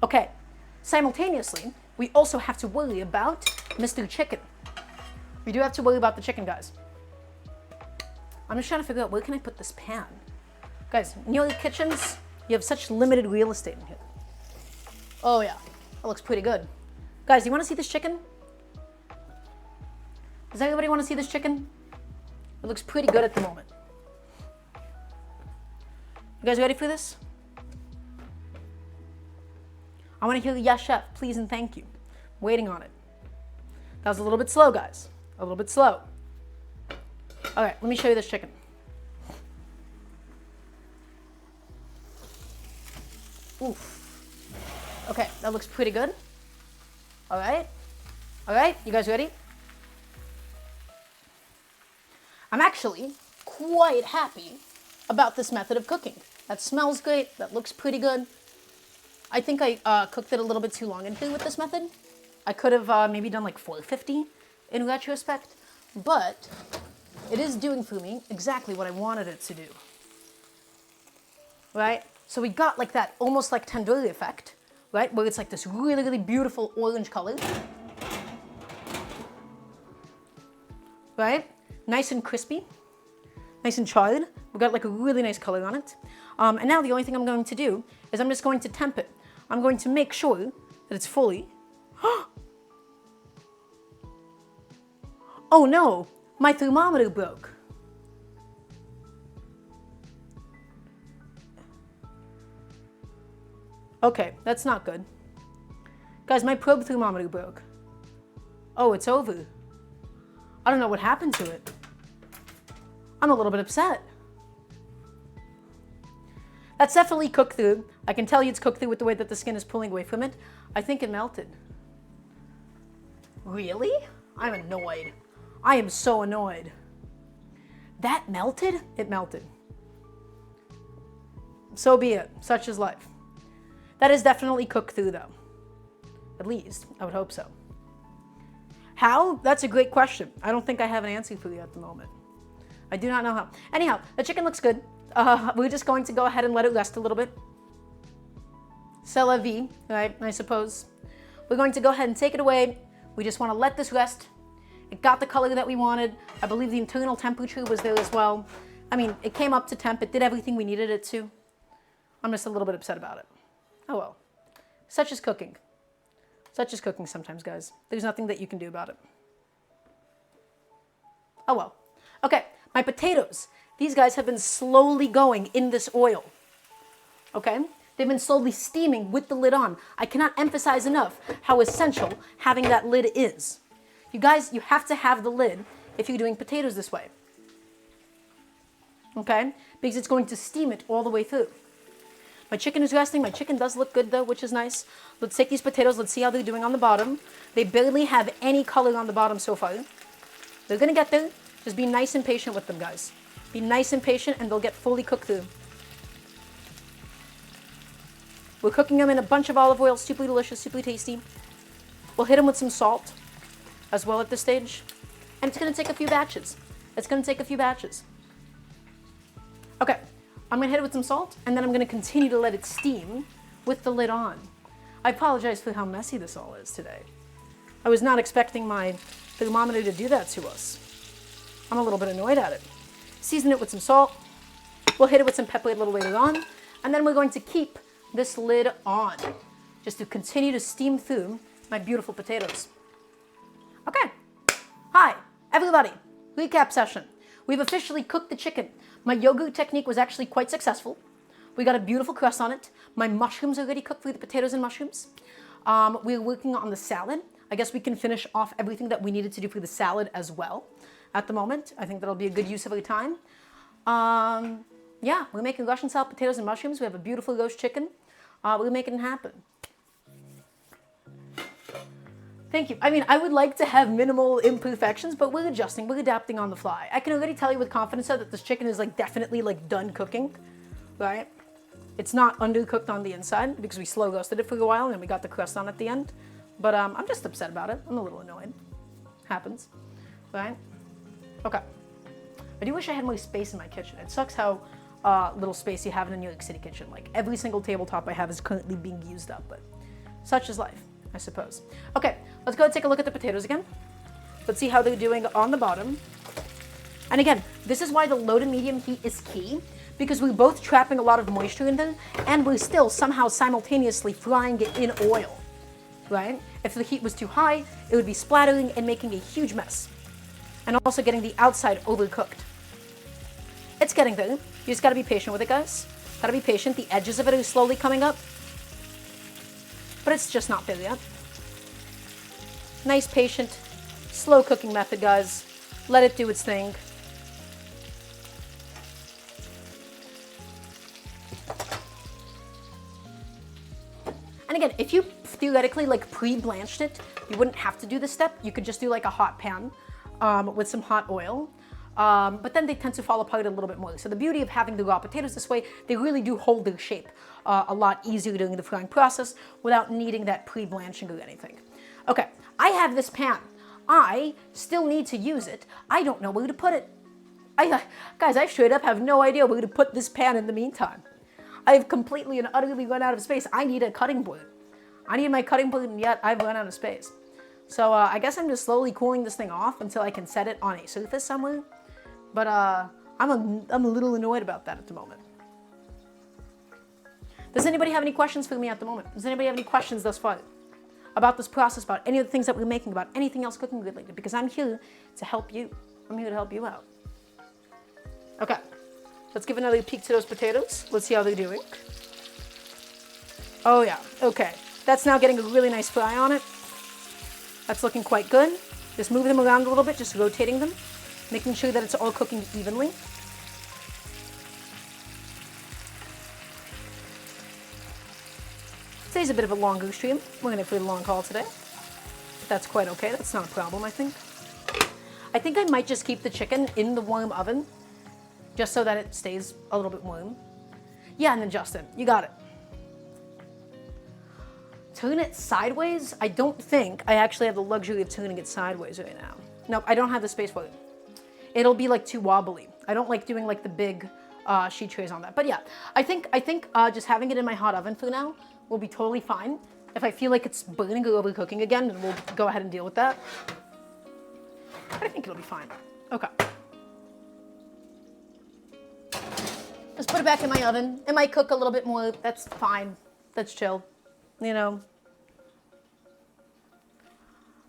Okay, simultaneously, we also have to worry about Mr. Chicken. We do have to worry about the chicken, guys. I'm just trying to figure out where can I put this pan. Guys, in your kitchens, you have such limited real estate in here. Oh yeah, that looks pretty good. Guys, do you want to see this chicken? Does anybody want to see this chicken? It looks pretty good at the moment. You guys ready for this? I want to hear yes, chef, please and thank you. I'm waiting on it. That was a little bit slow, guys. A little bit slow. All right, let me show you this chicken. Oof. Okay, that looks pretty good. All right. All right, you guys ready? I'm actually quite happy about this method of cooking. That smells great. That looks pretty good. I think I cooked it a little bit too long in here with this method. I could have maybe done like 450 in retrospect, but it is doing for me exactly what I wanted it to do. Right? So we got like that almost like tandoori effect, right? Where it's like this really, really beautiful orange color. Right? Nice and crispy. Nice and charred. We got like a really nice color on it. And now the only thing I'm going to do is I'm just going to temp it. I'm going to make sure that it's fully... Oh no, my thermometer broke. Okay, that's not good. Guys, my probe thermometer broke. Oh, it's over. I don't know what happened to it. I'm a little bit upset. That's definitely cooked through. I can tell you it's cooked through with the way that the skin is pulling away from it. I think it melted. Really? I'm annoyed. I am so annoyed. That melted? It melted. So be it. Such is life. That is definitely cooked through though. At least, I would hope so. How? That's a great question. I don't think I have an answer for you at the moment. I do not know how. Anyhow, the chicken looks good. We're just going to go ahead and let it rest a little bit. C'est la vie, right? I suppose. We're going to go ahead and take it away. We just want to let this rest. It got the color that we wanted. I believe the internal temperature was there as well. I mean, it came up to temp. It did everything we needed it to. I'm just a little bit upset about it. Oh well. Such is cooking. Such is cooking sometimes, guys. There's nothing that you can do about it. Oh well. Okay, my potatoes. These guys have been slowly going in this oil. Okay? They've been slowly steaming with the lid on. I cannot emphasize enough how essential having that lid is. You guys, you have to have the lid if you're doing potatoes this way. Okay? Because it's going to steam it all the way through. My chicken is resting. My chicken does look good though, which is nice. Let's take these potatoes. Let's see how they're doing on the bottom. They barely have any color on the bottom so far. They're going to get there. Just be nice and patient with them, guys. Be nice and patient and they'll get fully cooked through. We're cooking them in a bunch of olive oil. Super delicious, super tasty. We'll hit them with some salt as well at this stage. And it's going to take a few batches. It's going to take a few batches. Okay. I'm going to hit it with some salt, and then I'm going to continue to let it steam with the lid on. I apologize for how messy this all is today. I was not expecting my thermometer to do that to us. I'm a little bit annoyed at it. Season it with some salt. We'll hit it with some pepper a little later on, and then we're going to keep this lid on just to continue to steam through my beautiful potatoes. Okay. Hi, everybody. Recap session. We've officially cooked the chicken. My yogurt technique was actually quite successful. We got a beautiful crust on it. My mushrooms are already cooked for the potatoes and mushrooms. We're working on the salad. I guess we can finish off everything that we needed to do for the salad as well at the moment. I think that'll be a good use of our time. Yeah, we're making Russian style potatoes and mushrooms. We have a beautiful roast chicken. We're making it happen. Thank you. I mean, I would like to have minimal imperfections, but we're adjusting, we're adapting on the fly. I can already tell you with confidence that this chicken is like definitely like done cooking, right? It's not undercooked on the inside because we slow roasted it for a while and then we got the crust on at the end. But I'm just upset about it. I'm a little annoyed. Happens, right? Okay. I do wish I had more space in my kitchen. It sucks how little space you have in a New York City kitchen. Like every single tabletop I have is currently being used up, but such is life, I suppose. Okay, let's go take a look at the potatoes again. Let's see how they're doing on the bottom. And again, this is why the low to medium heat is key, because we're both trapping a lot of moisture in them, and we're still somehow simultaneously frying it in oil, right? If the heat was too high, it would be splattering and making a huge mess. And also getting the outside overcooked. It's getting there. You just gotta be patient with it, guys. Gotta be patient. The edges of it are slowly coming up. But it's just not there yet. Nice, patient, slow cooking method, guys. Let it do its thing. And again, if you theoretically like pre-blanched it, you wouldn't have to do this step. You could just do like a hot pan with some hot oil. But then they tend to fall apart a little bit more. So the beauty of having the raw potatoes this way, they really do hold their shape a lot easier during the frying process without needing that pre-blanching or anything. Okay, I have this pan. I still need to use it. I don't know where to put it. Guys, I straight up have no idea where to put this pan in the meantime. I've completely and utterly run out of space. I need a cutting board. I need my cutting board, and yet I've run out of space. So I guess I'm just slowly cooling this thing off until I can set it on a surface somewhere. But I'm a little annoyed about that at the moment. Does anybody have any questions for me at the moment? Does anybody have any questions thus far about this process, about any of the things that we're making, about anything else cooking related? Because I'm here to help you. I'm here to help you out. Okay, let's give another peek to those potatoes. Let's see how they're doing. Oh yeah, okay. That's now getting a really nice fry on it. That's looking quite good. Just move them around a little bit, just rotating them, making sure that it's all cooking evenly. Today's a bit of a longer stream. We're going to do a long haul today. But that's quite okay. That's not a problem, I think. I think I might just keep the chicken in the warm oven just so that it stays a little bit warm. Yeah, and then Justin, you got it. Turn it sideways? I don't think I actually have the luxury of turning it sideways right now. Nope, I don't have the space for it. It'll be like too wobbly. I don't like doing like the big sheet trays on that. But yeah, I think just having it in my hot oven for now will be totally fine. If I feel like it's burning or overcooking again, then we'll go ahead and deal with that. But I think it'll be fine. Okay. Just put it back in my oven. It might cook a little bit more. That's fine. That's chill. You know.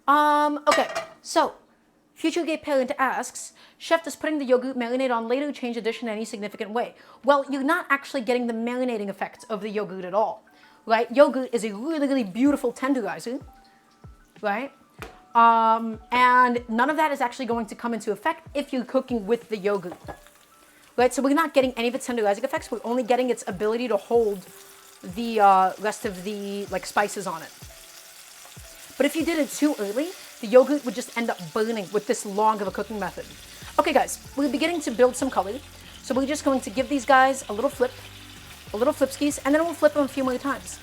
Okay. So Future Gay Parent asks, Chef, does putting the yogurt marinade on later change the dish in any significant way? Well, you're not actually getting the marinating effect of the yogurt at all, right? Yogurt is a really, really beautiful tenderizer, right? And none of that is actually going to come into effect if you're cooking with the yogurt, right? So we're not getting any of its tenderizing effects. We're only getting its ability to hold the rest of the like spices on it. But if you did it too early, the yogurt would just end up burning with this long of a cooking method. Okay guys, we're beginning to build some color. So we're just going to give these guys a little flipskis, and then we'll flip them a few more times,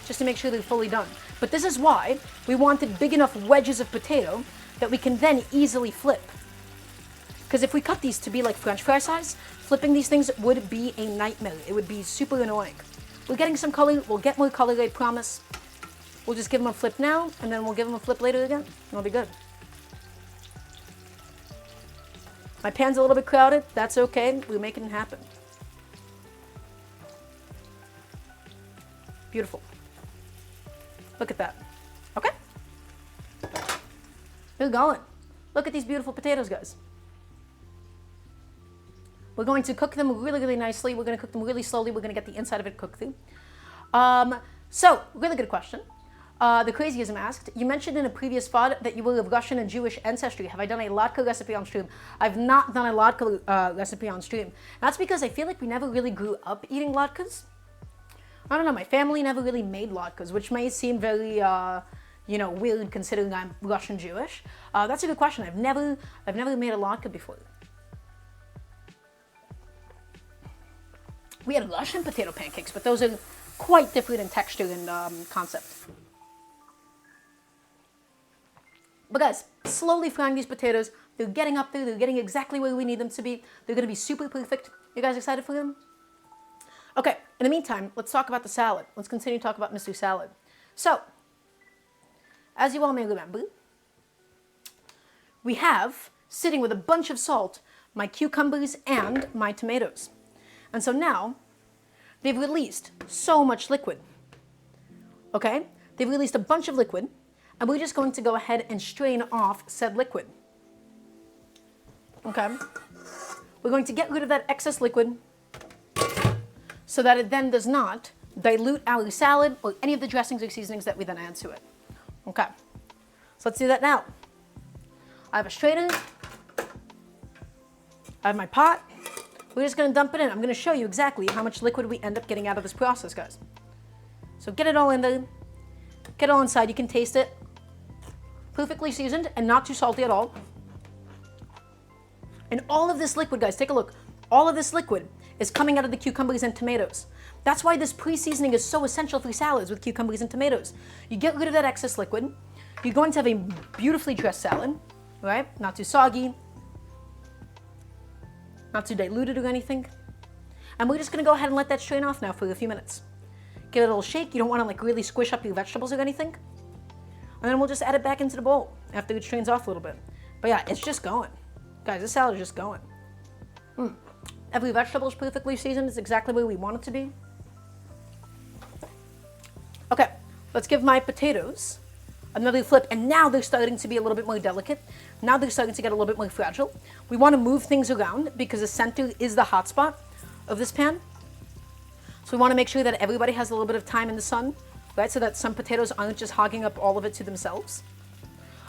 just to make sure they're fully done. But this is why we wanted big enough wedges of potato that we can then easily flip. Because if we cut these to be like French fry size, flipping these things would be a nightmare. It would be super annoying. We're getting some color, we'll get more color, I promise. We'll just give them a flip now, and then we'll give them a flip later again. It'll be good. My pan's a little bit crowded. That's okay. We're making it happen. Beautiful. Look at that. Okay? We're going. Look at these beautiful potatoes, guys. We're going to cook them really, really nicely. We're going to cook them really slowly. We're going to get the inside of it cooked through. So, really good question. The Crazyism asked, you mentioned in a previous VOD that you were of Russian and Jewish ancestry. Have I done a latke recipe on stream? I've not done a latke recipe on stream. That's because I feel like we never really grew up eating latkes. I don't know, my family never really made latkes, which may seem very, weird considering I'm Russian Jewish. That's a good question. I've never made a latke before. We had Russian potato pancakes, but those are quite different in texture and concept. But guys, slowly frying these potatoes. They're getting up there. They're getting exactly where we need them to be. They're going to be super perfect. You guys excited for them? Okay, in the meantime, let's talk about the salad. Let's continue to talk about Mr. Salad. So, as you all may remember, we have, sitting with a bunch of salt, my cucumbers and my tomatoes. And so now, they've released so much liquid. Okay? They've released a bunch of liquid. And we're just going to go ahead and strain off said liquid. Okay? We're going to get rid of that excess liquid so that it then does not dilute our salad or any of the dressings or seasonings that we then add to it. Okay? So let's do that now. I have a strainer. I have my pot. We're just going to dump it in. I'm going to show you exactly how much liquid we end up getting out of this process, guys. So get it all in there. Get it all inside. You can taste it. Perfectly seasoned and not too salty at all. And all of this liquid, guys, take a look. All of this liquid is coming out of the cucumbers and tomatoes. That's why this pre-seasoning is so essential for salads with cucumbers and tomatoes. You get rid of that excess liquid. You're going to have a beautifully dressed salad, right? Not too soggy, not too diluted or anything. And we're just going to go ahead and let that strain off now for a few minutes. Give it a little shake. You don't want to like really squish up your vegetables or anything. And then we'll just add it back into the bowl after it strains off a little bit. But yeah, it's just going. Guys, this salad is just going. Every vegetable is perfectly seasoned. It's exactly where we want it to be. Okay, let's give my potatoes another flip. And now they're starting to be a little bit more delicate. Now they're starting to get a little bit more fragile. We want to move things around because the center is the hot spot of this pan. So we want to make sure that everybody has a little bit of time in the sun, right? So that some potatoes aren't just hogging up all of it to themselves.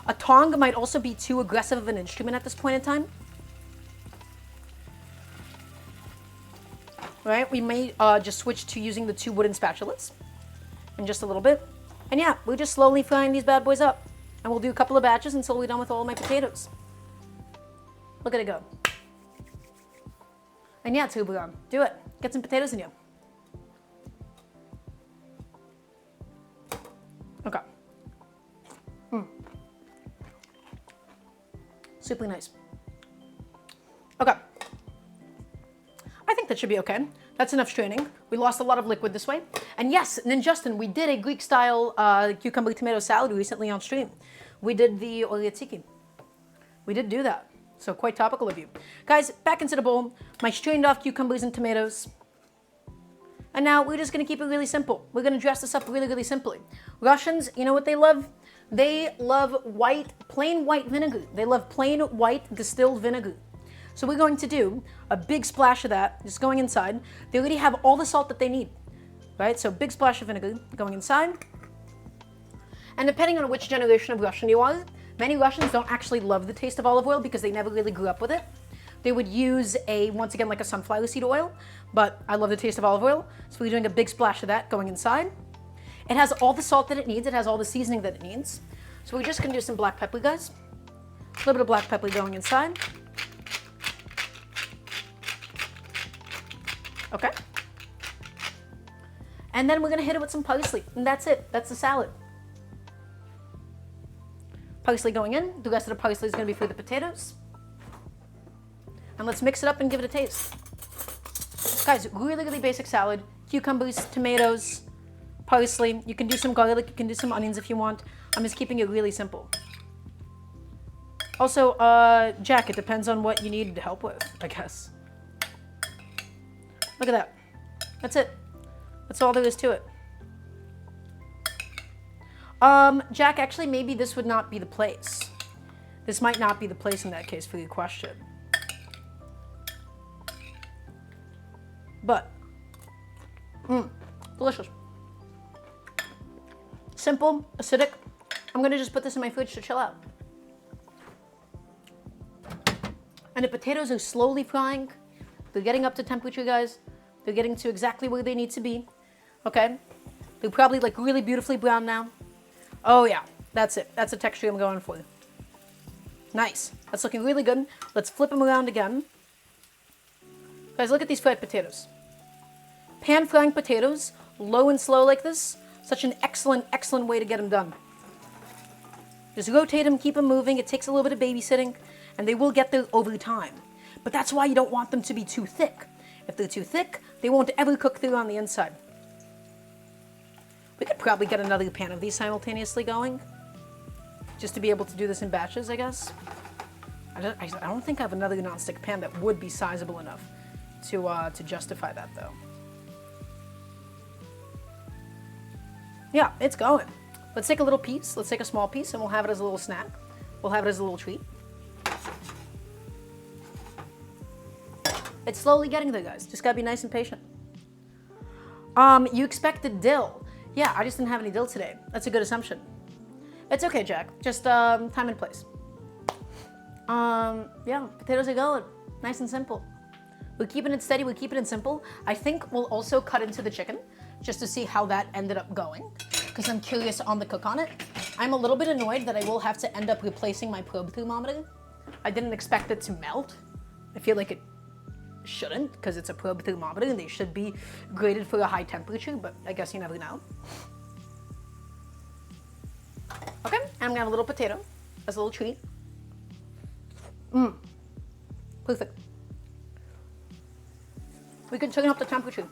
A tong might also be too aggressive of an instrument at this point in time. Right? We may just switch to using the 2 wooden spatulas in just a little bit. And yeah, we're just slowly frying these bad boys up. And we'll do a couple of batches until we're done with all of my potatoes. Look at it go. And yeah, Tuburon, do it. Get some potatoes in you. Okay. Super nice. Okay. I think that should be okay. That's enough straining. We lost a lot of liquid this way. And yes, and then Justin, we did a Greek-style cucumber tomato salad recently on stream. We did the oliatiki. We did do that. So quite topical of you. Guys, back into the bowl. My strained off cucumbers and tomatoes. And now we're just going to keep it really simple. We're going to dress this up really, really simply. Russians, you know what they love? They love plain white vinegar. They love plain white distilled vinegar. So we're going to do a big splash of that, just going inside. They already have all the salt that they need, right? So big splash of vinegar going inside. And depending on which generation of Russian you are, many Russians don't actually love the taste of olive oil because they never really grew up with it. They would use once again, like a sunflower seed oil, but I love the taste of olive oil. So we're doing a big splash of that going inside. It has all the salt that it needs. It has all the seasoning that it needs. So we're just gonna do some black pepper, guys. A little bit of black pepper going inside. Okay. And then we're gonna hit it with some parsley, and that's it. That's the salad. Parsley going in. The rest of the parsley is gonna be for the potatoes. And let's mix it up and give it a taste. Guys, really, really basic salad. Cucumbers, tomatoes, parsley. You can do some garlic, you can do some onions if you want. I'm just keeping it really simple. Also, Jack, it depends on what you need help with, I guess. Look at that. That's it. That's all there is to it. Jack, actually, maybe this would not be the place. This might not be the place in that case for your question. But, delicious. Simple, acidic. I'm gonna just put this in my fridge to chill out. And the potatoes are slowly frying. They're getting up to temperature, guys. They're getting to exactly where they need to be. Okay? They're probably like really beautifully brown now. Oh yeah, that's it. That's the texture I'm going for. Nice. That's looking really good. Let's flip them around again. Guys, look at these fried potatoes. Pan frying potatoes, low and slow like this. Such an excellent, excellent way to get them done. Just rotate them, keep them moving. It takes a little bit of babysitting, and they will get there over time. But that's why you don't want them to be too thick. If they're too thick, they won't ever cook through on the inside. We could probably get another pan of these simultaneously going, just to be able to do this in batches, I guess. I don't think I have another nonstick pan that would be sizable enough to justify that, though. Yeah, it's going. Let's take a little piece. Let's take a small piece, and we'll have it as a little snack. We'll have it as a little treat. It's slowly getting there, guys. Just gotta be nice and patient. You expected dill. Yeah, I just didn't have any dill today. That's a good assumption. It's okay, Jack. Just time and place. Yeah, potatoes are going. Nice and simple. We're keeping it steady. We're keeping it simple. I think we'll also cut into the chicken just to see how that ended up going, because I'm curious on the cook on it. I'm a little bit annoyed that I will have to end up replacing my probe thermometer. I didn't expect it to melt. I feel like it shouldn't, because it's a probe thermometer and they should be graded for a high temperature, but I guess you never know. Okay, and I'm gonna have a little potato as a little treat. Perfect. We can turn up the temperature.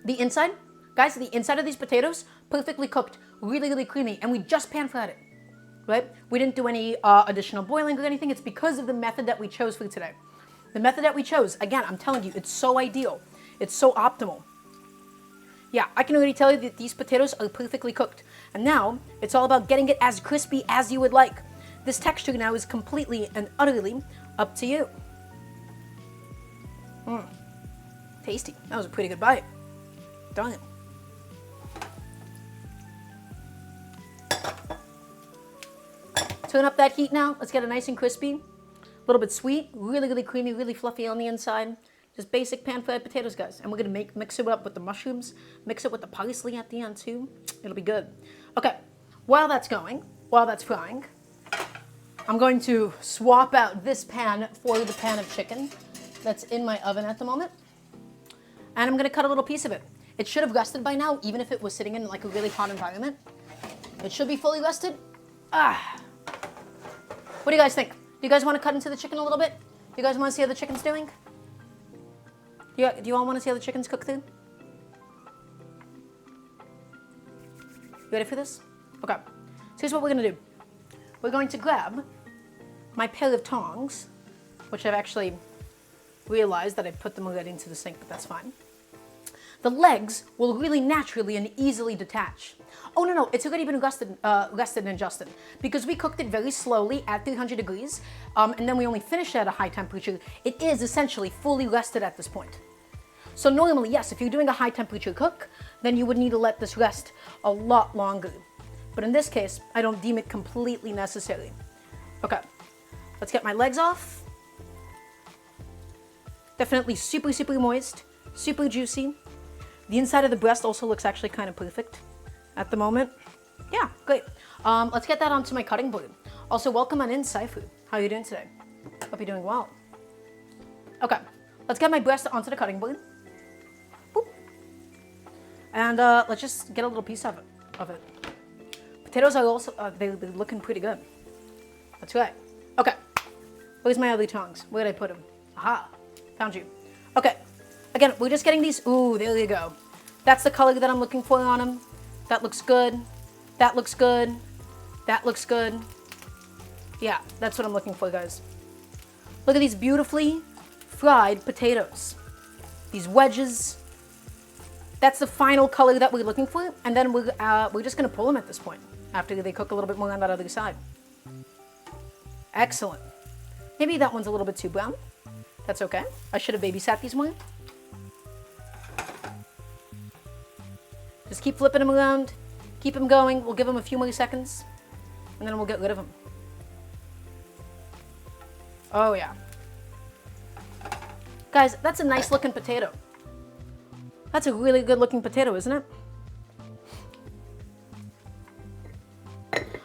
The inside, guys, the inside of these potatoes, perfectly cooked, really, really creamy, and we just pan fried it, right? We didn't do any additional boiling or anything. It's because of the method that we chose for today. The method that we chose, again, I'm telling you, it's so ideal. It's so optimal. Yeah, I can already tell you that these potatoes are perfectly cooked. And now, it's all about getting it as crispy as you would like. This texture now is completely and utterly up to you. Tasty. That was a pretty good bite. Darn it. Turn up that heat now. Let's get it nice and crispy. A little bit sweet, really, really creamy, really fluffy on the inside. Just basic pan-fried potatoes, guys. And we're gonna mix it up with the mushrooms, mix it with the parsley at the end too. It'll be good. Okay, while that's going, while that's frying, I'm going to swap out this pan for the pan of chicken that's in my oven at the moment. And I'm gonna cut a little piece of it. It should have rested by now, even if it was sitting in like a really hot environment. It should be fully rested. What do you guys think? Do you guys want to cut into the chicken a little bit? Do you guys want to see how the chicken's doing? Do you all want to see how the chicken's cooked through? You ready for this? Okay. So here's what we're going to do. We're going to grab my pair of tongs, which I've actually realized that I put them already into the sink, but that's fine. the legs will really naturally and easily detach. Oh no, it's already been rested and adjusted because we cooked it very slowly at 300 degrees and then we only finished it at a high temperature. It is essentially fully rested at this point. So normally, yes, if you're doing a high temperature cook, then you would need to let this rest a lot longer. But in this case, I don't deem it completely necessary. Okay, let's get my legs off. Definitely super, super moist, super juicy. The inside of the breast also looks actually kind of perfect at the moment. Yeah, great. Let's get that onto my cutting board. Also, welcome on in, Saifu. How are you doing today? Hope you're doing well. Okay, let's get my breast onto the cutting board. Boop. And let's just get a little piece of it. Potatoes are also, they're looking pretty good. That's right. Okay, where's my other tongs? Where did I put them? Aha, found you. Okay, again, we're just getting these, ooh, there you go. That's the color that I'm looking for on them. That looks good. That looks good. That looks good. Yeah, that's what I'm looking for, guys. Look at these beautifully fried potatoes. These wedges. That's the final color that we're looking for. And then we're just going to pull them at this point after they cook a little bit more on that other side. Excellent. Maybe that one's a little bit too brown. That's okay. I should have babysat these more. Just keep flipping them around. Keep them going. We'll give them a few more seconds. And then we'll get rid of them. Oh, yeah. Guys, that's a nice looking potato. That's a really good looking potato, isn't it?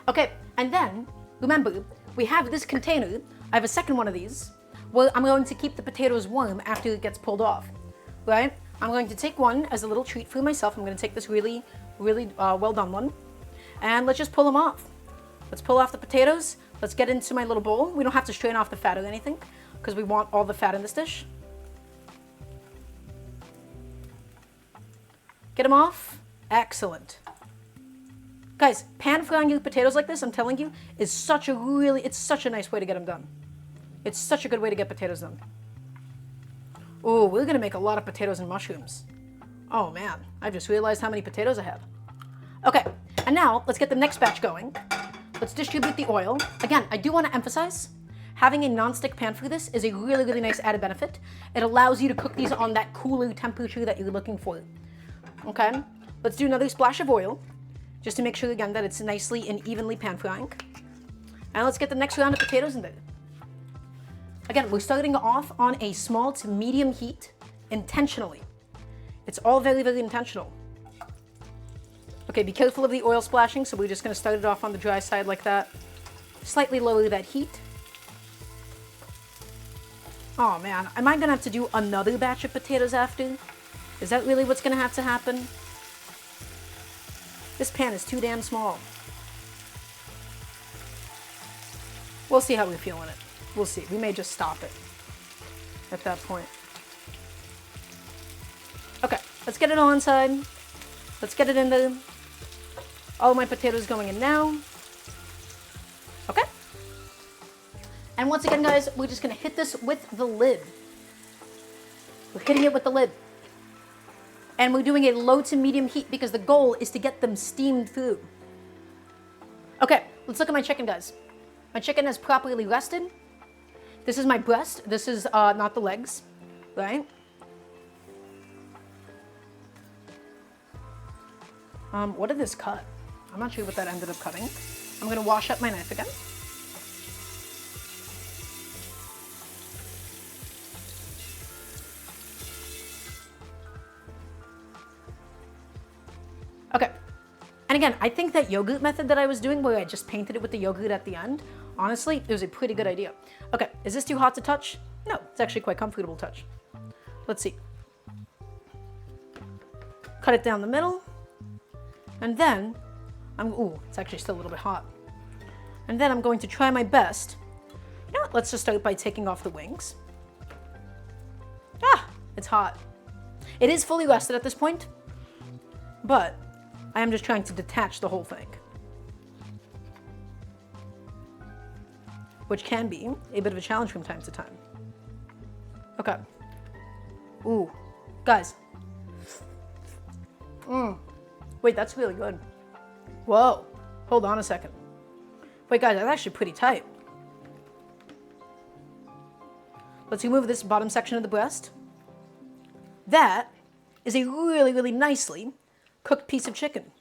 Okay, and then, remember, we have this container. I have a second one of these where I'm going to keep the potatoes warm after it gets pulled off, right? I'm going to take one as a little treat for myself. I'm going to take this really, really well done one. And let's just pull them off. Let's pull off the potatoes. Let's get into my little bowl. We don't have to strain off the fat or anything because we want all the fat in this dish. Get them off. Excellent. Guys, pan frying your potatoes like this, I'm telling you, is such a nice way to get them done. It's such a good way to get potatoes done. Oh, we're going to make a lot of potatoes and mushrooms. Oh man, I just realized how many potatoes I have. Okay, and now let's get the next batch going. Let's distribute the oil. Again, I do want to emphasize, having a non-stick pan for this is a really, really nice added benefit. It allows you to cook these on that cooler temperature that you're looking for. Okay, let's do another splash of oil, just to make sure again that it's nicely and evenly pan frying. And let's get the next round of potatoes in there. Again, we're starting off on a small to medium heat intentionally. It's all very, very intentional. Okay, be careful of the oil splashing, so we're just going to start it off on the dry side like that. Slightly lower that heat. Oh man, am I going to have to do another batch of potatoes after? Is that really what's going to have to happen? This pan is too damn small. We'll see how we're feeling it. We'll see. We may just stop it at that point. Okay, let's get it on inside. Let's get it in there. All my potatoes going in now. Okay. And once again, guys, we're just going to hit this with the lid. We're hitting it with the lid. And we're doing a low to medium heat because the goal is to get them steamed through. Okay, let's look at my chicken, guys. My chicken is properly rested. This is my breast. This is not the legs, right? What did this cut? I'm not sure what that ended up cutting. I'm going to wash up my knife again. Okay. And again, I think that yogurt method that I was doing where I just painted it with the yogurt at the end, honestly, it was a pretty good idea. Okay, is this too hot to touch? No, it's actually quite comfortable to touch. Let's see. Cut it down the middle. And then, ooh, it's actually still a little bit hot. And then I'm going to try my best. You know what, let's just start by taking off the wings. Ah, it's hot. It is fully rested at this point, but I am just trying to detach the whole thing, which can be a bit of a challenge from time to time. Okay. Ooh, guys, Wait, that's really good. Whoa, hold on a second. Wait guys, that's actually pretty tight. Let's remove this bottom section of the breast. That is a really, really nicely cooked piece of chicken.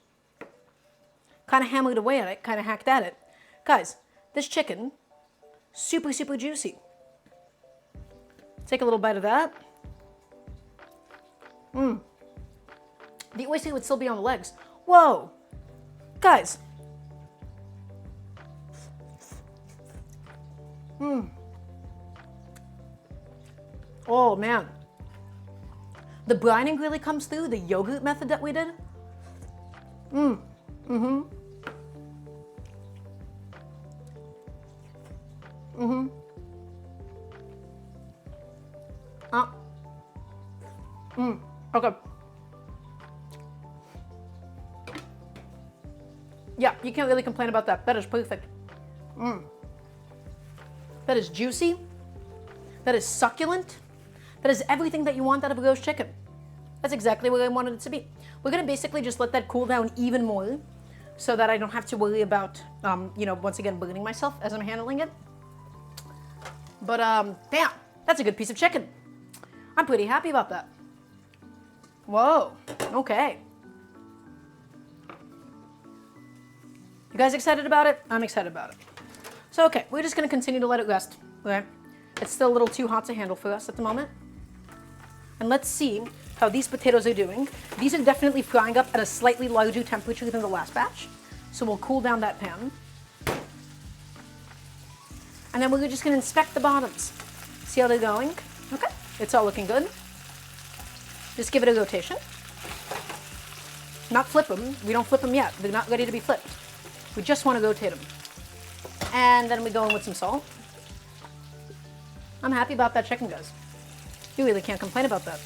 Kind of hammered away at it, kind of hacked at it. Guys, this chicken, super, super juicy. Take a little bite of that. The oyster would still be on the legs. Whoa, guys. Oh man. The brining really comes through, the yogurt method that we did. Okay. Yeah, you can't really complain about that. That is perfect. That is juicy. That is succulent. That is everything that you want out of a roast chicken. That's exactly what I wanted it to be. We're gonna basically just let that cool down even more so that I don't have to worry about, once again, burning myself as I'm handling it. But, damn, that's a good piece of chicken. I'm pretty happy about that. Whoa, okay. You guys excited about it? I'm excited about it. So, okay, we're just gonna continue to let it rest, okay? It's still a little too hot to handle for us at the moment. And let's see how these potatoes are doing. These are definitely frying up at a slightly larger temperature than the last batch. So we'll cool down that pan. And then we're just gonna inspect the bottoms. See how they're going? Okay, it's all looking good. Just give it a rotation. Not flip them, we don't flip them yet. They're not ready to be flipped. We just wanna rotate them. And then we go in with some salt. I'm happy about that chicken, guys. You really can't complain about that.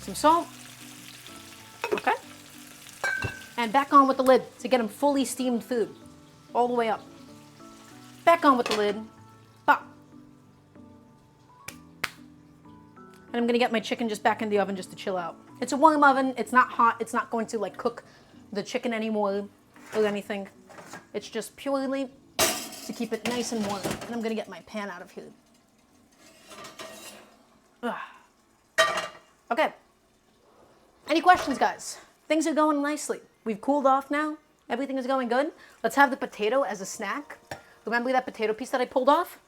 Some salt. Okay. And back on with the lid to get them fully steamed food. All the way up. Back on with the lid. Pop. And I'm gonna get my chicken just back in the oven just to chill out. It's a warm oven, it's not hot, it's not going to like cook the chicken anymore or anything. It's just purely to keep it nice and warm. And I'm gonna get my pan out of here. Okay. Any questions, guys? Things are going nicely. We've cooled off now. Everything is going good. Let's have the potato as a snack. Remember that potato piece that I pulled off?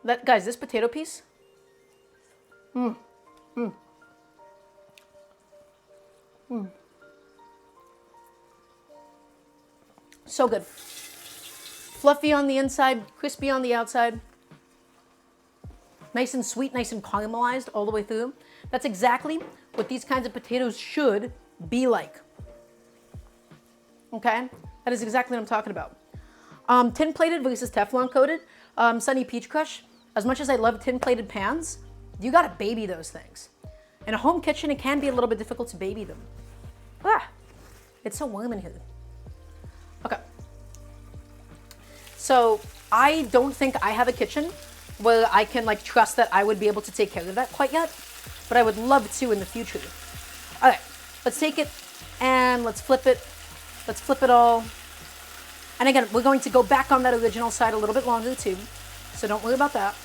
Guys, this potato piece. So good. Fluffy on the inside, crispy on the outside. Nice and sweet, nice and caramelized all the way through. That's exactly what these kinds of potatoes should be like. Okay? That is exactly what I'm talking about. Tin plated versus Teflon coated. Sunny Peach Crush. As much as I love tin plated pans, you gotta baby those things. In a home kitchen, it can be a little bit difficult to baby them. It's so warm in here. Okay. So I don't think I have a kitchen where I can like trust that I would be able to take care of that quite yet, but I would love to in the future. All right, let's take it and let's flip it. Let's flip it all. And again, we're going to go back on that original side a little bit longer too, so don't worry about that.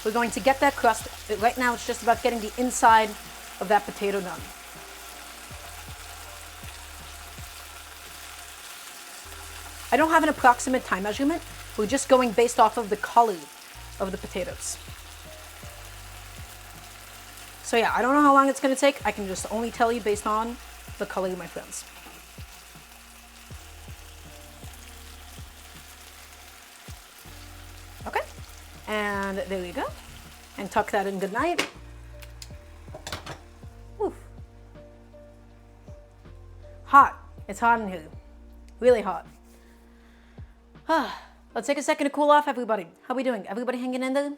We're going to get that crust. Right now, it's just about getting the inside of that potato done. I don't have an approximate time measurement. We're just going based off of the color of the potatoes. So yeah, I don't know how long it's gonna take. I can just only tell you based on the color, my friends. Okay, and there we go. And tuck that in good night. Woof. Hot, it's hot in here. Really hot. Let's take a second to cool off, everybody. How are we doing? Everybody hanging in there?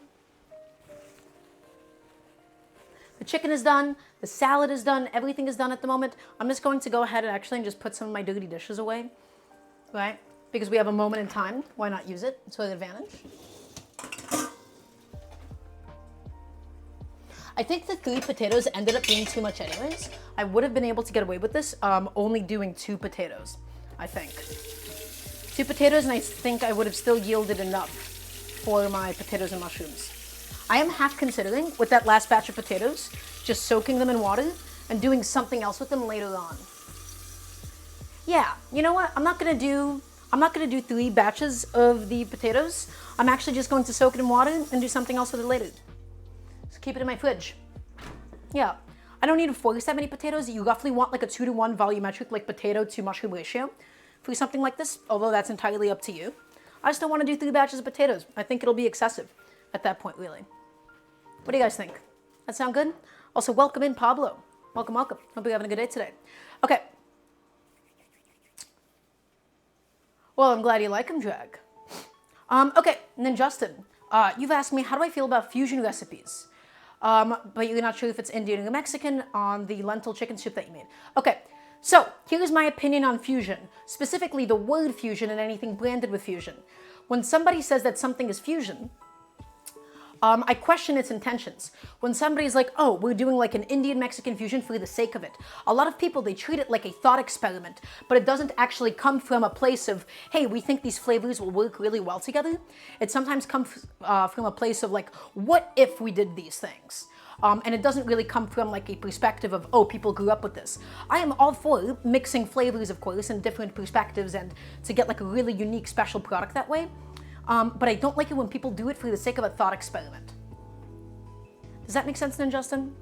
The chicken is done. The salad is done. Everything is done at the moment. I'm just going to go ahead and actually just put some of my dirty dishes away, right? Because we have a moment in time. Why not use it to an advantage? I think the 3 potatoes ended up being too much anyways. I would have been able to get away with this only doing 2 potatoes, I think. 2 potatoes, and I think I would have still yielded enough for my potatoes and mushrooms. I am half considering, with that last batch of potatoes, just soaking them in water and doing something else with them later on. Yeah, you know what? I'm not gonna do 3 batches of the potatoes. I'm actually just going to soak it in water and do something else with it later. So keep it in my fridge. Yeah, I don't need to force that many potatoes. You roughly want like a 2-to-1 volumetric like potato to mushroom ratio for something like this, although that's entirely up to you. I just don't want to do 3 batches of potatoes. I think it'll be excessive at that point, really. What do you guys think? That sound good? Also, welcome in, Pablo. Welcome, welcome. Hope you're having a good day today. Okay. Well, I'm glad you like them, Drag. Okay, and then Justin, you've asked me, how do I feel about fusion recipes? But you're not sure if it's Indian or Mexican on the lentil chicken soup that you made. Okay, so here's my opinion on fusion, specifically the word fusion and anything branded with fusion. When somebody says that something is fusion, I question its intentions. When somebody's like, oh, we're doing like an Indian-Mexican fusion for the sake of it. A lot of people, they treat it like a thought experiment, but it doesn't actually come from a place of, hey, we think these flavors will work really well together. It sometimes comes from a place of like, what if we did these things? And it doesn't really come from like a perspective of, oh, people grew up with this. I am all for mixing flavors, of course, and different perspectives and to get like a really unique, special product that way. But I don't like it when people do it for the sake of a thought experiment. Does that make sense then, Justin?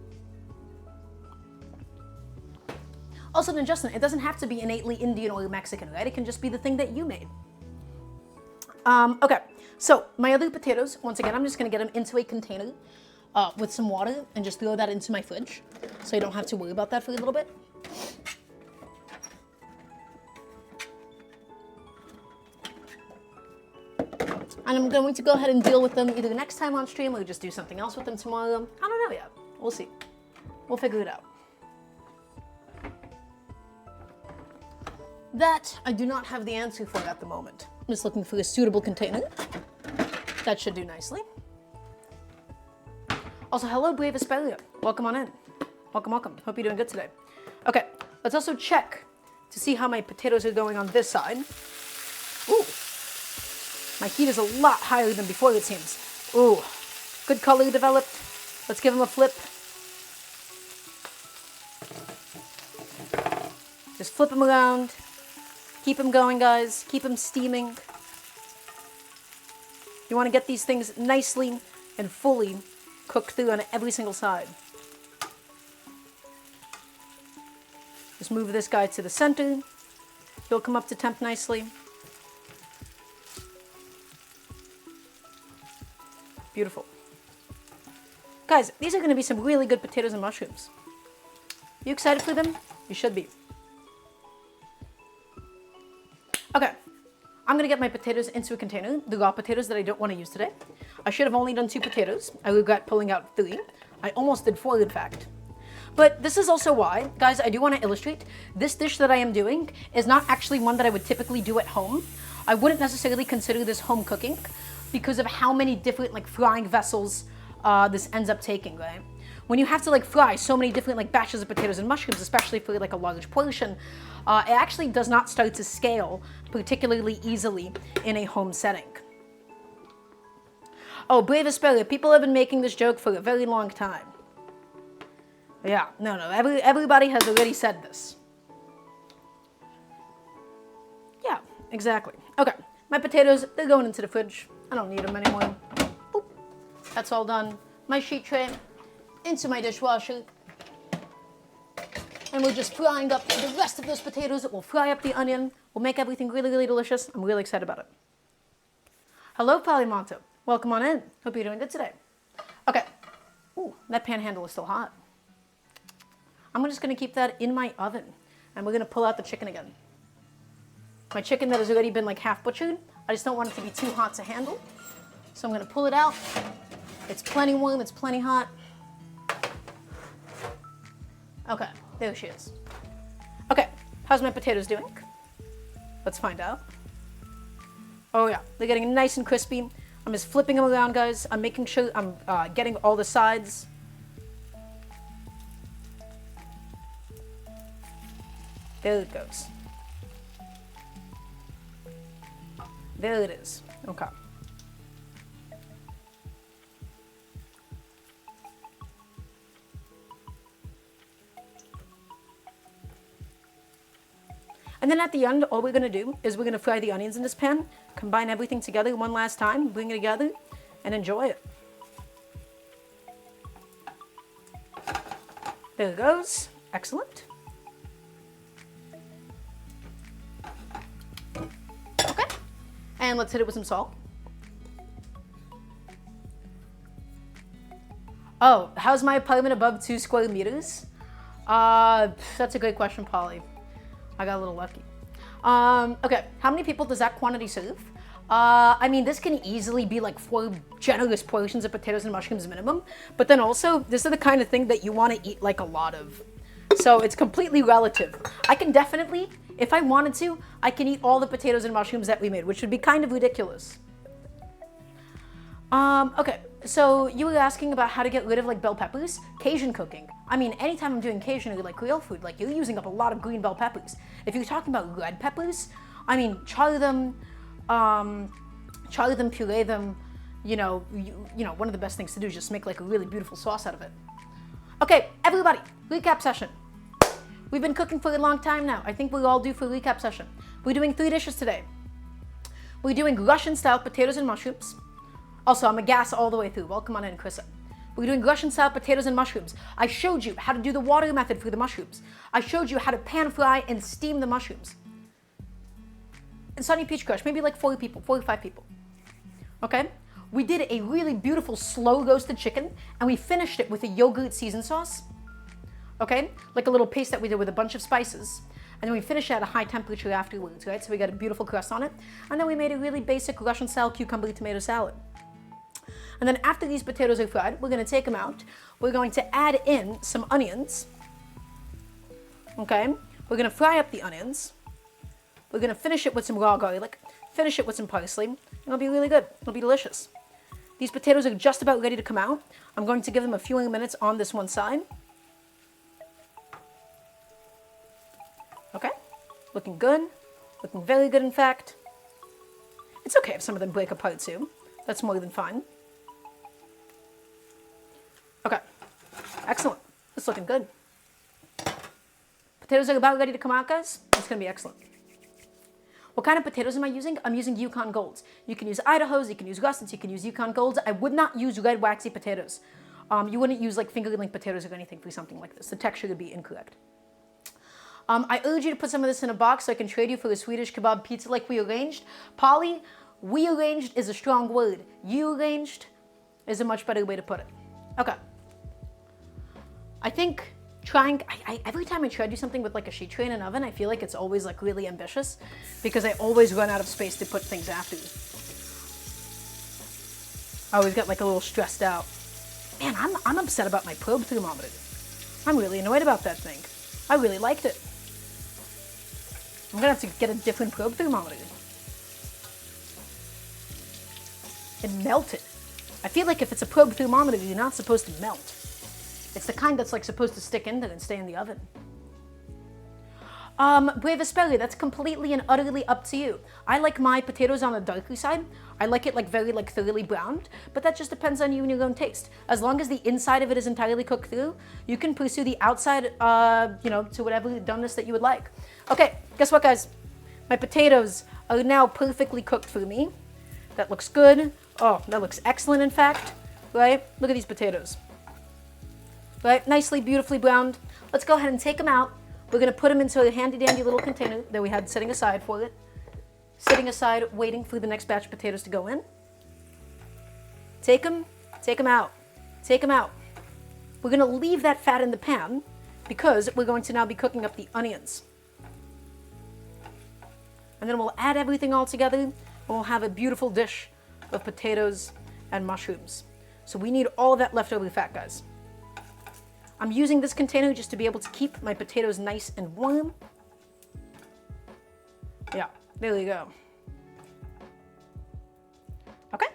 Also then, Justin, it doesn't have to be innately Indian or Mexican, right? It can just be the thing that you made. Okay, so my other potatoes, once again, I'm just gonna get them into a container with some water and just throw that into my fridge so I don't have to worry about that for a little bit. And I'm going to go ahead and deal with them either next time on stream or just do something else with them tomorrow. I don't know yet. We'll see. We'll figure it out. That I do not have the answer for at the moment. I'm just looking for a suitable container. That should do nicely. Also, hello, Brave Aspelia. Welcome on in. Welcome, welcome. Hope you're doing good today. Okay, let's also check to see how my potatoes are going on this side. Ooh. My heat is a lot higher than before, it seems. Ooh, good color developed. Let's give them a flip. Just flip them around. Keep them going, guys. Keep them steaming. You want to get these things nicely and fully cooked through on every single side. Just move this guy to the center. He'll come up to temp nicely. Beautiful. Guys, these are going to be some really good potatoes and mushrooms. You excited for them? You should be. Okay, I'm going to get my potatoes into a container, the raw potatoes that I don't want to use today. I should have only done 2 potatoes. I regret pulling out 3. I almost did 4, in fact. But this is also why, guys, I do want to illustrate, this dish that I am doing is not actually one that I would typically do at home. I wouldn't necessarily consider this home cooking, because of how many different like frying vessels this ends up taking, right? When you have to like fry so many different like batches of potatoes and mushrooms, especially for like a large portion, it actually does not start to scale particularly easily in a home setting. Oh, Brave Aspelia, people have been making this joke for a very long time. Yeah, no, everybody has already said this. Yeah, exactly. Okay, my potatoes, they're going into the fridge. I don't need them anymore. Boop. That's all done. My sheet tray into my dishwasher. And we're just frying up the rest of those potatoes. We'll fry up the onion. We'll make everything really, really delicious. I'm really excited about it. Hello, Polymonto. Welcome on in. Hope you're doing good today. Okay. Ooh, that pan handle is still hot. I'm just going to keep that in my oven. And we're going to pull out the chicken again. My chicken that has already been like half butchered. I just don't want it to be too hot to handle. So I'm going to pull it out. It's plenty warm. It's plenty hot. Okay, there she is. Okay, how's my potatoes doing? Let's find out. Oh yeah, they're getting nice and crispy. I'm just flipping them around, guys. I'm making sure I'm getting all the sides There it goes. There it is. Okay. And then at the end, all we're going to do is we're going to fry the onions in this pan, combine everything together one last time, bring it together, and enjoy it. There it goes. Excellent. Okay. And let's hit it with some salt. Oh, how's my apartment above 2 square meters? That's a great question, Polly. I got a little lucky. Okay, how many people does that quantity serve? I mean, this can easily be like 4 generous portions of potatoes and mushrooms minimum, but then also, this is the kind of thing that you want to eat like a lot of. So it's completely relative. I can definitely, if I wanted to, I can eat all the potatoes and mushrooms that we made, which would be kind of ridiculous. Okay, so you were asking about how to get rid of like bell peppers? Cajun cooking. I mean, anytime I'm doing Cajun or like Creole food, like you're using up a lot of green bell peppers. If you're talking about red peppers, I mean, char them, puree them, you know, one of the best things to do is just make like a really beautiful sauce out of it. Okay, everybody, recap session. We've been cooking for a long time now. I think we're all due for a recap session. We're doing 3 dishes today. We're doing Russian-style potatoes and mushrooms. Also, I'm a gas all the way through. Welcome on in, Krissa. We're doing Russian-style potatoes and mushrooms. I showed you how to do the water method for the mushrooms. I showed you how to pan fry and steam the mushrooms. And Sunny Peach Crush, maybe like 4 or 5 people. Okay? We did a really beautiful slow roasted chicken, and we finished it with a yogurt seasoned sauce. Okay? Like a little paste that we did with a bunch of spices. And then we finished it at a high temperature afterwards, right? So we got a beautiful crust on it. And then we made a really basic Russian-style cucumber tomato salad. And then after these potatoes are fried, we're going to take them out. We're going to add in some onions. Okay? We're going to fry up the onions. We're going to finish it with some raw garlic. Finish it with some parsley. And it'll be really good. It'll be delicious. These potatoes are just about ready to come out. I'm going to give them a few more minutes on this one side. Okay? Looking good. Looking very good, in fact. It's okay if some of them break apart too. That's more than fine. Okay, excellent. It's looking good. Potatoes are about ready to come out, guys. It's going to be excellent. What kind of potatoes am I using? I'm using Yukon Golds. You can use Idahos, you can use Russets, you can use Yukon Golds. I would not use red waxy potatoes. You wouldn't use like fingerling potatoes or anything for something like this. The texture would be incorrect. I urge you to put some of this in a box so I can trade you for a Swedish kebab pizza like we arranged. Polly, we arranged is a strong word. You arranged is a much better way to put it. Okay. I think every time I try to do something with like a sheet tray in an oven, I feel like it's always like really ambitious because I always run out of space to put things after. I always get like a little stressed out. Man, I'm upset about my probe thermometer. I'm really annoyed about that thing. I really liked it. I'm gonna have to get a different probe thermometer. It melted. I feel like if it's a probe thermometer, you're not supposed to melt. It's the kind that's like supposed to stick in there and stay in the oven. Brave Asperger, that's completely and utterly up to you. I like my potatoes on the darker side. I like it like very like thoroughly browned, but that just depends on you and your own taste. As long as the inside of it is entirely cooked through, you can pursue the outside, to whatever doneness that you would like. Okay, guess what, guys? My potatoes are now perfectly cooked for me. That looks good. Oh, that looks excellent, in fact. Right? Look at these potatoes. Right? Nicely, beautifully browned. Let's go ahead and take them out. We're going to put them into a handy-dandy little container that we had sitting aside for it. Sitting aside, waiting for the next batch of potatoes to go in. Take them out. Take them out. We're going to leave that fat in the pan because we're going to now be cooking up the onions. And then we'll add everything all together and we'll have a beautiful dish of potatoes and mushrooms. So we need all of that leftover fat, guys. I'm using this container just to be able to keep my potatoes nice and warm. Yeah, there you go. Okay.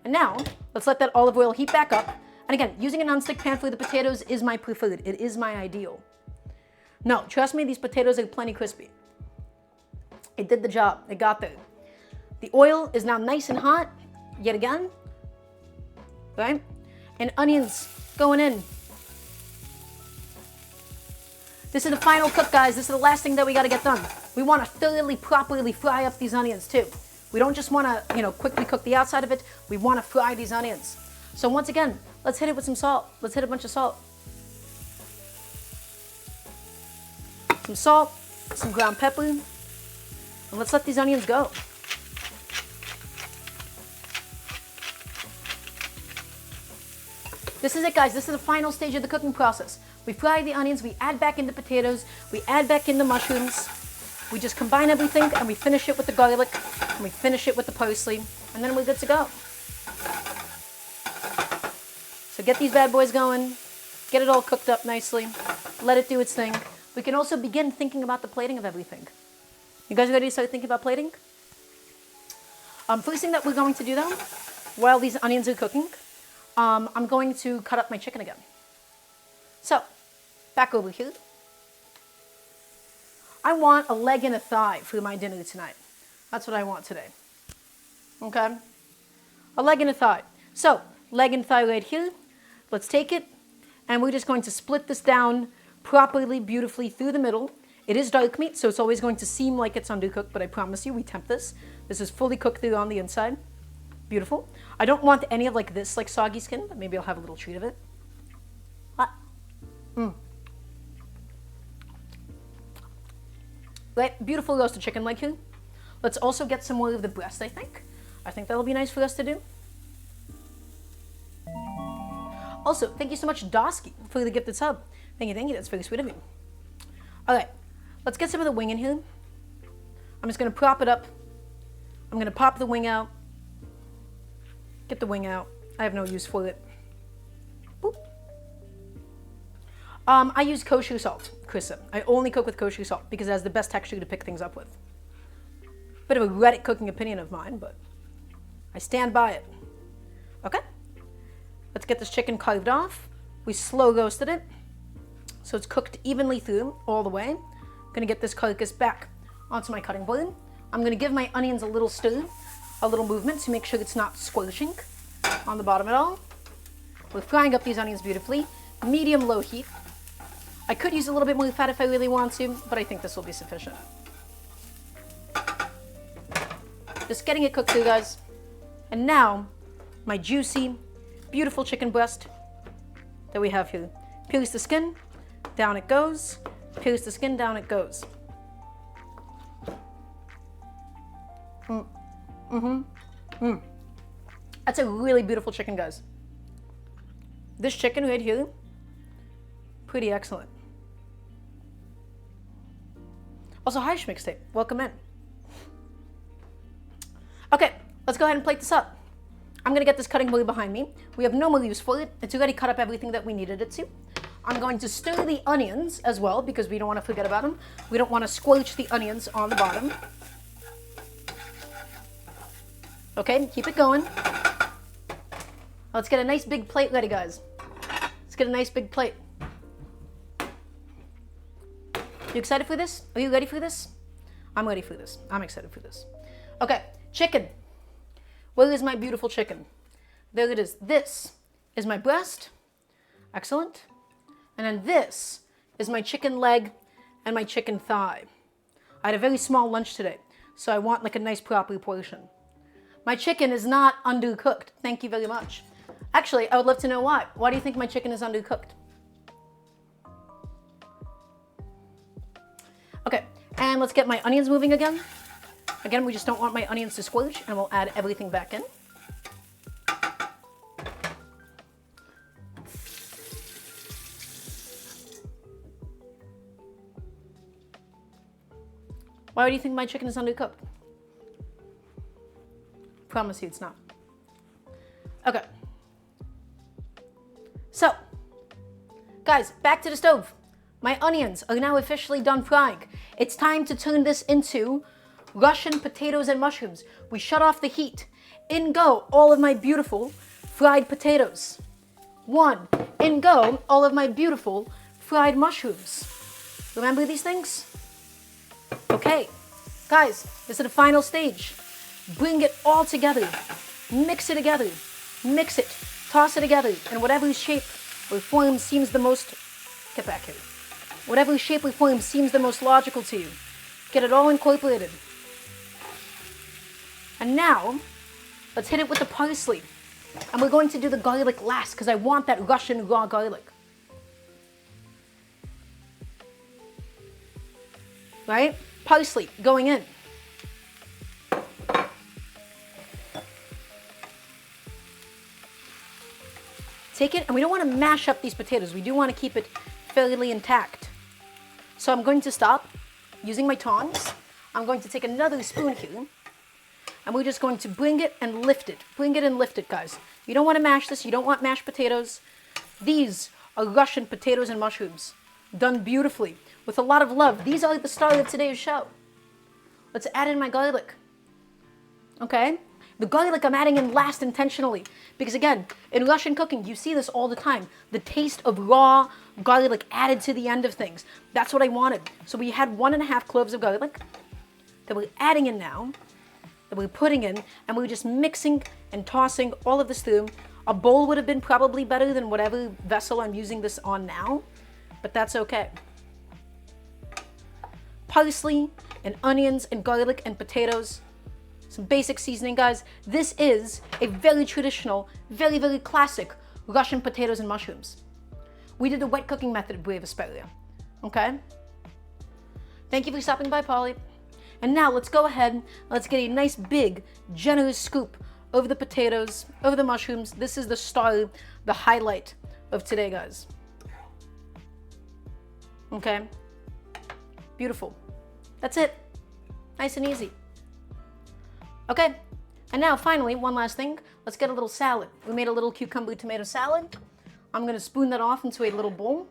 And now, let's let that olive oil heat back up. And again, using a nonstick pan for the potatoes is my preferred. It is my ideal. No, trust me, these potatoes are plenty crispy. It did the job. It got there. The oil is now nice and hot, yet again, right? And onions going in. This is the final cook, guys. This is the last thing that we got to get done. We want to thoroughly, properly fry up these onions too. We don't just want to, quickly cook the outside of it. We want to fry these onions. So once again, let's hit it with some salt. Let's hit a bunch of salt. Some salt, some ground pepper, and let's let these onions go. This is it, guys. This is the final stage of the cooking process. We fry the onions, we add back in the potatoes, we add back in the mushrooms. We just combine everything and we finish it with the garlic and we finish it with the parsley, and then we're good to go. So get these bad boys going, get it all cooked up nicely, let it do its thing. We can also begin thinking about the plating of everything. You guys ready to start thinking about plating? First thing that we're going to do though, while these onions are cooking, I'm going to cut up my chicken again. So, back over here. I want a leg and a thigh for my dinner tonight. That's what I want today. Okay? A leg and a thigh. So, leg and thigh right here. Let's take it, and we're just going to split this down properly, beautifully through the middle. It is dark meat, so it's always going to seem like it's undercooked, but I promise you, we tempt this. This is fully cooked through on the inside. Beautiful. I don't want any of like this, like soggy skin, but maybe I'll have a little treat of it. Right, beautiful roasted chicken leg here. Let's also get some more of the breast, I think. I think that'll be nice for us to do. Also, thank you so much, Dosky, for the gifted sub. Thank you, that's very sweet of you. All right, let's get some of the wing in here. I'm just gonna prop it up. I'm gonna pop the wing out. Get the wing out. I have no use for it. Boop. I use kosher salt, Krista. I only cook with kosher salt because it has the best texture to pick things up with. Bit of a Reddit cooking opinion of mine, but I stand by it. Okay? Let's get this chicken carved off. We slow roasted it, so it's cooked evenly through all the way. I'm gonna get this carcass back onto my cutting board. I'm gonna give my onions a little stir, a little movement to make sure it's not squelching on the bottom at all. We're frying up these onions beautifully, medium-low heat. I could use a little bit more fat if I really want to, but I think this will be sufficient. Just getting it cooked through, guys. And now, my juicy, beautiful chicken breast that we have here. Pierce the skin, down it goes. Pierce the skin, down it goes. That's a really beautiful chicken, guys. This chicken right here, pretty excellent. Also, hi Schmixtape, welcome in. Okay, let's go ahead and plate this up. I'm gonna get this cutting board behind me. We have no more use for it. It's already cut up everything that we needed it to. I'm going to stir the onions as well because we don't want to forget about them. We don't want to squelch the onions on the bottom. Okay, keep it going. Let's get a nice big plate ready, guys. Let's get a nice big plate. You excited for this? Are you ready for this? I'm ready for this. I'm excited for this. Okay, chicken. Where is my beautiful chicken? There it is. This is my breast. Excellent. And then this is my chicken leg and my chicken thigh. I had a very small lunch today, so I want like a nice proper portion. My chicken is not undercooked. Thank you very much. Actually, I would love to know why. Why do you think my chicken is undercooked? Okay, and let's get my onions moving again. Again, we just don't want my onions to squelch, and we'll add everything back in. Why do you think my chicken is undercooked? Promise you it's not. Okay. So, guys, back to the stove. My onions are now officially done frying. It's time to turn this into Russian potatoes and mushrooms. We shut off the heat. In go all of my beautiful fried potatoes. In go all of my beautiful fried mushrooms. Remember these things? Okay, guys, this is the final stage. Bring it all together. Mix it together. Mix it. Toss it together in whatever shape or form seems the most... Get back here. Whatever shape or form seems the most logical to you. Get it all incorporated. And now, let's hit it with the parsley. And we're going to do the garlic last because I want that Russian raw garlic. Right? Parsley going in. Take it, and we don't want to mash up these potatoes. We do want to keep it fairly intact. So I'm going to stop using my tongs. I'm going to take another spoon here, and we're just going to bring it and lift it. Bring it and lift it, guys. You don't want to mash this. You don't want mashed potatoes. These are Russian potatoes and mushrooms, done beautifully, with a lot of love. These are the star of today's show. Let's add in my garlic. Okay? The garlic I'm adding in last intentionally. Because again, in Russian cooking, you see this all the time. The taste of raw garlic added to the end of things. That's what I wanted. So we had 1.5 cloves of garlic that we're adding in now, that we're putting in, and we're just mixing and tossing all of this through. A bowl would have been probably better than whatever vessel I'm using this on now, but that's okay. Parsley and onions and garlic and potatoes. Some basic seasoning, guys. This is a very traditional, very, very classic Russian potatoes and mushrooms. We did the wet cooking method of Brave Asperia. Okay? Thank you for stopping by, Polly. And now let's go ahead, let's get a nice big, generous scoop over the potatoes, over the mushrooms. This is the star, the highlight of today, guys. Okay? Beautiful. That's it. Nice and easy. Okay, and now finally, one last thing. Let's get a little salad. We made a little cucumber tomato salad. I'm gonna spoon that off into a little bowl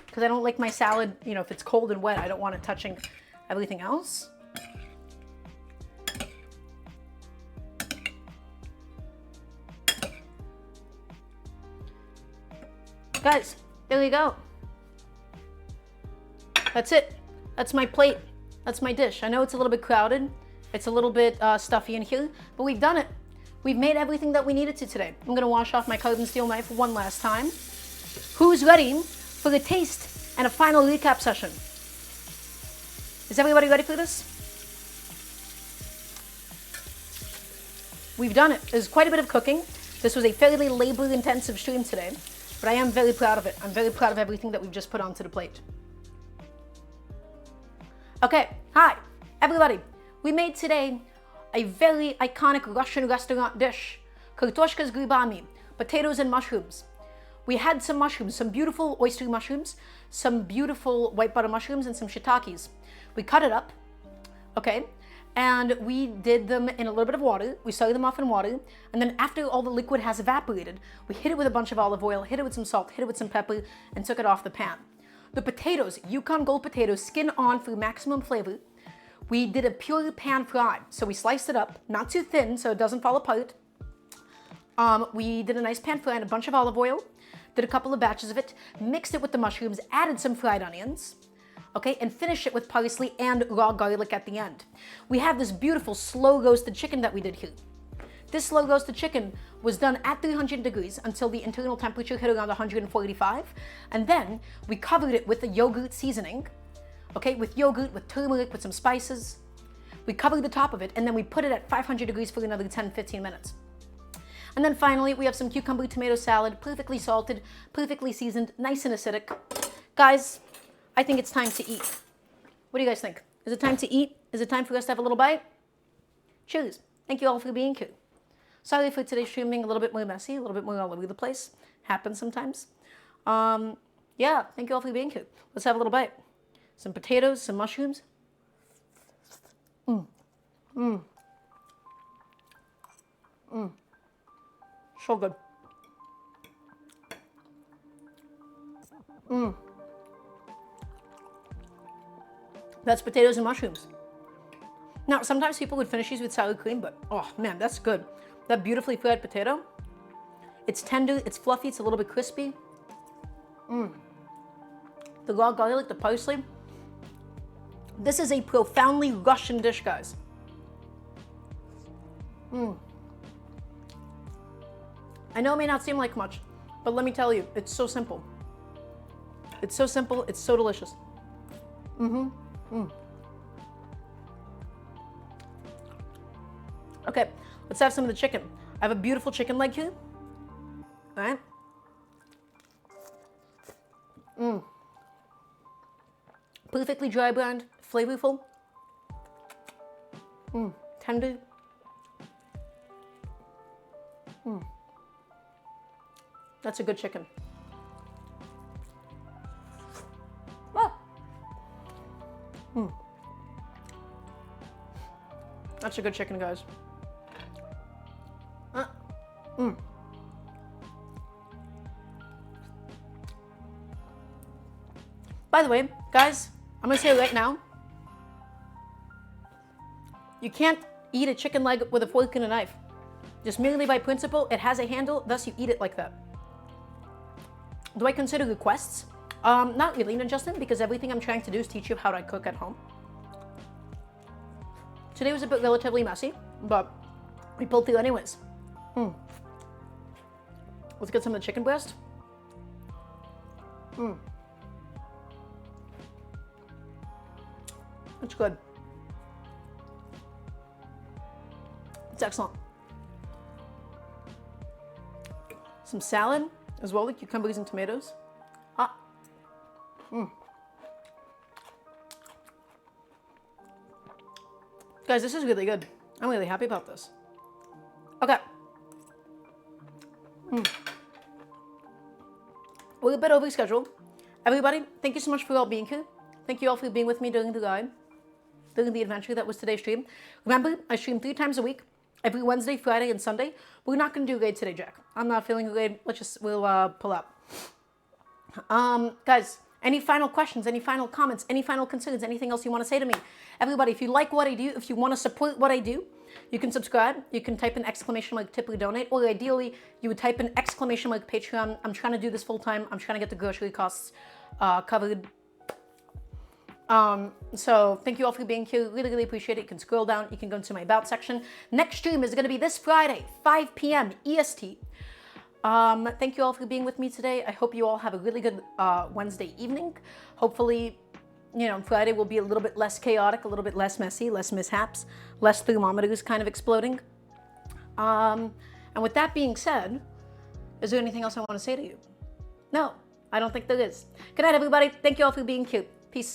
because I don't like my salad, you know, if it's cold and wet, I don't want it touching everything else. Guys, there you go. That's it. That's my plate. That's my dish. I know it's a little bit crowded. It's a little bit stuffy in here, but we've done it. We've made everything that we needed to today. I'm gonna wash off my carbon steel knife one last time. Who's ready for the taste and a final recap session? Is everybody ready for this? We've done it. There's quite a bit of cooking. This was a fairly labor-intensive stream today, but I am very proud of it. I'm very proud of everything that we've just put onto the plate. Okay, hi, everybody. We made today a very iconic Russian restaurant dish, kartoshka s gribami, potatoes and mushrooms. We had some mushrooms, some beautiful oyster mushrooms, some beautiful white butter mushrooms, and some shiitakes. We cut it up, okay, and we did them in a little bit of water. We started them off in water, and then after all the liquid has evaporated, we hit it with a bunch of olive oil, hit it with some salt, hit it with some pepper, and took it off the pan. The potatoes, Yukon Gold potatoes, skin on for maximum flavor. We did a pure pan fry, so we sliced it up, not too thin so it doesn't fall apart. We did a nice pan fry and a bunch of olive oil, did a couple of batches of it, mixed it with the mushrooms, added some fried onions, okay, and finished it with parsley and raw garlic at the end. We have this beautiful slow roasted chicken that we did here. This slow roasted chicken was done at 300 degrees until the internal temperature hit around 145, and then we covered it with the yogurt seasoning, okay, with yogurt, with turmeric, with some spices. We covered the top of it, and then we put it at 500 degrees for another 10-15 minutes. And then finally, we have some cucumber tomato salad, perfectly salted, perfectly seasoned, nice and acidic. Guys, I think it's time to eat. What do you guys think? Is it time to eat? Is it time for us to have a little bite? Cheers. Thank you all for being here. Sorry for today's stream being a little bit more messy, a little bit more all over the place. Happens sometimes. Yeah, thank you all for being here. Let's have a little bite. Some potatoes, some mushrooms. So good. That's potatoes and mushrooms. Now, sometimes people would finish these with sour cream, but oh man, that's good. That beautifully fried potato. It's tender, it's fluffy, it's a little bit crispy. the raw garlic, the parsley. This is a profoundly Russian dish, guys. I know it may not seem like much, but let me tell you, it's so simple. It's so simple, it's so delicious. Okay, let's have some of the chicken. I have a beautiful chicken leg here. All right. Perfectly dry browned, flavorful. Tender. That's a good chicken. Ah. That's a good chicken, guys. By the way, guys, I'm gonna say it right now. You can't eat a chicken leg with a fork and a knife. Just merely by principle, it has a handle, thus you eat it like that. Do I consider requests? Not really, no, Justin, because everything I'm trying to do is teach you how to cook at home. Today was a bit relatively messy, but we pulled through anyways. Let's get some of the chicken breast. It's good. It's excellent. Some salad as well, like cucumbers and tomatoes. Guys, this is really good. I'm really happy about this. Okay. We're a bit over schedule. Everybody, thank you so much for all being here. Thank you all for being with me during the ride, during the adventure that was today's stream. Remember, I stream 3 times a week, every Wednesday, Friday, and Sunday. We're not going to do a raid today, Jack. I'm not feeling a raid. We'll pull up. Guys, any final questions, any final comments, any final concerns, anything else you want to say to me? Everybody, if you like what I do, if you want to support what I do, you can subscribe. You can type an exclamation mark tip or donate, or ideally, you would type an exclamation mark Patreon. I'm trying to do this full time. I'm trying to get the grocery costs covered. So thank you all for being here. Really, really appreciate it. You can scroll down. You can go into my about section. Next stream is going to be this Friday, 5 p.m. EST. Thank you all for being with me today. I hope you all have a really good Wednesday evening. Hopefully, you know, Friday will be a little bit less chaotic, a little bit less messy, less mishaps, less thermometers kind of exploding. And with that being said, is there anything else I want to say to you? No, I don't think there is. Good night, everybody. Thank you all for being cute. Peace.